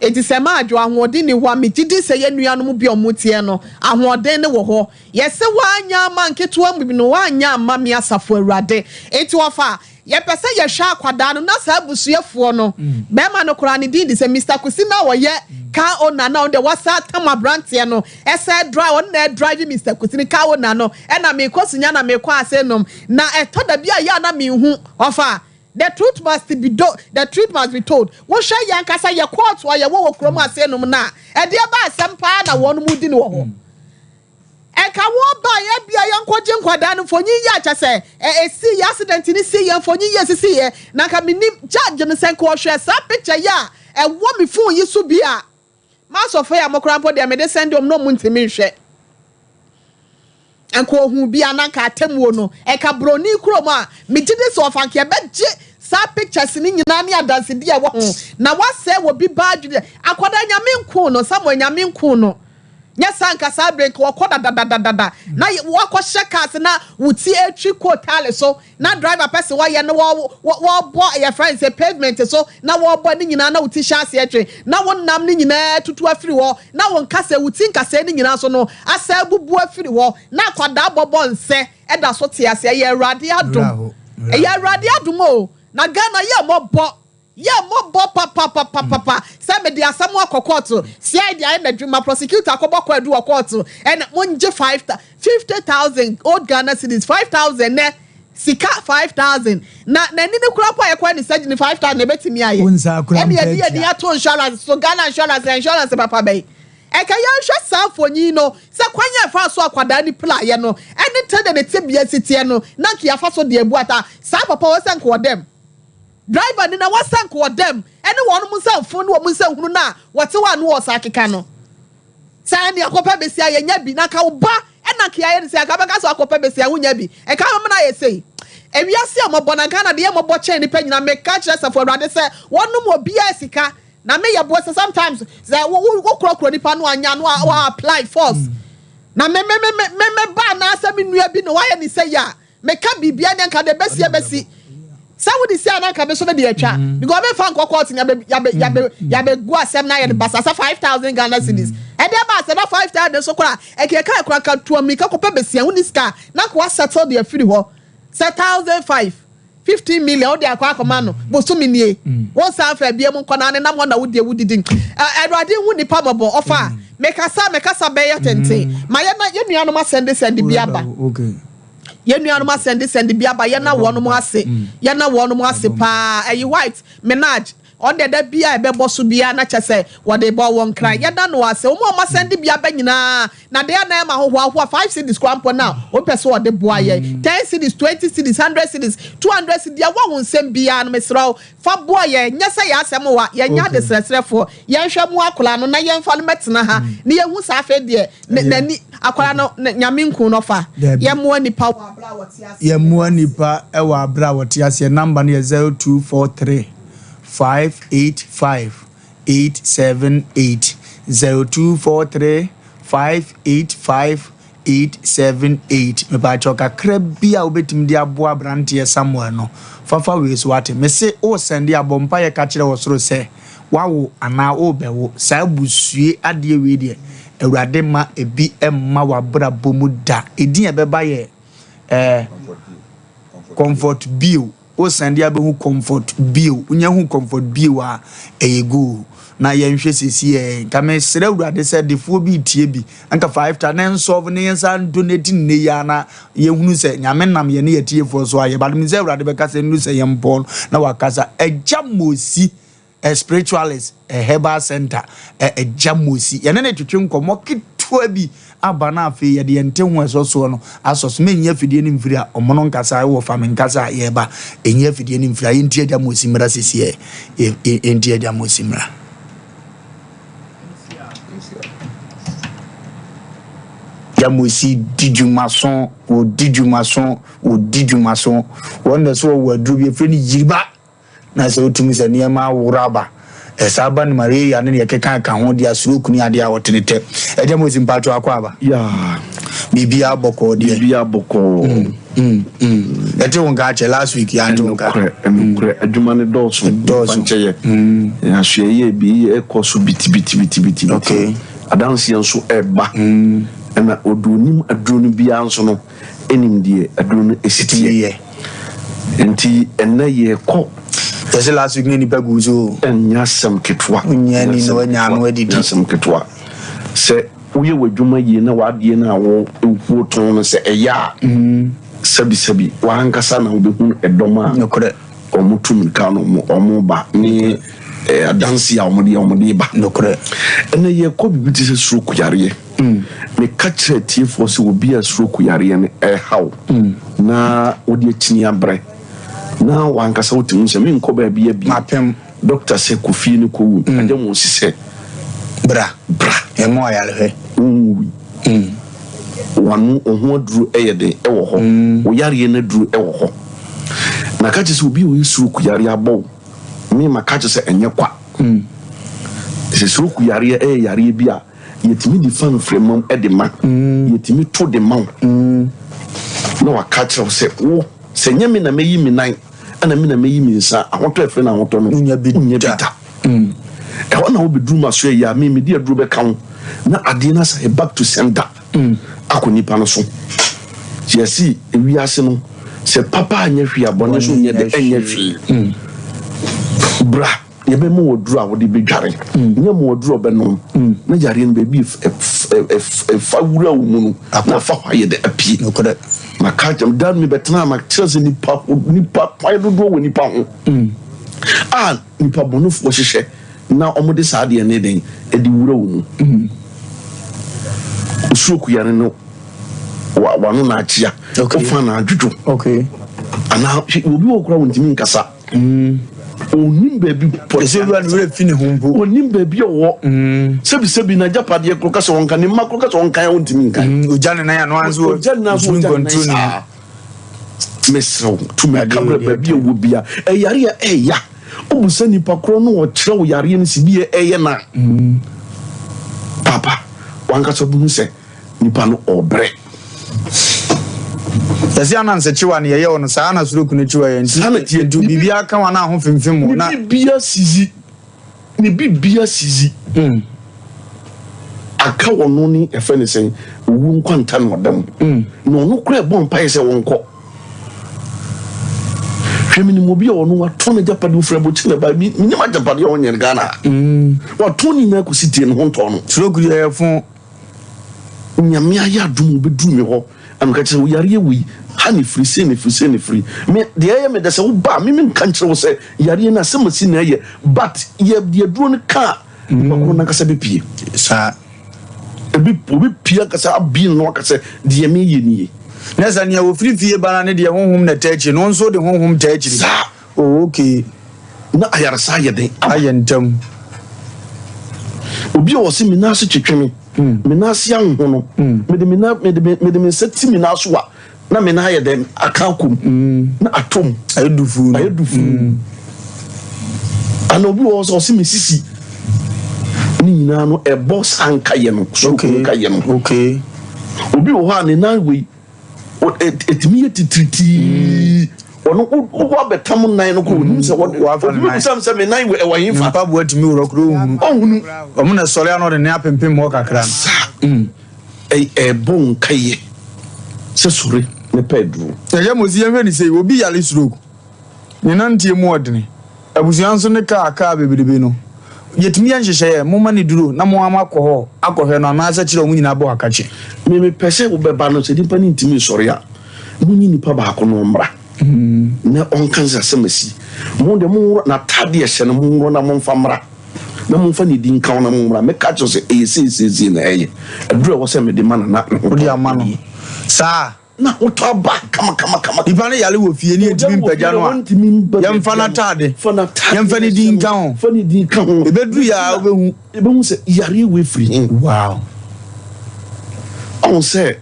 Speaker 3: eti sema adwo ahoden ni ho me gidi se ye nuanom bi omutie no ahoden ne wo ho ye se wanya ma nketo ambi no wanya ama me asafo awurade eti wofa ye pese ye hwa akwada no na sa abusuefo no be ma no kora ne di se Mr. Kusina wo ye ka ona na onde wasa tama brantie no ese drive on na drive Mr. Kusini ka ona no e na me kosunya na me kwa asenom na etoda bia ya na me hu ofa the truth must be told. What shall Yankasa your courts while you walk from us na and dear by some pa na one mood in war. And can walk by a be a young coaching quadan for ye yacha say, see accident in the sea and for years to see Nakami judge and send quarter some picture ya and one before you should be a mass of fire mocrampo de me send them no moon to me. Enko hu bia na ka temu no e ka broni kroma me gide so fanke beje sa pictures ni nyina ne adanse dia wo na wase wo bi badwe akoda nyame nku no samo nyame nku no nya sanka sa break wo koda dadadada na wo akɔhye cars na wuti etwi kotale so na driver person wa ye no wo bo your friends say pavement so na wo bo ni nyina na wuti chance etwe na wo nam ni nyina tutu afiri wo na wo nkasa wuti nkasa ni nyina so no asa bubu afiri wo na akoda bobo nse eda so te ase ye awurade adom ye awurade adom o na Ghana ye mobo papa say me dia samu akokoto si I dia na dwuma prosecutor akoboko adu akokoto and monje 50,000 old Ghana cedis 5,000 ne sika 5,000 na ni ne kura po ye kwa ni surgery 5,000 e betimi aye e dia to insurance so Ghana insurance papa bay e ka ya hwe sanfoni no se kwanya fa so akwada ni playe no any tell the tebia sitie no na kia fa so de ebuata sa papa wo sank wo dem driver ni na wasank wo dem ene wonu musanfo ni wo musanhunu na wote wa no osakeka no sa ni akopa besia ye nya bi na ka wo ba ena kia ye se aka beka so akopa besia wo nya bi e ka mo na ye sei e wiase amobɔ na Ghana de ye mobɔ chen ni panyina me ka kire safo awurade se wonu mo bia sika na me ye bo sometimes ze wo krokro nipa no anya no wa apply force na me ba na asemi nua bi no wa ye ni se ya me ka bibia ne nka de besi Saudi say na ka be so na de atwa because me fan kokot ya be go asem na ye de basa 5,000 Ghana cedis e de ba say na 5,000 so kora e ke ka kora ka to mi ka kopa besia huni ska na ko settle de afiri ho 1,515 million o de akwa akoma no bo so mi nie won san fa bia mu nkona ne na mo na wudi din Edward hu ni pamabo ofa mekasa be ye tenten ma ye nua no ma send bia ba
Speaker 1: okay
Speaker 3: ye nua no send bia ba ye na wono mo ase pa white menage on the bia be bosu bia na chese what they bought one cry yada no ase o mo send bia be nyina na de na ma ho 5 cities kwampo now o pese o de boa ye 10 cities 20 cities 100 cities 200 cities dia wa won sem bia no mesraw fa boa ye nyasa ya asem wa ye nya de sresrefo ye hwe mu akola no na ye mfa no metena ha ne ye hu sa afa de nani akola no nyame nku no fa ye mo nipa wa bra wotiase
Speaker 1: ye mo nipa e wa bra wotiase number no 0243 585 878 0243 585 878 me ba choka krabia obetim dia boa brante Samuel no fafa we so ate me se o send dia bompa ye ka kire wo soro se wawo ana o bewo sa busue ade we de awurade ma ebi emma wa bra bomu da edin e beba ye comfort bio o send dia be hu comfort bio unya hu comfort bio a eyegu na yenhwe sesi ka me sere awurade se defo bi tie bi anka 5 ta na solve ne yensa donate ne ya na yehunu se nyame nam ye ne yetie fo so aye badum se awurade be ka se nu se yempon na wakasa ejamosi a spiritualist a herbal center a jamosi ye ne twetwe nkomo kitwa bi abana afi ye de ente ho eso no asos me nya fidie ni mfiri a omono nkasa wo fa me nkasa ye ba enya fidie ni mfiri enti jamosi mra sesi enti jamosi mra jamosi dijumason o dijumason wonde so wo adru bi firi ni yiriba na se otumi se ne ma wuraba esaba ni maria ne ye keka ka ho dia suru kuni ade a wotenete jamosi mpato akwaba
Speaker 17: ya
Speaker 1: bibia boko de
Speaker 17: bibia boko
Speaker 1: ete won ka che last week ya njo ka
Speaker 17: kre adwuma ne doso pancheye ya hweye bi ekoso biti
Speaker 1: okay
Speaker 17: adanse nso eba na odunim adronu bia nso no enim die adronu esitie enti ena ye ko
Speaker 1: yesi last week ni paguzo
Speaker 17: enya sam ketwa
Speaker 1: nya ni no nya no adidi
Speaker 17: sam ketwa se uye wadwuma ye na wadie na wo ewu ton no se eya sabi wa hankasa na obehu edoma
Speaker 1: nokore
Speaker 17: omutum ka no omo ba ni adansi a omode ba
Speaker 1: nokore
Speaker 17: ena ye ko bibiti se suru kuyare me kachre tifo se obi a suru kuyare ne haw na odi akini abre na wankasa wotimu se me nko ba bia bi
Speaker 1: mapem
Speaker 17: doctor se kofi ne ko wu ade mo sise
Speaker 1: bra e mo ayale
Speaker 17: wanu oho duru eyede ewo ho wo yare na duru ewo ho na kache se obi o suru kuyare abo me makache se enye kwa se suru kuyare yare bi a yetimi di fan fremom edema yetimi to de man na wakache se wo se nyame na meyi mi nan ana me na meyi mi nsa ahoto efre na ahoto no
Speaker 1: nya
Speaker 17: bita e wona wo bedru maso ya me di adru be kan na ade na say back to sender akoni pa no so yesi ewi ase no se papa anya hwi abone so nye de anya hwi bra ye be mo wodru a wo de bedware nye mo wodru be no na jare no be bi fa wura wo mu no na fa hwaye de apie
Speaker 1: nokore
Speaker 17: makajam dan mi betna ma chese nipa kwai do wo nipa ho nipa bonofo hwehwe na omode saade ne den edi wura wo mu usuku yare no wa no na achia ofa na adwudwo
Speaker 1: okay
Speaker 17: ana obi wo kura wontimi nkasa onim baby
Speaker 1: esewa no re fini humbu
Speaker 17: onim baby owo sebi na japade kroka so wonka ne makroka so wonka wontimi nkan
Speaker 1: ojane na ya no anzo
Speaker 17: ojane control mesro to me camera baby owo bia yare ya obusa nipa kro no wo kire wo yare ne sibie na papa wanka so bu se nipa no obre
Speaker 1: yesi ananse chiwa ne ye wono sa na suru kunu chiwa ye nti du bibia ka wana ho fimfim na
Speaker 17: bibia sizi aka wono ni efe ne sen owu nkwanta no dam no no kura bon pa se wonko hwemini mobi wono wato na japade ofra bochi na ba mi ni ma japade wonye Ghana wato ni na ko sitie no honto no
Speaker 1: suru kuru ye fun
Speaker 17: nyame aya dum bedu me ho amka che wo yare wi hani free free me de aye me de se wo ba me nka nkyere wo se yare na se masi na aye but ye de duro ne ka ko na kasa be pie
Speaker 1: sa
Speaker 17: obi pia kasa abi no kasa de me ye ni
Speaker 1: na sa ne wo free fie bana ne de honhom na tachi no nso de honhom tachi oh okay
Speaker 17: na ayara sa ye den
Speaker 1: ayentam
Speaker 17: obi o se me na so twetweme me na se anho no me de me seti me na so wa na me na ye dem akankum na atom
Speaker 1: ayedufu
Speaker 17: ana obi o so se me sisi ni nyina no e boss anka ye no so ka ye no
Speaker 1: okay
Speaker 17: obi o ha ne na we etimi ye titriti ono wo betam nan no ko nim se wo obi sam se me nan we e wahin fa
Speaker 1: pa bo atimi woro kro
Speaker 17: ohunu
Speaker 1: omo na sori ano de ne apempem mo kakra
Speaker 17: bon kaye se sori ne pedro
Speaker 1: ya mozi ya ni sei obi yale stroke ni nantie mu odene abusuan so ne ka bebelebe no yetimi ya nhyehyeye mo ma ne duro na mo ama akọ akọhwe no na asa kire o nyina bo akache
Speaker 17: me pese wo beba no se dipa ni ntimi sori a munyi nipa ba ko no mra na onkanza semasi mo de mo na tade hye no mo na mo mfa mra na mo mfa ni din kan na mo mra me ka cho se ese na eye aduro wo se me de mana na
Speaker 1: odi ama no sa
Speaker 17: na uto ba kama
Speaker 1: ipa ne yale wo fie ni etimi mpagya no a yemfa na tade yemfa ni din kan ho ebedu ya obehu
Speaker 17: se yare we free
Speaker 1: wow
Speaker 17: on se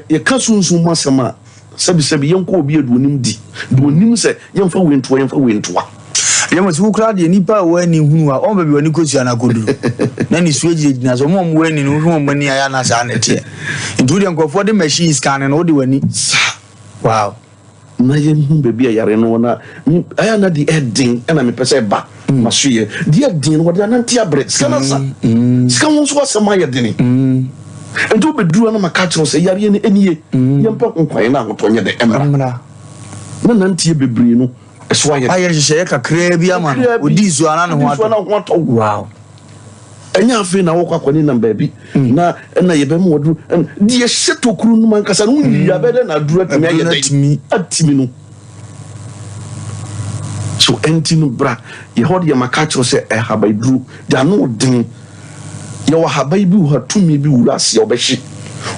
Speaker 17: ye ka sunsun masema sabi yenko obi aduonim di duonim se yemfa wentoa
Speaker 1: yemo su kra de nipa wani hunu a on bebi wani kosia na kodu na ni sueji gina so mo wani no hu mo ni aya na sa na tie ndu de nkofo de machine scan no de wani wow
Speaker 17: na ye hu bebi ayare no na aya na di edin na me pese ba masuye di edin no de na ntia bre scan sa scan won so asema ye deni ndu beduru na makatro se yare ni eniye yempa konkwan na hotonye de emra na ntie bebre no
Speaker 1: ayer je kakra bi ama odi zu ana ne ho
Speaker 17: ato wow enya afi na wo kwakwani na baabi na yebe mu wodu di ye sheto kuru no man kasa no nyi ya bede na duru atimi ayedai atimi no so enti no bra ye hodi ye makachro se e habai duru da no din ye wa habai bi ho tumi bi wura se obehye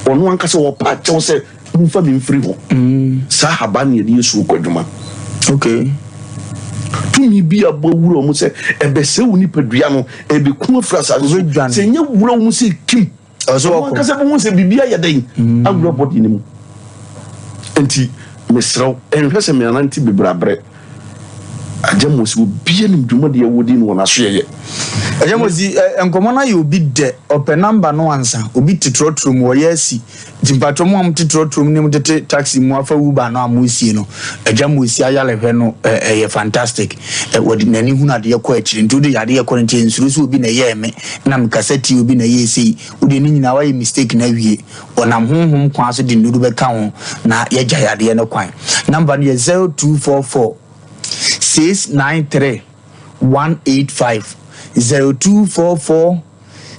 Speaker 17: ono an kasa wo pa chew se mfa mi mfiri ho sa haba ne ye Yesu kwaduma
Speaker 1: okay
Speaker 17: tumi bi abo wuro mu se ebese woni padua no ebeku afrasa so se nya wuro mu se kim so ko kase bo mu se bibia ya den agro body ni mu enti mesraw enhwese me ananti bebrabre ajamosi obi ni dwuma de wodi no na so ye
Speaker 1: ajamosi enkomo na ye obi de open number no ansa obi titrotrum wo ye asi timpatom am titrotrum ni mu tete taxi mu afa uba no amusie no ajamosi ayale hwe no ye fantastic wodi nani huna de ye ko akiri ntude yade ye ko nche nsuru so obi na ye me na mkaseti obi na ye sei odi ni nyina wa ye mistake na wie onam honhom kwa so de nuru be ka ho na ye gya yade ye no kwan number no ye 0244 693 185 0244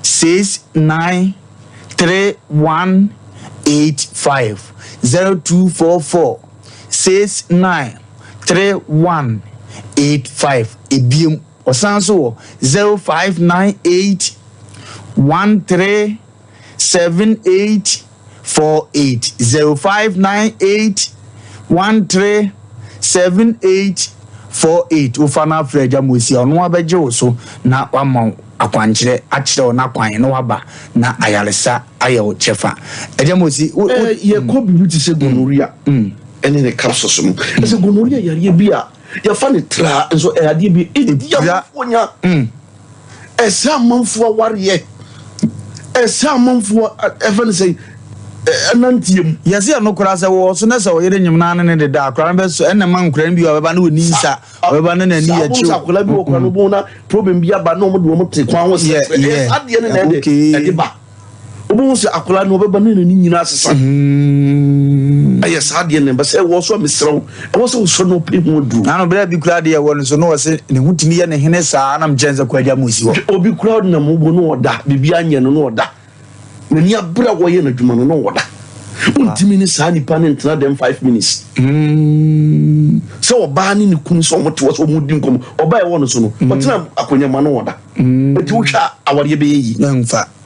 Speaker 1: 693 185 0244 693 185 ebiem osanso 0598 13 78 48 0598 13 78 48 ufana freja mosi onu abeje wo na wama akwankyere akire na kwan na waba na ayalesa ayo chefa eje mosi
Speaker 17: ye ko bibi ti se gonorrhea ene ne capsules no se gonorrhea yare bi a ya fa ne tra so ade bi edia fonya esa manfo aware esa manfo even say anantiem
Speaker 1: yase no kura se wo so na se wo yere nyim na ne de da kura be so enne man kura bi wa beba na woni nsa beba na na ni ya chi
Speaker 17: kura bi wo kura no bo na problem bi aba no mo de mo te kwan wo se ade ne na de ba obo se akura no beba na ni nyina asesa aye sa ade ne ba se wo so mesrew wo so so no pe mo du
Speaker 1: na no bra bi kura de ye wo no so no wo se ne hutimi ye ne hene sa na mjenza kwa ja musi wo
Speaker 17: obi kura na mo bo no oda bibia anye no oda na ni abra wo ye na dwuma no woda untimi ni saa nipa ne ntena dem 5 minutes so oba ni kun so mo to so mo di nkom oba e wo no so no otena akonya ma no woda eti wo hwa aware be yi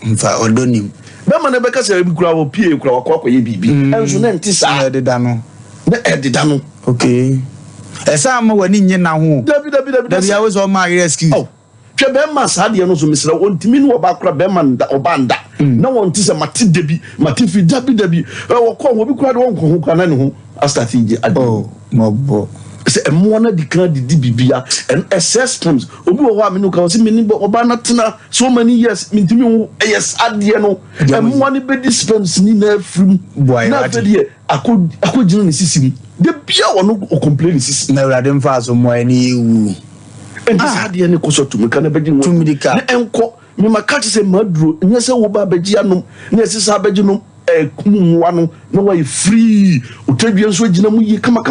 Speaker 1: mfa odonim
Speaker 17: be ma na be ka se bi kura wo pie kura wo kwakoye bibi enso na nti saa
Speaker 1: ededa no
Speaker 17: na ededa no
Speaker 1: okay esa ma wani nye na ho dabi ya wo so ma rescue
Speaker 17: hwe be ma saa de no so misra ontimi no oba kura be ma nda oba nda na won ti se mate debi mate fi dabi wo ko wo bi kura de won ko ho kana ne ho astafiji
Speaker 1: oh mobo
Speaker 17: se emo na di kan di bibia and SS times obi wo ho amenu ka wo se meni oba na tena so many years mintimi yes ade no emo na be dispense ni na afrim na fede akogina ni sisim de bia wo no complain sisim
Speaker 1: na urade mfa so mo ani ewu
Speaker 17: ade ne ko so tumika na beji no
Speaker 1: tumika
Speaker 17: na enko me maka se maduro nyese wo ba beji anom na sisa beji no kumwa no na wa free utadua nso gina mu yi kama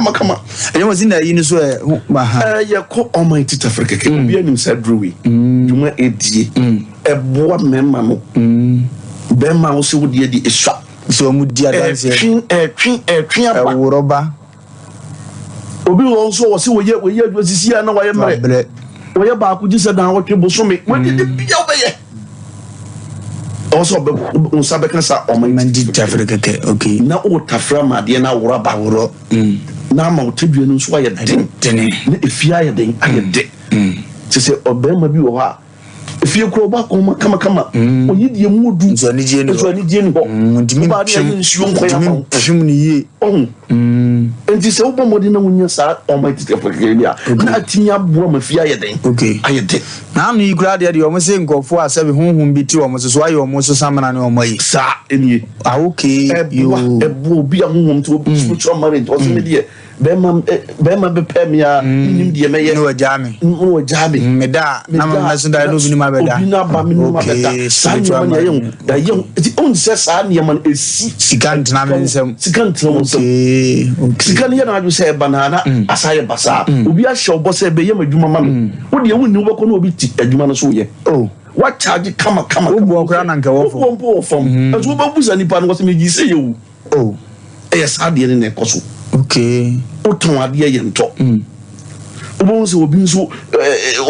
Speaker 1: enye mo zina yi ni so ba ha
Speaker 17: ye ko almighty Africa ke bi anim sadruwi dwuma edie eboa memma no bemma wo se wo die di eswa
Speaker 1: so mu dia dance
Speaker 17: twi aba
Speaker 1: woroba
Speaker 17: obi wo so wo se wo ye adwa sisi na wo ye mre wo ye ba ku ji se dan wo twe bosome wo di bia wo ye also unsabe kansa
Speaker 1: almighty Africa ke okay
Speaker 17: na o tafra ma de na woroba woro na ma otadua no so aye den na efia aye den aye de se obema bi wo ha efie kro ba ko kama oyidie mu odu
Speaker 1: so ani die ni
Speaker 17: ho
Speaker 1: ntimi
Speaker 17: ba de nsuo nko ya fa
Speaker 1: pshim ni ye
Speaker 17: enti se obo modi na wunya sa almighty Africa bia na atinya bo ma fia aye den
Speaker 1: okay
Speaker 17: aye de
Speaker 1: na no igura de o mo se nkofo asabe honhom bi ti o mo so aye o mo so samana ne o mo yi
Speaker 17: sa enie
Speaker 1: okay
Speaker 17: yo ebo bi honhom to spiritual marriage o se me de bema be pemia nim de meye
Speaker 1: no jami meda na ma so da no bi ni ma beda
Speaker 17: obi na ba mi no ma beda sa ni ma ye da ye on se sa ni ma esi
Speaker 1: sikant na men sem
Speaker 17: okay sikant ye na aju se banana asaye basa obi a hye obo se be ye madwuma ma no wo de wonni wo ko na obi ti adwuma no so ye what charge kama
Speaker 1: wo kra na nka wo
Speaker 17: fom azu ba buza ni pa no se me gi se ye wo yes ade ne ne koso
Speaker 1: okay
Speaker 17: oton ade ye nto obo se obi nso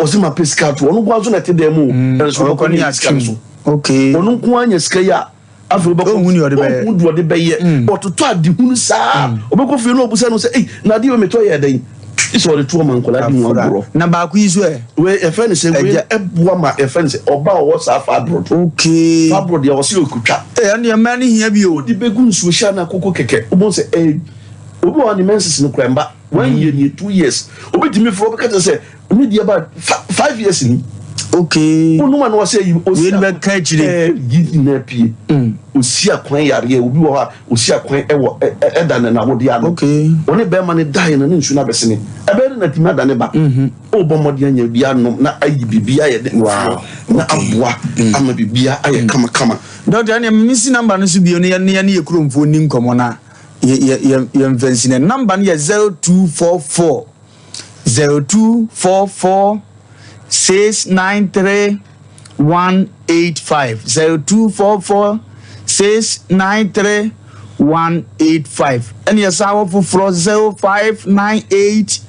Speaker 17: osima pescato onu kwa so na te dem
Speaker 1: enso ko ni atwim okay
Speaker 17: onu kwa anya sika ya afro ba ko
Speaker 1: huni ode
Speaker 17: be ye ototo ade hunu saa obeko fe no obusa no se na ade we meto ye den iso de to man kola di mo bro
Speaker 1: na ba ku iso
Speaker 17: we e fe ne se we eboa ma e fe ne se oba o sa fa bro
Speaker 1: okay
Speaker 17: fa bro de o se okutwa
Speaker 1: ane ma ni hia bi o
Speaker 17: di begu nsuo sha na koko keke obo se obi wa ni menses no kwamba 1 year ni 2 years obi timi fo obeka say me dey about 5 years ni
Speaker 1: okay
Speaker 17: onu ma no say you
Speaker 1: we be ka chire
Speaker 17: gidi na pie osi akwan yare obi wo ha osi akwan ewo edane na wodi ano
Speaker 1: okay
Speaker 17: oni be ma ni dai na nsu na besene ebe na timi adane ba obo modi anya bia no na ayi bibia ye de na aboa ama bibia aye kama
Speaker 1: doctor ane misi number no so bio ne ye kuromfo ni nkomo na ye mfensine number no ye 0244 693 185 0244 693 185 and yes our for 0598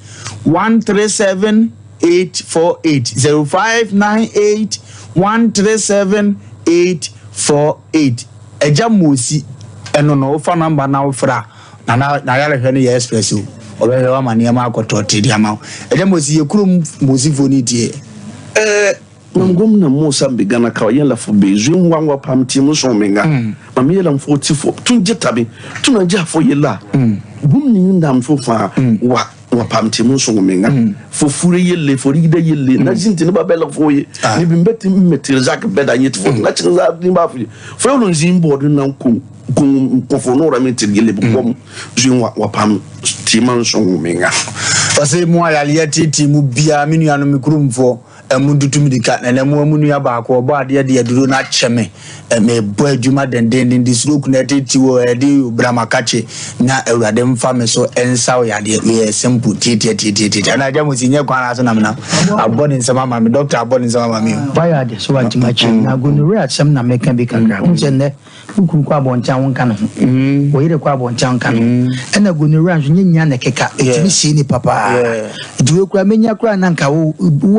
Speaker 1: 137 848 0598 137 848 eja mosi eno no fa number na ofra na yale hwe ne express o be wa mane ma akoto tedi ama eja mosi ye kurum mosi foni die
Speaker 17: ngom na Musa begana ka yela fo bezun wanwa pamti mu so menga mami yela mfo tifo tunje tabe tunaje fo yela bum ni ndam fo fa wa pamti mu so menga fo fure yele fo rigida yele na jinti ne babela fo ye ni bimbeti metir zak beda nyet fo na chinza ni ba fo yo nzim bodu na ko fo no rameti yele bum jun wa pam ti man so menga
Speaker 1: parce moi ya liati ti mu bia minu anu mikrumfo emundutum dika na nemu amunu aba ko obo ade de duro na cheme me bo adwuma denden this look na tetiwo ede brama kache na awurade mfa me so ensa o yade we simple titi na jamu sinye kwana so na mena aboni nsama ma me doctor aboni nsama ma me
Speaker 2: why are so anti machi na gonorrhea asem na meka bi kakra unse ne ukuru kwa boncha wonka no wo yire kwa boncha wonka no ena gonorrhea nso nyanya na keka etimi si ni papa duwe kwa menya kwa na nka wo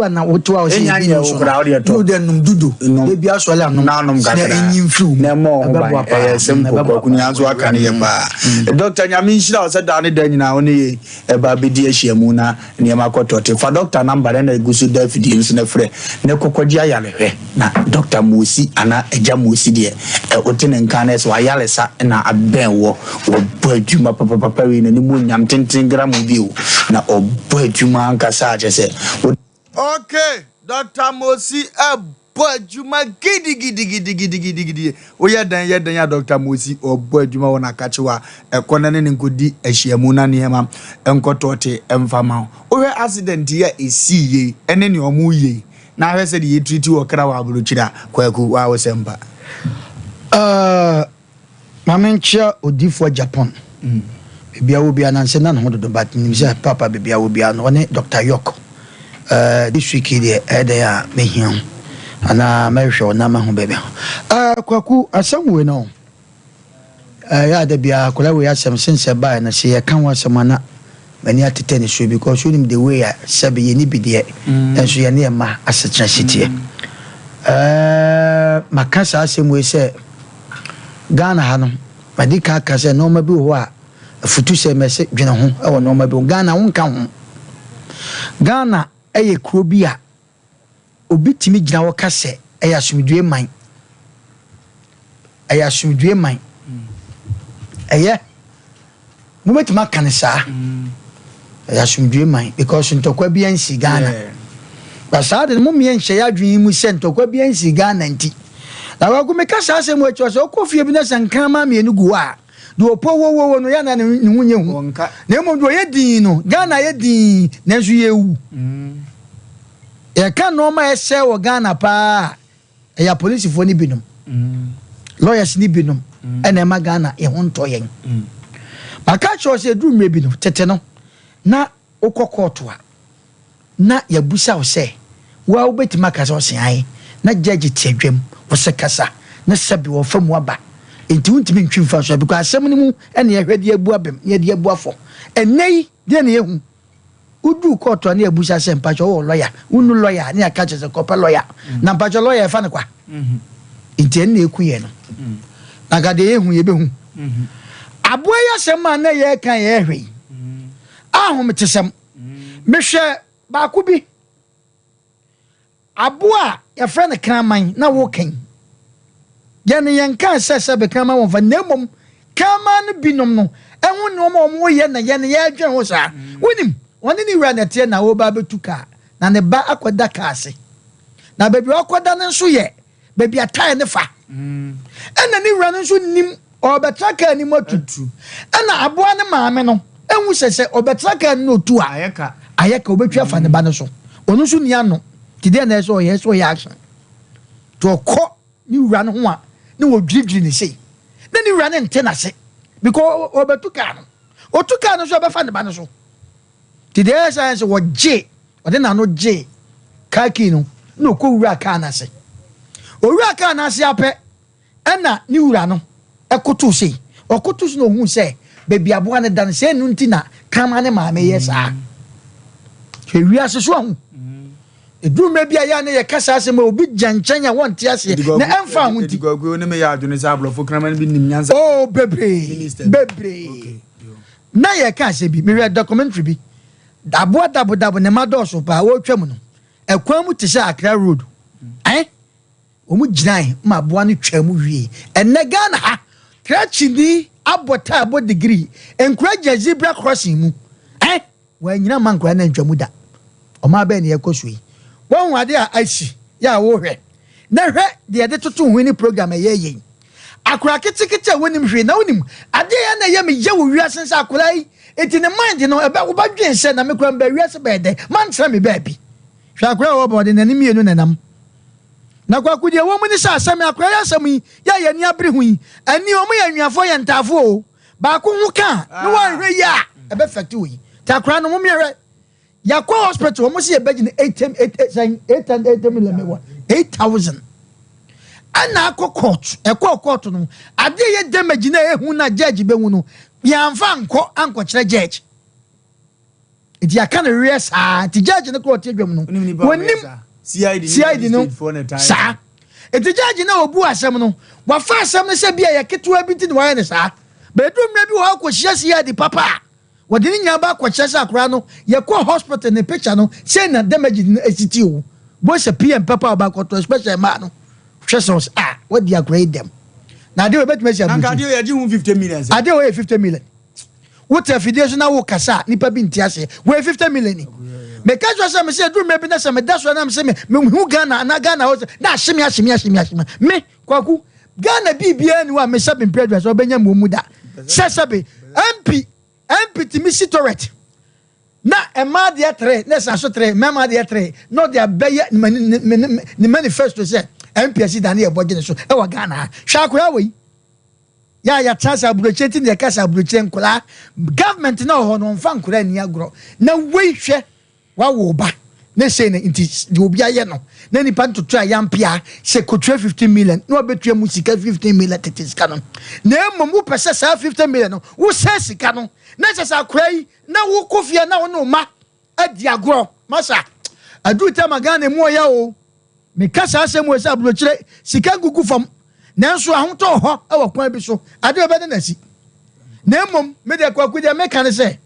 Speaker 2: na woto a o si
Speaker 1: nyanya wo kra o de to de num dudu de bia so la num na num kakra na enyim fiu na mo ba simple kwa kunya so aka ne ba doctor nyame nshira o se da ne da nyina woni e ba be di ahyiamu na ne ma kotote fa doctor number na gusu da fidi nso na frɛ ne kokodi ayalehwe na doctor Mosi ana eja Mosi de otene nka na so ayalesa na aben wo bo adwuma papa we na ni mu nyam tenten gram bio na obo adwuma anka sa achese. Okay, Dr. Mosi bo adwuma gidi oya dan ya Dr. Mosi obo adwuma wona kachewa ekona ne nkodi ahyiamu na nehema enkotote emfama owe accident ya esiye ene ne omu ye na hwese de yetriti okra wa abuluchira kwaku wa wosemba
Speaker 2: mamenchia odifo Japan bibia wo bia na nse na no do bat ni se papa bibia wo bia no ne Dr. Yok this week here ede ya mehiam ana mehwe na ma ho bebe kwaku asem we no ya de bia kola we asem sense ba na se ye kan wa semana many atete ni so because you nim the way sabe ye ni bidie enso ye na ma asetra sitie makasa asem we se Ghana hano madika kase no ma bi ho a futu se mese dwene ho e wo no ma bi Ghana wonka ho Ghana eye kuro bi a obi timi gina wo kase eye asumdue man eye mo beti makanisa eye asumdue man because ntokwa bi ansi Ghana basade mo mi enhye ya dwen mu se ntokwa bi ansi Ghana nti na wagu me kasa asem we cho so kofie bi na sankan ma me enugu a do po wo no ya na ne hunye hu na mo do ye din no Ghana ye din na so ye wu e ka no ma e se wo Ghana pa e ya police fo ni binom lawyers ni binom e na ma Ghana e ho nto yen maka cho se du mre binom tete no na okokoto a na ya busa wo se wa obetima kasa wo se ai na judge tiadwam wosekasa na sabi wo famu aba enti untimi ntwimfa so because asem ni mu ene ye hwede abu abem ye de abu afo enei de ne yehu udu court na abusa se mpacho wo lawyer unu lawyer ne aka chese kopa lawyer na mpacho lawyer fa ne kwa enti ene ekuye no na gade yehu ye behu aboa ya sem na ye kan ye hwe ahom tesem mehwe ba ko bi aboa ya friend kraman na woken yene yenka sese be kraman won fa nemom kraman binom no ehun no mo ye na yene ye adwen ho sa wonim woni ni wura na tie na wo ba betuka na ne ba akoda ka ase na bebi akoda ne nso ye bebi atai ne fa ena ni wura nso nim obetraka ni motutu ena aboa ne maame no ehun sese obetraka ni otu a ayeka obetwa fa ne ba ne so onu nso ni ano kide na so ye action to ko ni wura no ho a ni wo dwidwi ni sei na ni wura ne ntena se because obetuka no otuka no so obefa ne ba no so kide science wo je ode na no je kaki no no ko wura ka na se owura ka na se ape ena ni wura no ekoto sei okoto so no hu se bebi aboa ne dan se nu ntina kama ne maame yesa hwe ase so hu edu mebi aya ne ye kasa ase ma obi janchanya wonte ase na emfa hu ti
Speaker 1: gogo ne me ya adwene sa ablofo kraman bi nim nyanza
Speaker 2: oh bebre na ye ka ase bi me read documentary bi dabo ne madoso pa wo twam no ekwan mu te se Accra road omu ginan ma boa ne twam wie enne Ghana ha krachini abota abo degree encourage zebra crossing mu wa nyina man kwa na ntwamu da o ma ba ne yakosui won wade a aishi ya wo hwe na hwe de de toto hu ni program ye akura kitikiti wonim hwe na wonim ade ya na ye me ye wo wiase nsa akura yi eti ne mind no ebe wo badwen se na me kura mba wiase be de man tra me ba bi hwa akora wo body na nimi enu nanam na kwaku de wo mu ni sa asem akora ya asem yi ya ye ni abere hu yi ani o mu ya nwiafo ye ntafo o ba ko hu ka no wan hwe ya e be fect wo yi ta akora no mu mere ya ko hospital mo se e be gine 8 million 8,000 ana akọ court ekọ court no ade ye damage na ehu na judge be hu no ya mfa anko kire judge iti aka na resa ti judge ne court edwam no wonim CID no sa iti judge na obu asem no wa fa asem no se bia ya ketewa bi ti ne wa ne sa be do mra bi wa akọ CID papa wodi ni nya ba akọ hye akora no ye ko hospital ne picture no say na damage ne esiti o bo se PM papa ba akọ to special man no Chesons what they grade them. Now they will bet me.
Speaker 1: Nankadio ya jihu 50 million.
Speaker 2: Ade we 50 million. What if fidelity na wo kasa nipa bi ntiase we 50 million ni. Me ka jo say me say do me bi na say me that's why na me say me hu Ghana na Ghana ho na ashimi me kwaku Ghana bibia ni wa me sabe president so benya mu da. Sabe MP ti mi sitoret. Na ema de 3 na sa so 3 mema de 3 no de abeye ni manifesto say MPC dan ye boje so e wa Ghana hwa akora we ya chance abroche ti ne kasa abroche nkola government na ho no mfa nkora ni agro na we hwe wa wo ba na say na inti de obi aye no na nipa ntoto ayampia se kotua 15 million na obetua mu sika 15 million tetisika no na emu pese sa 15 million no wo se sika no na se sa akora yi na wo kofia na wo no ma adi agro masa adu tema Ghana mu oya o me kasa asem we sa blochire sika gugu fam nanso ahoto ho e wa kwan bi so ade obede na si na mom me de kwaku de me kan se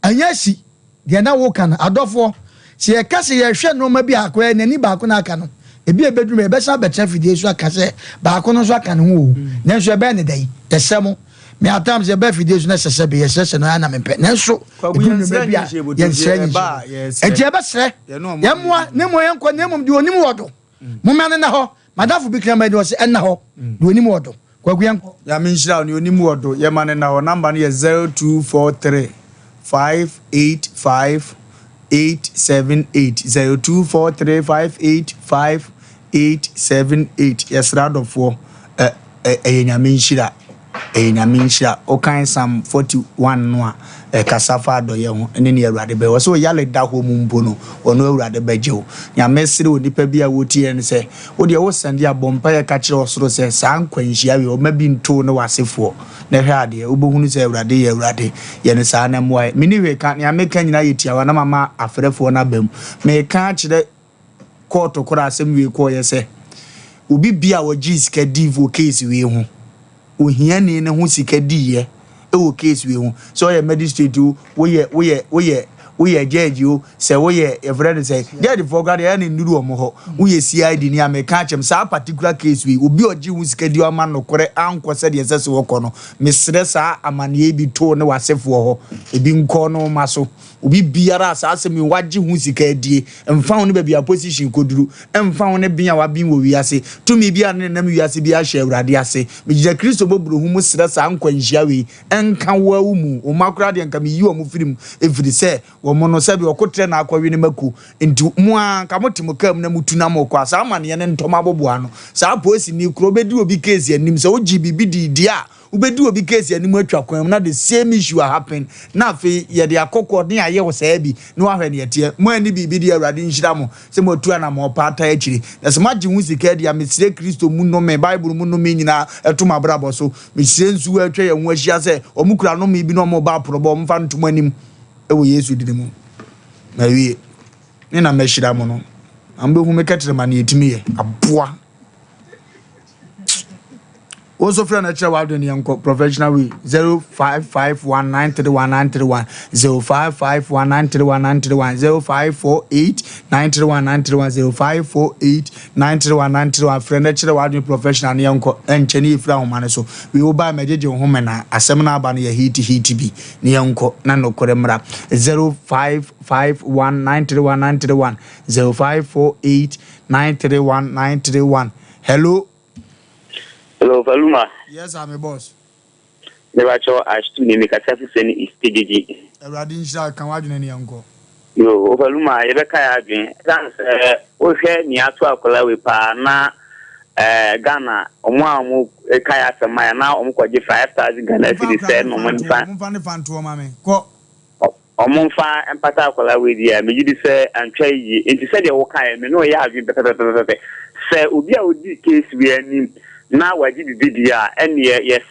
Speaker 2: anya si de na wo kan adofo se ye kasa ye hwe no ma bi akwa nani ba ko na aka no ebi ebedru me be sa betra fidie so aka se ba ko no so aka no ho nanso e be ne dai tesemo me atam ze be fidie so na sese be ye sese no ana me pe nanso ebi no me bia ye nse ba e je be sre ye moa ne mo ye nko ne mom de onim wodo mumane na ho madafu bi kran ba de o se enna ho de onim wodo kwagu yanko
Speaker 1: ya menhira oni onim wodo ye mane na ho number no ye 0243 585 878 0243 585 878 yesradofo enyamenhira okan sam 41 no a kasafa do ye ho ene ne awurade be wo so yale da ho mu mbo no ono awurade beje wo nya mesire onipa bia wotie ne se wo de wo sande abompa ye ka kire osoro se san kwanhia we o mabi nto ne wasefo na hwe ade obohunu se awurade ye awurade ye ne sa na moa mini we ka nya meka nyina yetia wa na mama afrefo na bam me ka kire court okora asem we ko ye se obi bia wo jiska divo case we ho ohiani ne ho sika diye e wo case we ho so ye magistrate wo ye judge o say wo ye every say get the forgot ya ne nduru omo ho wo ye CID ni ameka chem sa particular case we obi oji ho sika di o ma no kore anko se de sese wo kono mesre sa amane bi to ne wasefo ho ebi nko no maso obi biara sa asemi waji ho sika die emfa ho ne ba bia position koduru emfa ho ne bia wa bin wo wiase tumi bia ne nam wiase bia hye awurade ase mejija Kristo bobru hu musre sa ankwahia we enka wa umu o makura de enka mi yi o mu firim efiri se wo mono sabi okotre na akwawe ne maku nti mu a ka motimo kam na mutu na mokwa sa amane ne ntoma boboa no sa posi ni kro bedi obi case anim se oji bibi di a ubedi obi case anim atwa kwan na the same issue happen na fe ye de akokko ne aye wo sa bi no ahwe ne yete mo ani bibi di awurade nhira mo se mo tu ana mo pata akiri na se maji hu sika dia mesire Kristo mu no me Bible mu no me nyina etoma brabo so mesire nsu atwa ye hu ahia se omukura no me bi no mo ba probo mfa ntomo anim ewo Yesu di mu na wie ni na mehira mo no ambe hu meketre ma na yetimi ye aboa also friend actually wa do ni yanko professional we 0551931931 0548931931 0548931931 friend actually wa do professional ni yanko encheni ifra ho mane so we wo ba mejeje ho mena asem na aba no ye hit bi ni yanko na no kore mra 0551931931 0548931931 hello.
Speaker 19: Hello, Faluma.
Speaker 1: Yes, I'm a boss.
Speaker 19: The Racho, I stood in the Casafi is TGG.
Speaker 1: A radin shall come out in any uncle.
Speaker 19: Yo, Wofa Lumba, Rebecca Adwin. That's Oshe Niatu Akola we pa na Ghana, Omo Kaya Samaya now Omkwaji 5,000 Ghana cedis said no money fan. Omonfa empata Akola we dia, me you say and try ye. It said you okay, me no ya have you say Ubi Udi case we any now I did the dia and yes,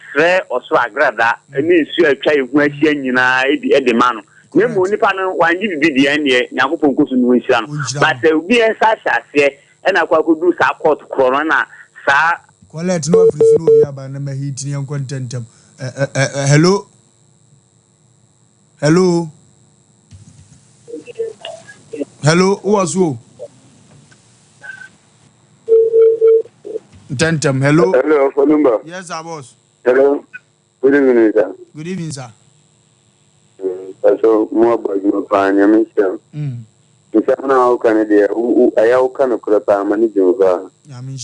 Speaker 19: or so agrada, and then so I try when she and the man. Nemo nipa no wanji bibi en ye Yakopon kosu no nhira no but obi en sa hase e na kwa kodu sa court kro na sa
Speaker 1: collect no afri so no obi aba na mahit ni en contentem hello who was who tentem hello
Speaker 20: Wofa Lumba.
Speaker 1: Yes sir boss.
Speaker 20: Hello, good evening sir.
Speaker 1: Good evening sir.
Speaker 20: So more about your plan, you mentioned. If I'm now Canada, I have kind of crap, I'm managing over.
Speaker 1: I mean,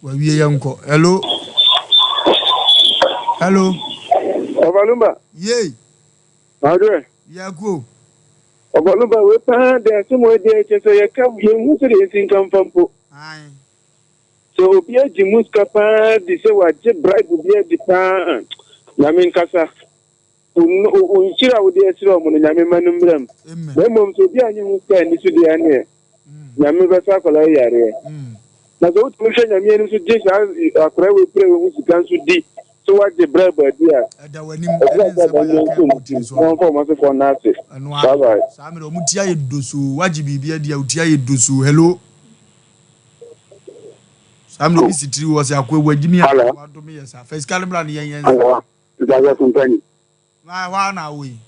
Speaker 1: well, we are uncle. Hello.
Speaker 20: Wofa Lumba.
Speaker 1: Yay.
Speaker 20: How do you?
Speaker 1: Yeah, go.
Speaker 20: Wofa Lumba, we found there's somewhere there, so you come here, most of the income from.
Speaker 1: Aye.
Speaker 20: So, be a Jimus Capa, this is what bright will be a depart. Yamin Casa. Unshira with the Siro on Yami Manum. When Mom so be a new stand to the ane. Yami Vasakola area. Now, those mission Yami to dish as a prayer we pray with the guns to deep. So, what the bread, dear? One for myself for Nasi. Bye bye.
Speaker 1: Samuel Mutia Dosu, Wajibi, dear Utia Dosu. Hello. Samuel City was a quick word. Jimmy, first Calibran.
Speaker 20: Hello.
Speaker 1: My one away.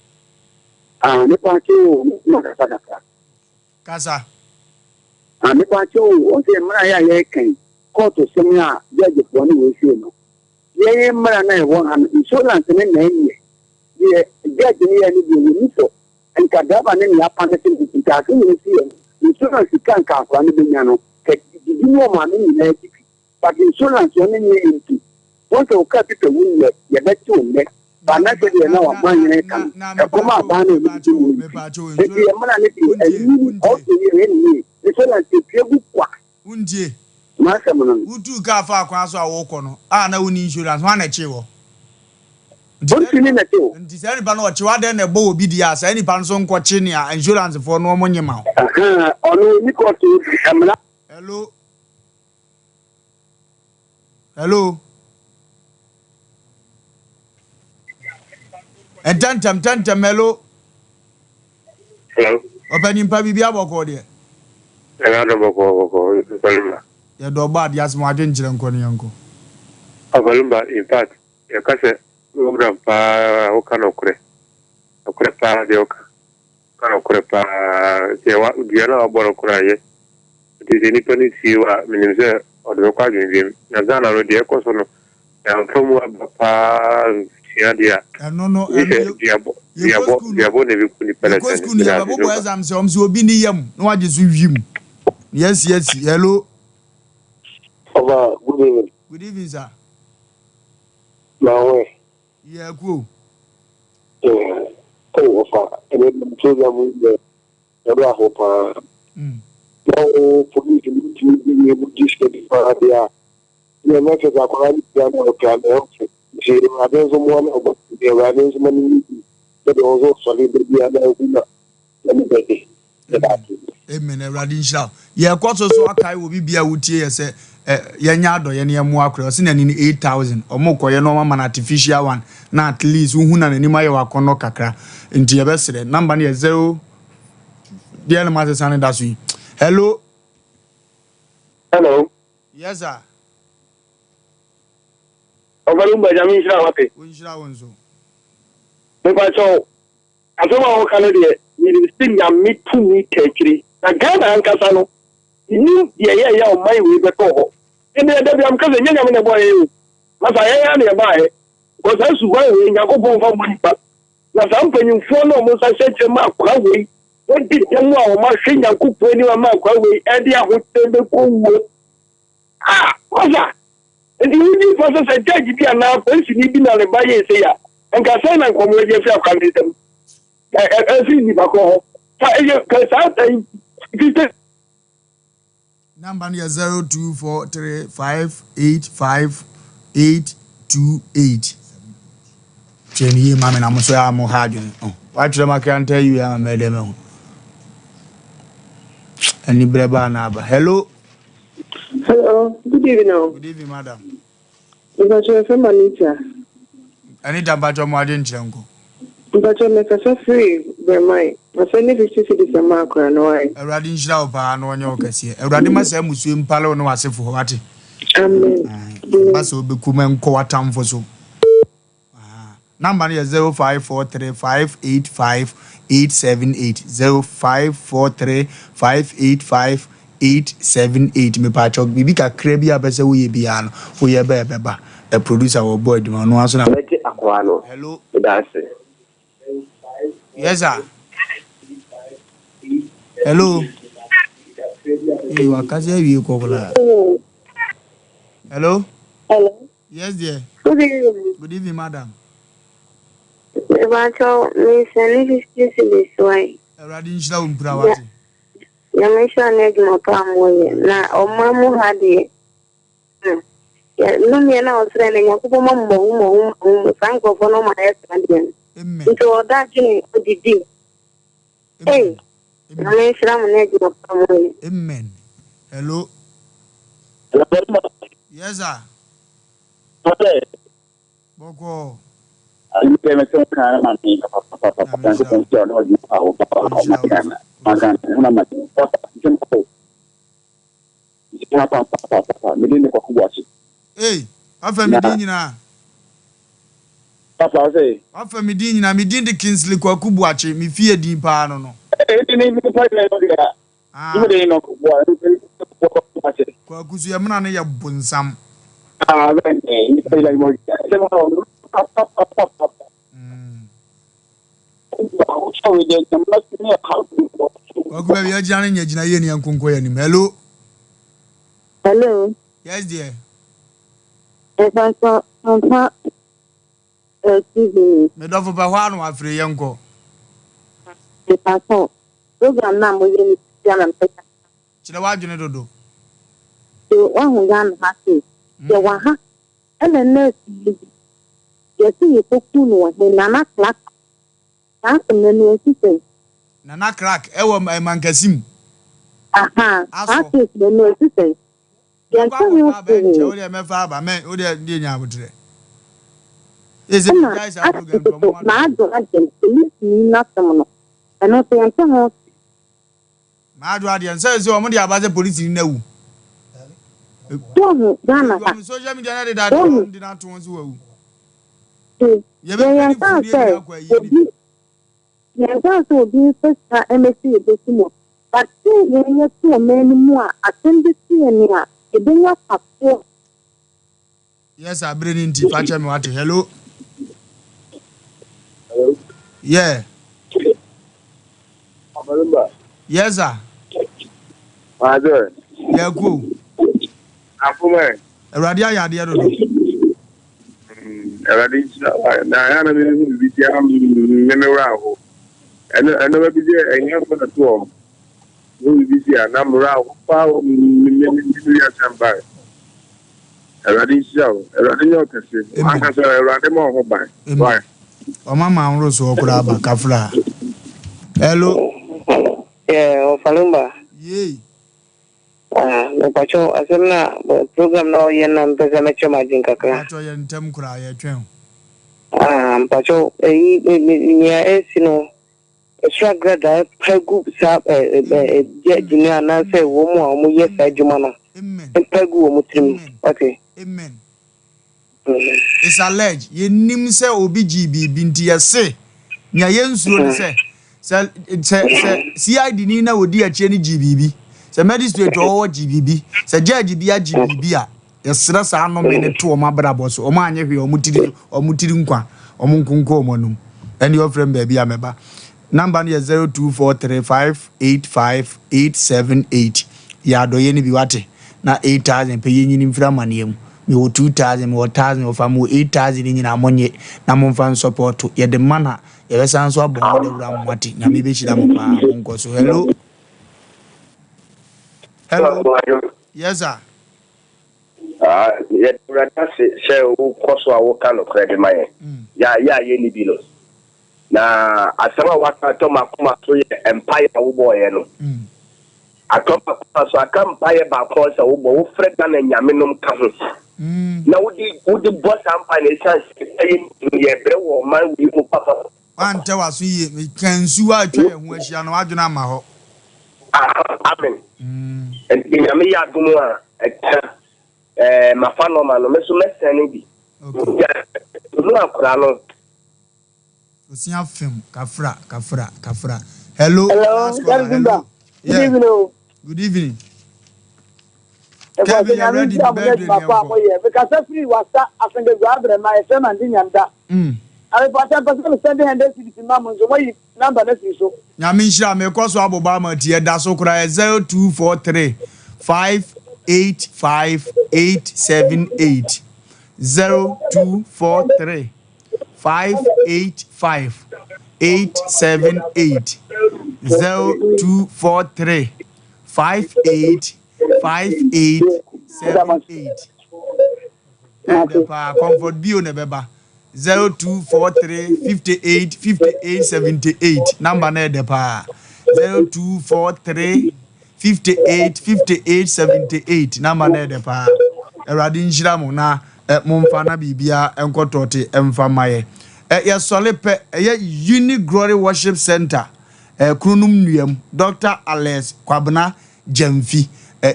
Speaker 20: Nipa Chu,
Speaker 1: Casa.
Speaker 20: Nipa Chu, what a Maya Yakin, called to Semia, judge for any issue. Yea, Marana, one insurance and name. The judge any and Kadaba and Yapan in Kakin, insurance can't come for any piano. You know, money, but insurance only into what will cut it away, you bet you. But not really now, money can come out. If you are managing it's like a good quack.
Speaker 1: Unji, who do Gafa across our walk on? Ah, no insurance, one at you. Don't you mean that you? And this anybody what you are then a bow BDS, any panson quachinia, insurance for no money amount. Hello. And Tantam Mellow.
Speaker 20: Hello.
Speaker 1: Opening Pabi Biabo there.
Speaker 20: Another book.
Speaker 1: Your dog bad, yes, my danger and Conyanko.
Speaker 20: Lumba, in fact, your cousin, Grandpa, Okanokre. Okrepa, the Oka. Kanokrepa, the other Borokra. It is independent, you are minister or the Okajin. Nazana, the Ecosono, and from Papa.
Speaker 1: No, yes, hello. Good evening, sir.
Speaker 20: No way.
Speaker 1: Yeah, cool.
Speaker 20: Oh, and then program the Rahopa. No, for me to be able to get the Paradia. You are not as a quality. I don't want about the arrangement, but also solid the other.
Speaker 1: Amen. Radisha. Yeah, quite so I will be a wood here, say, Yanyado, Yania Muakro, seen in 8,000 or more, normal man artificial one, not at least Uhuna and Nimaya Konokakra into your best number near 0. Dear Master San Dasui. Hello.
Speaker 20: Hello.
Speaker 1: Yes, sir.
Speaker 20: Wofa Lumba, Jamin Shawate.
Speaker 1: Winshrawanzo.
Speaker 20: If I saw, I saw Canada, you still a meet to me, Ketri. A Ghana and Casano. You knew, yeah, my way before. In the other, I'm cousin, young boy. But I am nearby. Was I surviving in Yakobo for money? But I'm paying for no most. I said to Mark Huawei. What did you know? My finger cook when you are Mark Huawei, and the other ah, what's that? And the only person I judge be an person you been on the buyer say, and Cassandra and come with yourself.
Speaker 6: every Nipa call.
Speaker 1: Number 0243585828. Jenny, Mamma, I'm so I'm hard. Watch them, I can't tell you, I'm a madam. Any breba naba. Hello.
Speaker 21: Hello. Good evening.
Speaker 1: Good evening, madam.
Speaker 21: But you're from Anita.
Speaker 1: Anita, but you're more than Chango.
Speaker 21: But you're make us free, by my. I send you 50 cities a mark or no. A
Speaker 1: radin shall pan on your case. A radimas Muslim Palo no as if for what?
Speaker 21: Amen.
Speaker 1: Basso become coatam for so. Number is 0543585878 0543585878. Me patchok bibi ka krebia bese we biano wo ye beba a producer or boy no aso na hello
Speaker 6: that's
Speaker 1: yes sir hello hey wakaze wi kokola hello yes dear
Speaker 5: Good evening.
Speaker 1: Good evening, madam.
Speaker 5: Ebacho, me send 50 cities way.
Speaker 1: Radin shila umpura wati.
Speaker 5: Ya mesha negi makamu na omamu hadi. Ya lumi na osrene nyakupo mamu sanko fono maestra ndiye. Nto odaki odidi. Hey. Na mesha negi makamu.
Speaker 1: Amen. Hello. Yes sir. Boko.
Speaker 6: I'm going to say,
Speaker 1: hey, afa midini na.
Speaker 6: Papa say.
Speaker 1: Afa midini na midini Kingsley Kwaku Buachi mi fie din pa no no. Kwaku so yemna na ye bonsam. Kwaku be jana nyagina ye ni ankonko ya nim. Hello.
Speaker 5: Hello.
Speaker 1: Yes dear.
Speaker 5: Ebacho, Sompa.
Speaker 1: Me do for ba hwa no afre ye nko.
Speaker 5: Ebacho. Program na mo ye ni tiana mpeka.
Speaker 1: Chira wadwene dodo.
Speaker 5: So one gan happy. The waha. Ele nurse. Yesi yekoku no we nana crack. That's the new system.
Speaker 1: Nana crack ewo mankasim.
Speaker 5: Aha. That is the new system. Yes,
Speaker 1: you me fa ba me o de die nya abotre. Is it guys are program from one?
Speaker 5: Ma do adem police ni na tomo. Eno to yan ho.
Speaker 1: Ma do adem say o mo de abaze police ni na wu.
Speaker 5: Don't Ghana.
Speaker 1: Social media na de that one di na to won so wu. Ye be very food dey akwa yi.
Speaker 5: Yes, so be first MSc Besimo. But when you see a man more attend the senior, you don't have to.
Speaker 1: Yes, I bring in tea. Facha me what? Hello.
Speaker 6: Hello.
Speaker 1: Yeah. Yes, sir.
Speaker 6: My dear.
Speaker 1: Yeah, cool.
Speaker 6: Afume.
Speaker 1: Radia ya dia do.
Speaker 6: Radia na ya na me bi dia me ra ho. Eno be bi dia enye for the two. We be here na mra pa me ya chamba. Radia nyo kese. Aka so Radia mo ho ban. Why?
Speaker 1: O mama nro so okura ba kafra. Hello.
Speaker 21: Yeah, Wofa Lumba.
Speaker 1: Yey.
Speaker 21: Me pacho asem na program na ye na mpeza mecho majin kakra.
Speaker 1: Pacho ye ntem kura ye twen.
Speaker 21: Pacho ni ya esino extra grade pegu sa junior na say wo mu a mu ye sa juma na.
Speaker 1: Amen.
Speaker 21: Pegu wo mu trim. Okay.
Speaker 1: Amen. It's alleged ye nim se obi GBB nti ye se nya ye nsuro ne se CID ni na odi a che ni GBB se magistrate o GBB se judge bi a GBB a yesra sa no me ne to o mabra boss o ma anye hwe o mutiri nkwa o munkunko o monum any of them baby ameba number is 0243585878 ya do ye ni bi wate na 8000 pe ye nyini mfira maniem me 2000 me 1000 of am 8000 nyina monye na momfan support ye de mana Yebesan so abon de wura mwati. Nyame be shida mo pa monko so. Hello. Yes sir.
Speaker 6: Yet brother say who cost our kind of credit my yeah ye ni bilo na asama waka to makoma to empire wo boy no atoma so aka empire ba ko so wo freda na nyame nom ka ho na wodi boss empire na chance ye bre wo man wi mo papa
Speaker 1: ante waso ye kansu atwa ye ho ahia no adwena ma ho
Speaker 6: amen and nyame ya dumu a mafano mano meso mesene bi no akura no
Speaker 1: osia film kafra hello
Speaker 20: hello
Speaker 1: good evening good evening Kevin, you ready to be
Speaker 20: because free was that after the brother my friend and Nyanda I was sending and this is mama so why number na so
Speaker 1: nyame nhira me koso aboba ma tie da so kura 0243 585-878 0243 585-878 0243 585878 comfort bio ne beba 0243 585878 number na de pa 0243 5878 number na de pa erade nhira mo na momfa na bibia enkotote emfa maye ye solepe ye Uni Glory Worship Center kununum nuam Dr. Alex Kwabena Jamfi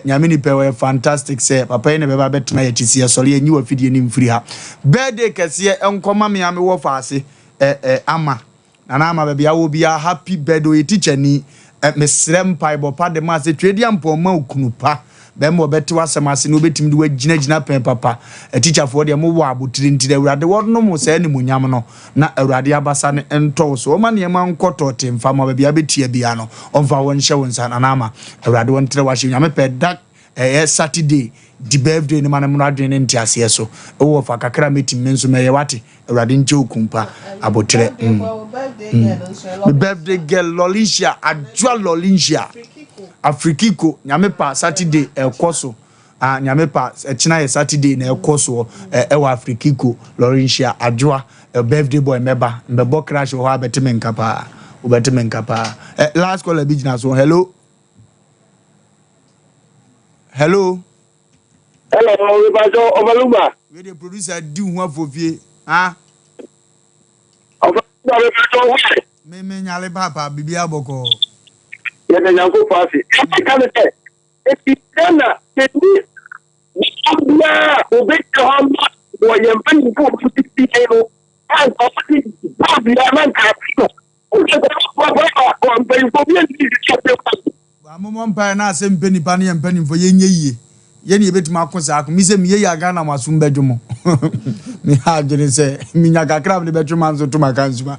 Speaker 1: nyame ni pewe fantastic say papa ne beba betena ye tisi ye sole ye nyi wa fidie ni mfiri ha birthday kese enkoma me ame wo faase ama na ama bebia wo bia happy birthday teacher ni mesrem paibo pa de ma se twedi ampo ma okunupa be mo beti wasemase no betim de wagina pen papa teacher for de mo wo abotiri ntire awurade wodno mo se ni munyam no na awurade abasa ne ento so ma ne ma nkoto temfa ma bia betia bia no onfa won hye won sana na ama awurade won tire wahye nyame pe dak Saturday the birthday ni manam radwen ntiase so wo fa kakra metim menso meye wate awurade nche okumpa abotire birthday girl Lolinsia adwa Lolinsia Afrikiko nyame pa Saturday ekoso nyame pa china Saturday na ekoso ewa Afrikiko Lolinsia adwa birthday boy meba mbebo crash ho abetemenka pa obetemenka last call business so hello hello
Speaker 6: Wofa Lumba
Speaker 1: we the producer di hu afofie me nyale papa bibia boko
Speaker 6: ye na yanko pasi ka le te etana tedi na obeka hamba wo ye mpani ko futi eno an ko futi babia man ka pino o se ko mpani ko bien ti chope
Speaker 1: ba mo mpa na Asem Mpe Nipa ne mpani fo ye nyeyie ye ne betima akosa akọ mi se mi ye ya Ghana masum bedwomo mi ha jere se mi nya kakra be bedwoma nso to maka nsuma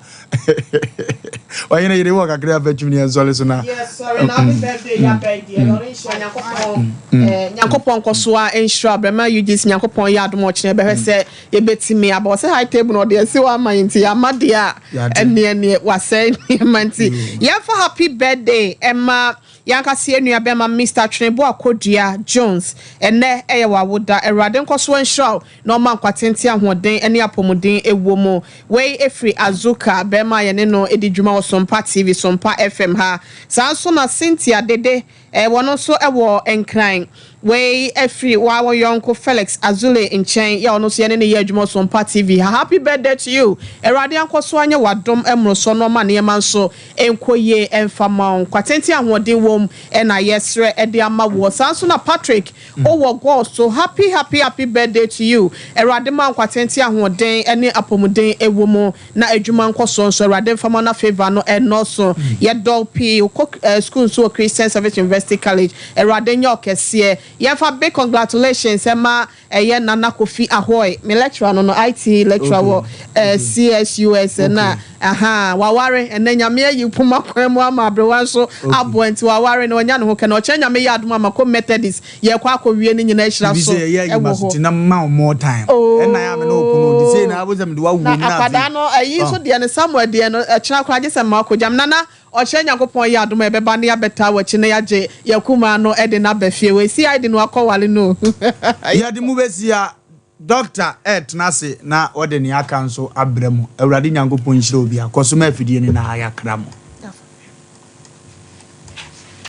Speaker 1: wa yene yire wo kakra bedwom ne enzole so na
Speaker 3: yes sorry na happy birthday ya birthday Lorisha nyakopon kosoa ensure brema UGC nyakopon ya adom ochine be hwese ye betimi aba se high table no de se wa manti amade a ene wase manti ya for happy birthday emma yankase enua bema Mr. Twenebo Akodua Jones ene eye wawoda erade nkoso ensure no man kwatenti ahoden ene apomuden ewomo we efri azuka bema ye ne no edidwuma wo Sompa TV Sompa FM ha sanso na Cynthia dede wono so ewo enkran we efri wa yonko Felix Azule enchen ya ono so ye ne ye adwuma Sompa TV ha happy birthday to you erade nkoso anya wadom emro so no ma ne manso enkoye emfama kwatenti ahoden wom ena yesre ede ama wo sanso na Patrick owo God so happy birthday to you erade man kwatenti ahoden ene apomuden ewomo na adwuma nkoso so erade mfama na favor no enoso ye dol p school so Christian Service University College erade nya okese yeah for big congratulations Emma Nana Kofi Ahoy me lecturer no IT lecturer wo CSUS na waware ene nyame yi puma kwemu ama brewan so abo enti waware no nya no ho kana oche nyame ya aduma ma ko methodist ye kwa akọwie ni nyina hira so
Speaker 1: e na ma more time na ya me no kunu di say na abozam de wa wu na
Speaker 3: akada no ayi so de ne Samuel de no chira kwa je sem akojam nana oche nyakopon ya aduma ebeba ne ya beta wachi na ya je yakuma no e de na bafie we si ide no akọwale no
Speaker 1: ya de mu besia Doctor Nase na ode ni aka nso abremu awurade nyankopon hire obi akosoma afidie ni na aya kramo